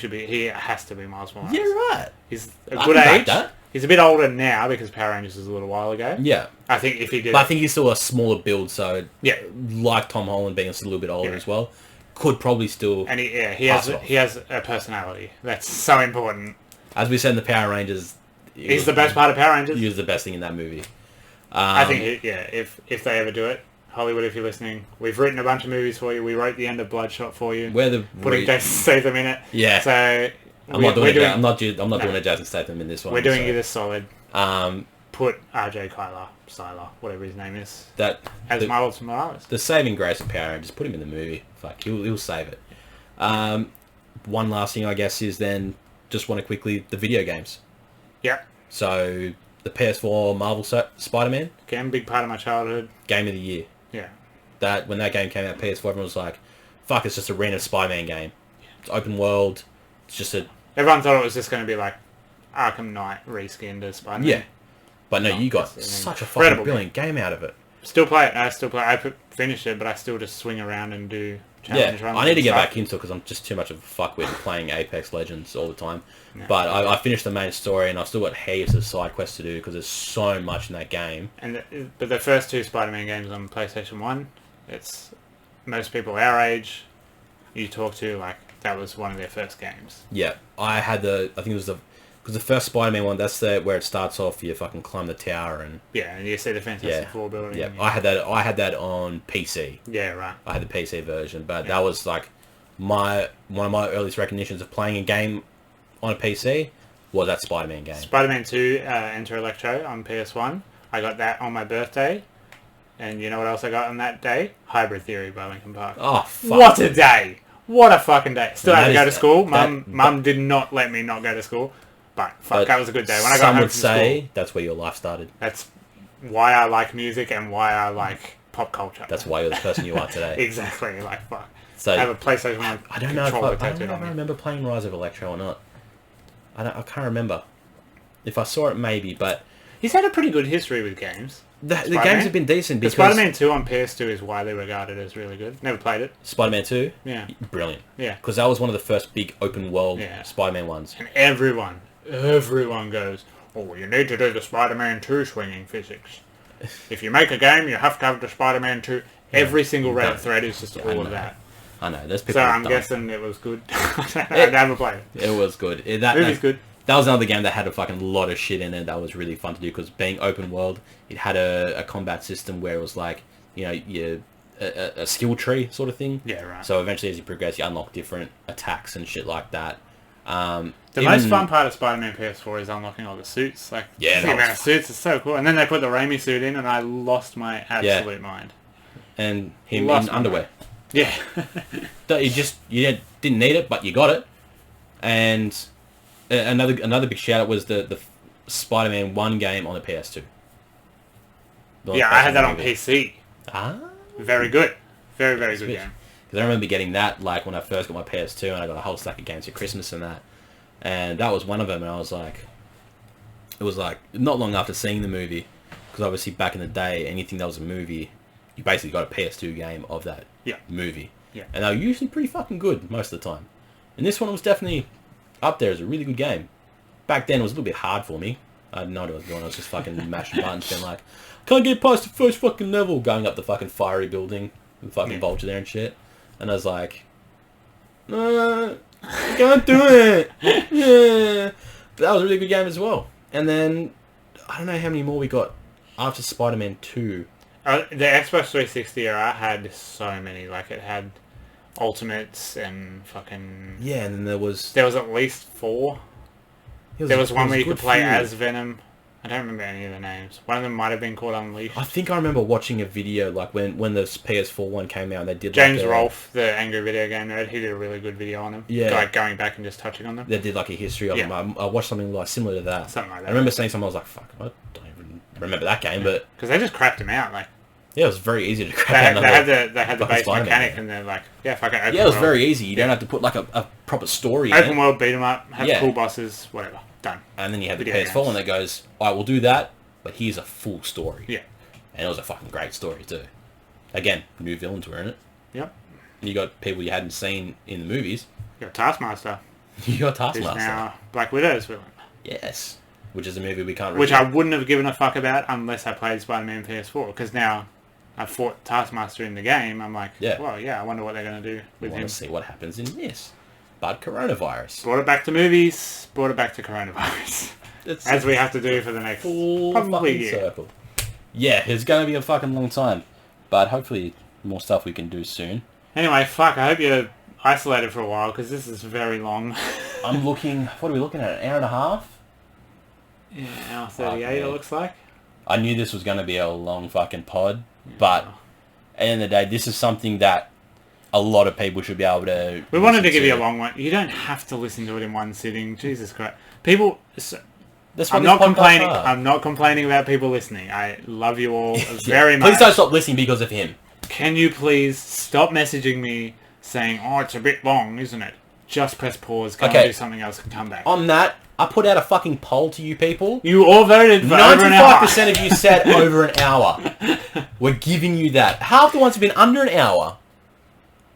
Speaker 2: has to be Miles Morales.
Speaker 1: Yeah, right.
Speaker 2: He's a
Speaker 1: I
Speaker 2: good
Speaker 1: can back
Speaker 2: age.
Speaker 1: that.
Speaker 2: He's a bit older now because Power Rangers was a little while ago.
Speaker 1: Yeah.
Speaker 2: I think if he did...
Speaker 1: But I think he's still a smaller build, so
Speaker 2: yeah.
Speaker 1: like Tom Holland being a little bit older
Speaker 2: Yeah.
Speaker 1: as well, could probably still...
Speaker 2: And he
Speaker 1: pass
Speaker 2: has
Speaker 1: it off.
Speaker 2: he has a personality. That's so important.
Speaker 1: As we said in the Power Rangers...
Speaker 2: He's the best part of Power Rangers.
Speaker 1: He was the best thing in that movie.
Speaker 2: I think, if they ever do it, Hollywood, if you're listening, we've written a bunch of movies for you. We wrote the end of Bloodshot for you. Putting Jason Statham in it.
Speaker 1: Yeah.
Speaker 2: So
Speaker 1: I'm not doing a Jason Statham in this one.
Speaker 2: We're doing you this solid. Put RJ Cyler, whatever his name is, as Miles Morales.
Speaker 1: The saving grace of Power Rangers. Put him in the movie. Fuck, he'll save it. One last thing, I guess, is then just want to quickly the video games.
Speaker 2: Yeah.
Speaker 1: So the PS4 Marvel Spider-Man.
Speaker 2: Again, big part of my childhood.
Speaker 1: Game of the year.
Speaker 2: Yeah.
Speaker 1: When that game came out, PS4, everyone was like, "Fuck, it's just a random Spider-Man game. It's open world. It's just a."
Speaker 2: Everyone thought it was just going to be like Arkham Knight reskinned as Spider-Man.
Speaker 1: Yeah. But no, you got such a fucking brilliant game out of it.
Speaker 2: Still play it. I finished it, but I still just swing around and do challenge runs.
Speaker 1: I need to get back into it because I'm just too much of a fuckwit playing Apex Legends all the time. No. But I finished the main story and I've still got heaps of side quests to do because there's so much in that game.
Speaker 2: But the first two Spider-Man games on PlayStation 1, it's most people our age you talk to, like, that was one of their first games. Yeah.
Speaker 1: I think it was because the first Spider-Man one, that's where it starts off. You fucking climb the tower and
Speaker 2: and you see the Fantastic Four building.
Speaker 1: Yeah, I had that on PC.
Speaker 2: Yeah, right.
Speaker 1: I had the PC version, but that was like one of my earliest recognitions of playing a game on a PC was that Spider-Man game.
Speaker 2: Spider-Man 2, Enter Electro on PS1. I got that on my birthday, and you know what else I got on that day? Hybrid Theory by Linkin Park.
Speaker 1: Oh, fuck.
Speaker 2: What a day! What a fucking day! Still had to go to school. Mum did not let me not go to school. But that was a good day. When I got home from school,
Speaker 1: that's where your life started.
Speaker 2: That's why I like music and why I like pop culture.
Speaker 1: That's why you're the person you are today.
Speaker 2: Exactly. Like, fuck.
Speaker 1: So
Speaker 2: I have a PlayStation 1
Speaker 1: I don't know if I don't remember playing Rise of Electro or not. I can't remember. If I saw it, maybe, but...
Speaker 2: He's had a pretty good history with games.
Speaker 1: The games have been decent because...
Speaker 2: Spider-Man 2 on PS2 is widely regarded as really good. Never played it.
Speaker 1: Spider-Man 2?
Speaker 2: Yeah.
Speaker 1: Brilliant.
Speaker 2: Yeah.
Speaker 1: Because that was one of the first big open world Spider-Man ones.
Speaker 2: And everyone goes, "Oh, you need to do the Spider-Man 2 swinging physics. If you make a game, you have to have the Spider-Man 2. Every single Reddit thread is just all of that.
Speaker 1: I know. There's people.
Speaker 2: So I'm guessing it was good. I never played it.
Speaker 1: It was good.
Speaker 2: Movie's good.
Speaker 1: That was another game that had a fucking lot of shit in it. That was really fun to do because being open world, it had a combat system where it was like, you know, a skill tree sort of thing.
Speaker 2: Yeah, right.
Speaker 1: So eventually, as you progress, you unlock different attacks and shit like that.
Speaker 2: The most fun part of Spider-Man PS4 is unlocking all the suits. Like, the amount of suits is so cool. And then they put the Raimi suit in, and I lost my absolute mind.
Speaker 1: And him in underwear.
Speaker 2: Yeah.
Speaker 1: You didn't need it, but you got it. And another big shout out was the Spider-Man 1 game on the PS2.
Speaker 2: I had that on PC.
Speaker 1: Ah.
Speaker 2: Very good. Very, very good game.
Speaker 1: Because I remember getting that like when I first got my PS2 and I got a whole stack of games for Christmas and that. And that was one of them and I was like... It was like not long after seeing the movie. Because obviously back in the day, anything that was a movie, you basically got a PS2 game of that movie.
Speaker 2: Yeah.
Speaker 1: And they were usually pretty fucking good most of the time. And this one was definitely up there as a really good game. Back then it was a little bit hard for me. I didn't know what I was doing. I was just fucking mashing buttons being like, can't get past the first fucking level, going up the fucking fiery building with fucking Vulture there and shit. And I was like, I can't do it. Yeah. But that was a really good game as well. And then, I don't know how many more we got after Spider-Man 2.
Speaker 2: The Xbox 360 era had so many. Like, it had Ultimates and fucking...
Speaker 1: Yeah, and then there was
Speaker 2: at least 4. There was one where you could play as Venom. I don't remember any of the names. One of them might have been called Unleashed.
Speaker 1: I think I remember watching a video like when the PS4 one came out and they did
Speaker 2: James Rolfe, the Angry Video Game Nerd, he did a really good video on them.
Speaker 1: Yeah.
Speaker 2: Like going back and just touching on them.
Speaker 1: They did like a history of them. I watched something like similar to that.
Speaker 2: Something like that.
Speaker 1: I remember seeing something, I was like, fuck, I don't even remember that game, but...
Speaker 2: Because they just crapped him out, like...
Speaker 1: Yeah, it was very easy to crap out.
Speaker 2: They had the base mechanic and they're like, fuck it,
Speaker 1: it was very easy. You don't have to put like a proper story in
Speaker 2: Open world, beat 'em up, have cool bosses, whatever. Done.
Speaker 1: And then you have the PS4 one that goes, alright, we'll do that, but here's a full story.
Speaker 2: Yeah.
Speaker 1: And it was a fucking great story too. Again, new villains were in it.
Speaker 2: Yep.
Speaker 1: You got people you hadn't seen in the movies.
Speaker 2: You got Taskmaster.
Speaker 1: You got Taskmaster.
Speaker 2: Who's now Black Widow's villain.
Speaker 1: Yes. Which is a movie we can't
Speaker 2: Which I wouldn't have given a fuck about unless I played Spider-Man PS4, because now I fought Taskmaster in the game. I'm like,
Speaker 1: Yeah.
Speaker 2: well, yeah, I wonder what they're going to do
Speaker 1: We
Speaker 2: with
Speaker 1: want
Speaker 2: him.
Speaker 1: to see what happens in this. But coronavirus.
Speaker 2: Brought it back to movies, brought it back to coronavirus.
Speaker 1: It's
Speaker 2: As we have to do for the next
Speaker 1: full
Speaker 2: probably
Speaker 1: fucking
Speaker 2: year.
Speaker 1: circle. Yeah, it's going to be a fucking long time. But hopefully more stuff we can do soon.
Speaker 2: Anyway, fuck, I hope you're isolated for a while, because this is very long.
Speaker 1: I'm looking... What are we looking at? An hour and a half?
Speaker 2: Yeah, hour 38 it
Speaker 1: man.
Speaker 2: looks like.
Speaker 1: I knew this was going to be a long fucking pod. But at the end of the day, this is something that a lot of people should be able to...
Speaker 2: We wanted to
Speaker 1: listen
Speaker 2: give you a long one. You don't have to listen to it in one sitting. Jesus Christ. People...
Speaker 1: That's what
Speaker 2: I'm
Speaker 1: this
Speaker 2: not
Speaker 1: podcasts
Speaker 2: complaining.
Speaker 1: are.
Speaker 2: I'm not complaining about people listening. I love you all very much.
Speaker 1: Please don't stop listening because of him.
Speaker 2: Can you please stop messaging me saying, "Oh, it's a bit long, isn't it?" Just press pause. Go
Speaker 1: Okay.
Speaker 2: and do something else and come back.
Speaker 1: On that, I put out a fucking poll to you people.
Speaker 2: You all voted for over an hour.
Speaker 1: 95% of you said over an hour. We're giving you that. Half the ones have been under an hour.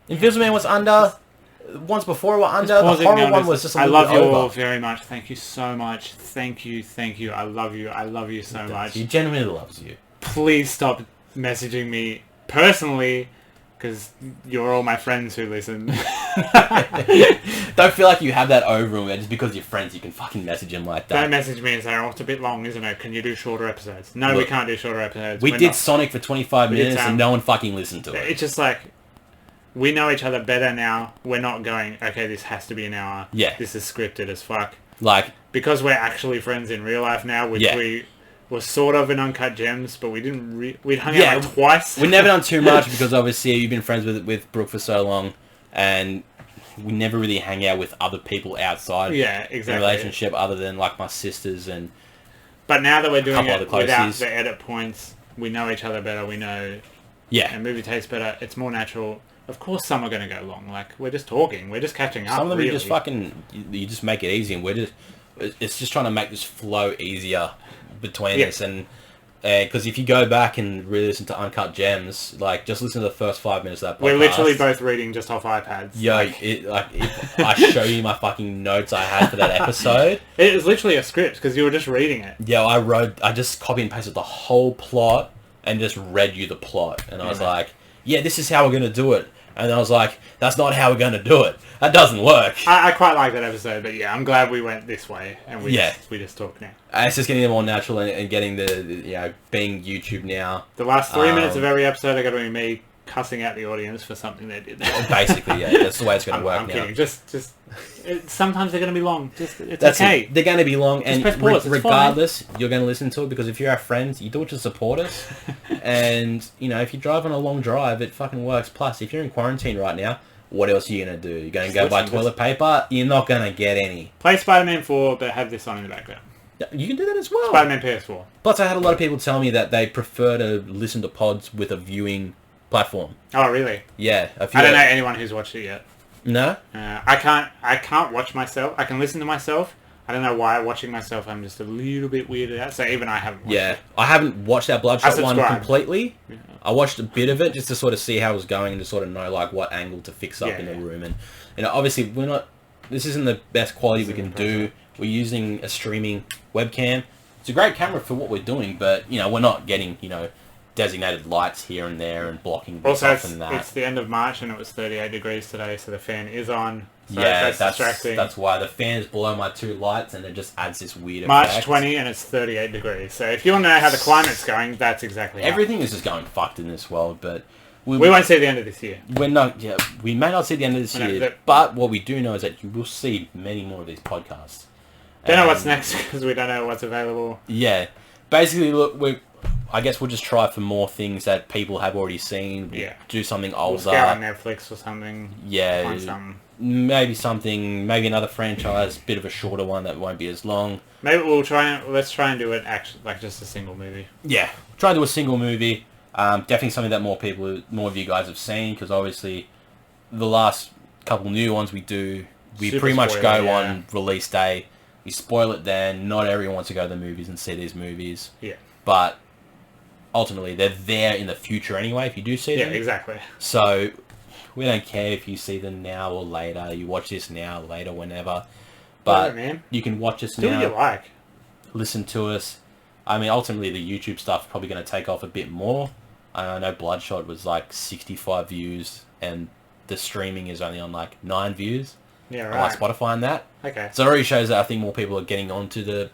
Speaker 1: Invisible Man was under. Once before we were under. The
Speaker 2: Pausing
Speaker 1: horror
Speaker 2: now,
Speaker 1: one was just a
Speaker 2: I
Speaker 1: little
Speaker 2: love
Speaker 1: bit
Speaker 2: you
Speaker 1: over.
Speaker 2: all very much. Thank you so much. Thank you. I love you. I love you so much.
Speaker 1: He genuinely loves you.
Speaker 2: Please stop messaging me personally, because you're all my friends who listen.
Speaker 1: Don't feel like you have that over him just because you're friends. You can fucking message him like that.
Speaker 2: Don't message me and say, "Oh, it's a bit long, isn't it? Can you do shorter episodes?" No, we
Speaker 1: Look,
Speaker 2: can't do shorter episodes.
Speaker 1: We
Speaker 2: We're
Speaker 1: did
Speaker 2: not-
Speaker 1: Sonic for 25
Speaker 2: We did
Speaker 1: minutes
Speaker 2: Sam.
Speaker 1: and no one fucking listened to it.
Speaker 2: It's just like, we know each other better now. We're not going, okay, this has to be an hour.
Speaker 1: Yeah.
Speaker 2: This is scripted as fuck.
Speaker 1: Like,
Speaker 2: Because we're actually friends in real life now, which
Speaker 1: Yeah.
Speaker 2: we were sort of in Uncut Gems, but we didn't we'd hung
Speaker 1: Yeah,
Speaker 2: out like twice.
Speaker 1: we've never done too much because obviously you've been friends with Brooke for so long and we never really hang out with other people outside
Speaker 2: Yeah,
Speaker 1: the
Speaker 2: exactly.
Speaker 1: relationship other than like my sisters and
Speaker 2: But now that we're doing
Speaker 1: Couple
Speaker 2: it
Speaker 1: other
Speaker 2: without
Speaker 1: closies.
Speaker 2: the edit points, we know each other better, we know
Speaker 1: yeah.
Speaker 2: and movie tastes better, it's more natural. Of course some are going to go long. Like, we're just talking. We're just catching up,
Speaker 1: Some of them
Speaker 2: really.
Speaker 1: you just fucking you just make it easy and we're just it's just trying to make this flow easier between
Speaker 2: Yeah.
Speaker 1: us and because if you go back and really listen to Uncut Gems, like just listen to the first 5 minutes of that podcast.
Speaker 2: We're literally both reading just off iPads.
Speaker 1: Yo, if I show you my fucking notes I had for that episode,
Speaker 2: It was literally a script, because you were just reading it.
Speaker 1: yo, I just copy and pasted the whole plot and just read you the plot, and I was
Speaker 2: Yeah.
Speaker 1: like, yeah, this is how we're gonna do it, and I was like, that's not how we're gonna do it. That doesn't work.
Speaker 2: I quite like that episode, but yeah, I'm glad we went this way, and we just talk now.
Speaker 1: It's just getting more natural and getting the being YouTube now.
Speaker 2: The last 3 minutes
Speaker 1: Um,
Speaker 2: of every episode are going to be me cussing out the audience for something they did.
Speaker 1: Basically, yeah, that's the way it's gonna work
Speaker 2: I'm
Speaker 1: now.
Speaker 2: kidding. Sometimes they're going to be long. It's
Speaker 1: That's
Speaker 2: okay.
Speaker 1: it. They're going to be long, and
Speaker 2: press pause, it's
Speaker 1: regardless, you're going to listen to it because if you're our friends, you do it to support us. And if you drive on a long drive, it fucking works. Plus, if you're in quarantine right now, what else are you going to do? You're going to
Speaker 2: Just
Speaker 1: go buy
Speaker 2: listen,
Speaker 1: toilet paper? You're not going to get any.
Speaker 2: Play Spider-Man 4, but have this on in the background.
Speaker 1: You can do that as well.
Speaker 2: Spider-Man PS4.
Speaker 1: Plus, I had a lot of people tell me that they prefer to listen to pods with a viewing platform.
Speaker 2: Oh, really?
Speaker 1: Yeah, a few.
Speaker 2: I don't know anyone who's watched it yet.
Speaker 1: No?
Speaker 2: I can't watch myself. I can listen to myself. I don't know why watching myself I'm just a little bit weirded out. So even I haven't watched
Speaker 1: Yeah,
Speaker 2: it.
Speaker 1: I haven't watched that Bloodshot one
Speaker 2: subscribe.
Speaker 1: completely.
Speaker 2: Yeah.
Speaker 1: I watched a bit of it just to sort of see how it was going and to sort of know like what angle to fix up
Speaker 2: Yeah,
Speaker 1: in the
Speaker 2: yeah.
Speaker 1: room. And obviously we're not. This isn't the best quality we
Speaker 2: This
Speaker 1: can
Speaker 2: isn't
Speaker 1: do. We're using a streaming webcam. It's a great camera for what we're doing, but we're not getting designated lights here and there and blocking this
Speaker 2: Also,
Speaker 1: off and that.
Speaker 2: it's the end of March and it was 38 degrees today, so the fan is on. So
Speaker 1: Yeah,
Speaker 2: that's distracting.
Speaker 1: that's why the fan's below my two lights and it just adds this weird
Speaker 2: March
Speaker 1: effect.
Speaker 2: 20 and it's 38 degrees. So if you want to know how the climate's going, that's exactly how.
Speaker 1: Everything is just going fucked in this world, but
Speaker 2: We won't see the end of this year.
Speaker 1: we're not. Yeah, we may not see the end of this
Speaker 2: I know,
Speaker 1: year, but what we do know is that you will see many more of these podcasts.
Speaker 2: Don't know what's
Speaker 1: And,
Speaker 2: next because we don't know what's available.
Speaker 1: Yeah, basically, look, I guess we'll just try for more things that people have already seen. We'll
Speaker 2: Yeah.
Speaker 1: do something
Speaker 2: We'll
Speaker 1: older.
Speaker 2: scout on Netflix or something.
Speaker 1: Yeah,
Speaker 2: Find something.
Speaker 1: maybe another franchise, bit of a shorter one that won't be as long.
Speaker 2: Maybe let's try and do it actually like just a single movie.
Speaker 1: Yeah, try to do a single movie. Definitely something that more of you guys have seen because obviously the last couple new ones we
Speaker 2: Super
Speaker 1: pretty much
Speaker 2: spoiler,
Speaker 1: go
Speaker 2: yeah.
Speaker 1: on release day. We spoil it then. Not everyone wants to go to the movies and see these movies.
Speaker 2: Yeah.
Speaker 1: But ultimately, they're there in the future anyway if you do see
Speaker 2: Yeah,
Speaker 1: them.
Speaker 2: exactly.
Speaker 1: So we don't care if you see them now or later. You watch this now, later, whenever. But
Speaker 2: Whatever, man.
Speaker 1: you can watch us
Speaker 2: Do what you
Speaker 1: now,
Speaker 2: like.
Speaker 1: listen to us. I mean, ultimately, the YouTube stuff's probably going to take off a bit more. I know Bloodshot was like 65 views, and the streaming is only on like 9 views
Speaker 2: Yeah,
Speaker 1: on like
Speaker 2: right.
Speaker 1: Spotify and that.
Speaker 2: Okay.
Speaker 1: So it already shows that I think more people are getting onto the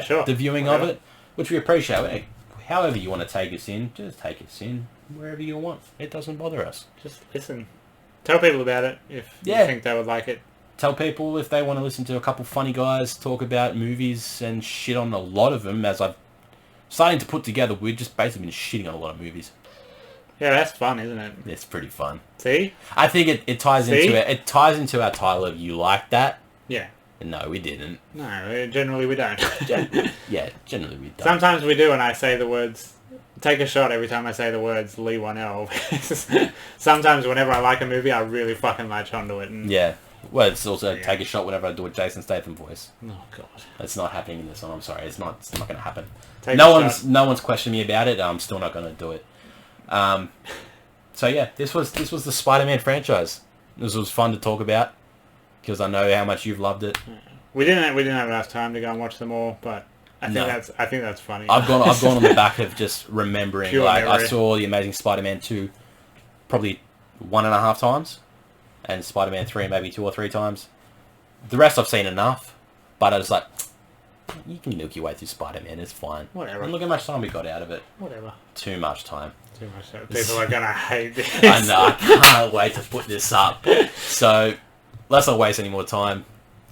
Speaker 2: Sure.
Speaker 1: the viewing
Speaker 2: Whatever.
Speaker 1: of it, which we appreciate. Hey, however you want to take us in, just take us in wherever you want. It doesn't bother us.
Speaker 2: Just listen. Tell people about it if you think they would like it.
Speaker 1: Tell people if they want to listen to a couple funny guys talk about movies and shit on a lot of them, as I've starting to put together. We've just basically been shitting on a lot of movies.
Speaker 2: Yeah, that's fun, isn't it?
Speaker 1: It's pretty fun.
Speaker 2: See?
Speaker 1: I think it ties into it. It ties into our title of "You Like That."
Speaker 2: Yeah.
Speaker 1: No, we didn't.
Speaker 2: No, generally we don't.
Speaker 1: Yeah, generally we don't.
Speaker 2: Sometimes we do, and I say the words. Take a shot every time I say the words Lee 1L. Sometimes whenever I like a movie, I really fucking latch onto it. And
Speaker 1: Yeah. Well, it's also take a shot whenever I do a Jason Statham voice.
Speaker 2: Oh god.
Speaker 1: It's not happening in this one. I'm sorry. It's not going to happen.
Speaker 2: Take
Speaker 1: No
Speaker 2: a
Speaker 1: one's
Speaker 2: shot.
Speaker 1: no one's questioned me about it. I'm still not going to do it. So yeah, this was the Spider-Man franchise. This was fun to talk about because I know how much you've loved it.
Speaker 2: We didn't have enough time to go and watch them all, but I think that's funny.
Speaker 1: I've gone on the back of just remembering.
Speaker 2: Pure
Speaker 1: Like
Speaker 2: memory.
Speaker 1: I saw the Amazing Spider-Man 2 probably 1.5 times, and Spider-Man 3 maybe 2 or 3 times. The rest I've seen enough, but I was like, you can milk your way through Spider-Man. It's fine.
Speaker 2: Whatever.
Speaker 1: And look how much time we got out of it.
Speaker 2: Whatever.
Speaker 1: Too much time.
Speaker 2: Too much. So people are gonna hate this.
Speaker 1: I know. I can't wait to put this up. So let's not waste any more time.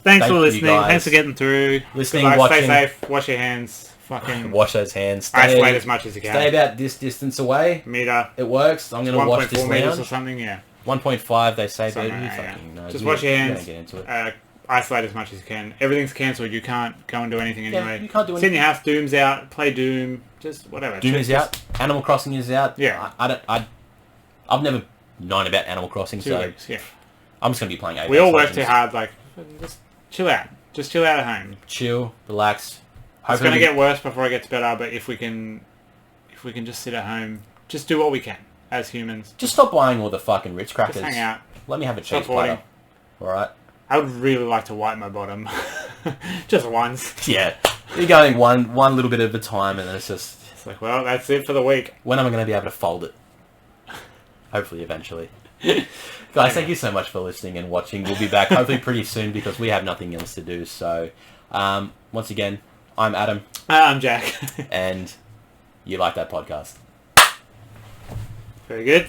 Speaker 2: Thanks
Speaker 1: Thank
Speaker 2: for
Speaker 1: you
Speaker 2: listening.
Speaker 1: guys.
Speaker 2: Thanks for getting through.
Speaker 1: Listening,
Speaker 2: Goodbye,
Speaker 1: watching.
Speaker 2: Stay safe. Wash your hands. Fucking
Speaker 1: Wash those hands.
Speaker 2: isolate as much as you can.
Speaker 1: Stay about this distance away.
Speaker 2: Meter.
Speaker 1: It works. I'm going to wash this
Speaker 2: 1.4 meters or
Speaker 1: lounge.
Speaker 2: something. Yeah.
Speaker 1: 1.5 they say, but
Speaker 2: Something
Speaker 1: who
Speaker 2: like that,
Speaker 1: fucking
Speaker 2: yeah.
Speaker 1: knows?
Speaker 2: Just
Speaker 1: We-
Speaker 2: wash your
Speaker 1: we
Speaker 2: hands.
Speaker 1: don't get into it.
Speaker 2: Isolate as much as you can. Everything's cancelled. You can't go and do anything anyway.
Speaker 1: you can't do
Speaker 2: Sit in
Speaker 1: anything.
Speaker 2: your house. Doom's out. Play Doom. Just whatever.
Speaker 1: Doom
Speaker 2: Just-
Speaker 1: is out. Animal Crossing is out.
Speaker 2: Yeah.
Speaker 1: I've never known about Animal Crossing,
Speaker 2: 2
Speaker 1: so
Speaker 2: weeks. Yeah.
Speaker 1: I'm just going to be playing Apex
Speaker 2: We all work
Speaker 1: Legends.
Speaker 2: too hard. Like, just chill out. Just chill out at home.
Speaker 1: Chill, relax.
Speaker 2: It's
Speaker 1: Hopefully
Speaker 2: going to get worse before it gets better. But if we can just sit at home, just do what we can as humans.
Speaker 1: Just stop buying all the fucking Ritz
Speaker 2: Just
Speaker 1: crackers.
Speaker 2: hang out.
Speaker 1: Let me have a
Speaker 2: Stop
Speaker 1: cheese platter.
Speaker 2: hoarding.
Speaker 1: Alright?
Speaker 2: I would really like to wipe my bottom. Just once.
Speaker 1: Yeah. You're going one little bit at a time, and then it's just...
Speaker 2: It's like, well, that's it for the week.
Speaker 1: When am I going to be able to fold it? Hopefully, eventually. Guys, thank you so much for listening and watching. We'll be back hopefully pretty soon because we have nothing else to do. So, once again, I'm Adam.
Speaker 2: I'm Jack.
Speaker 1: And you like that podcast.
Speaker 2: Very good.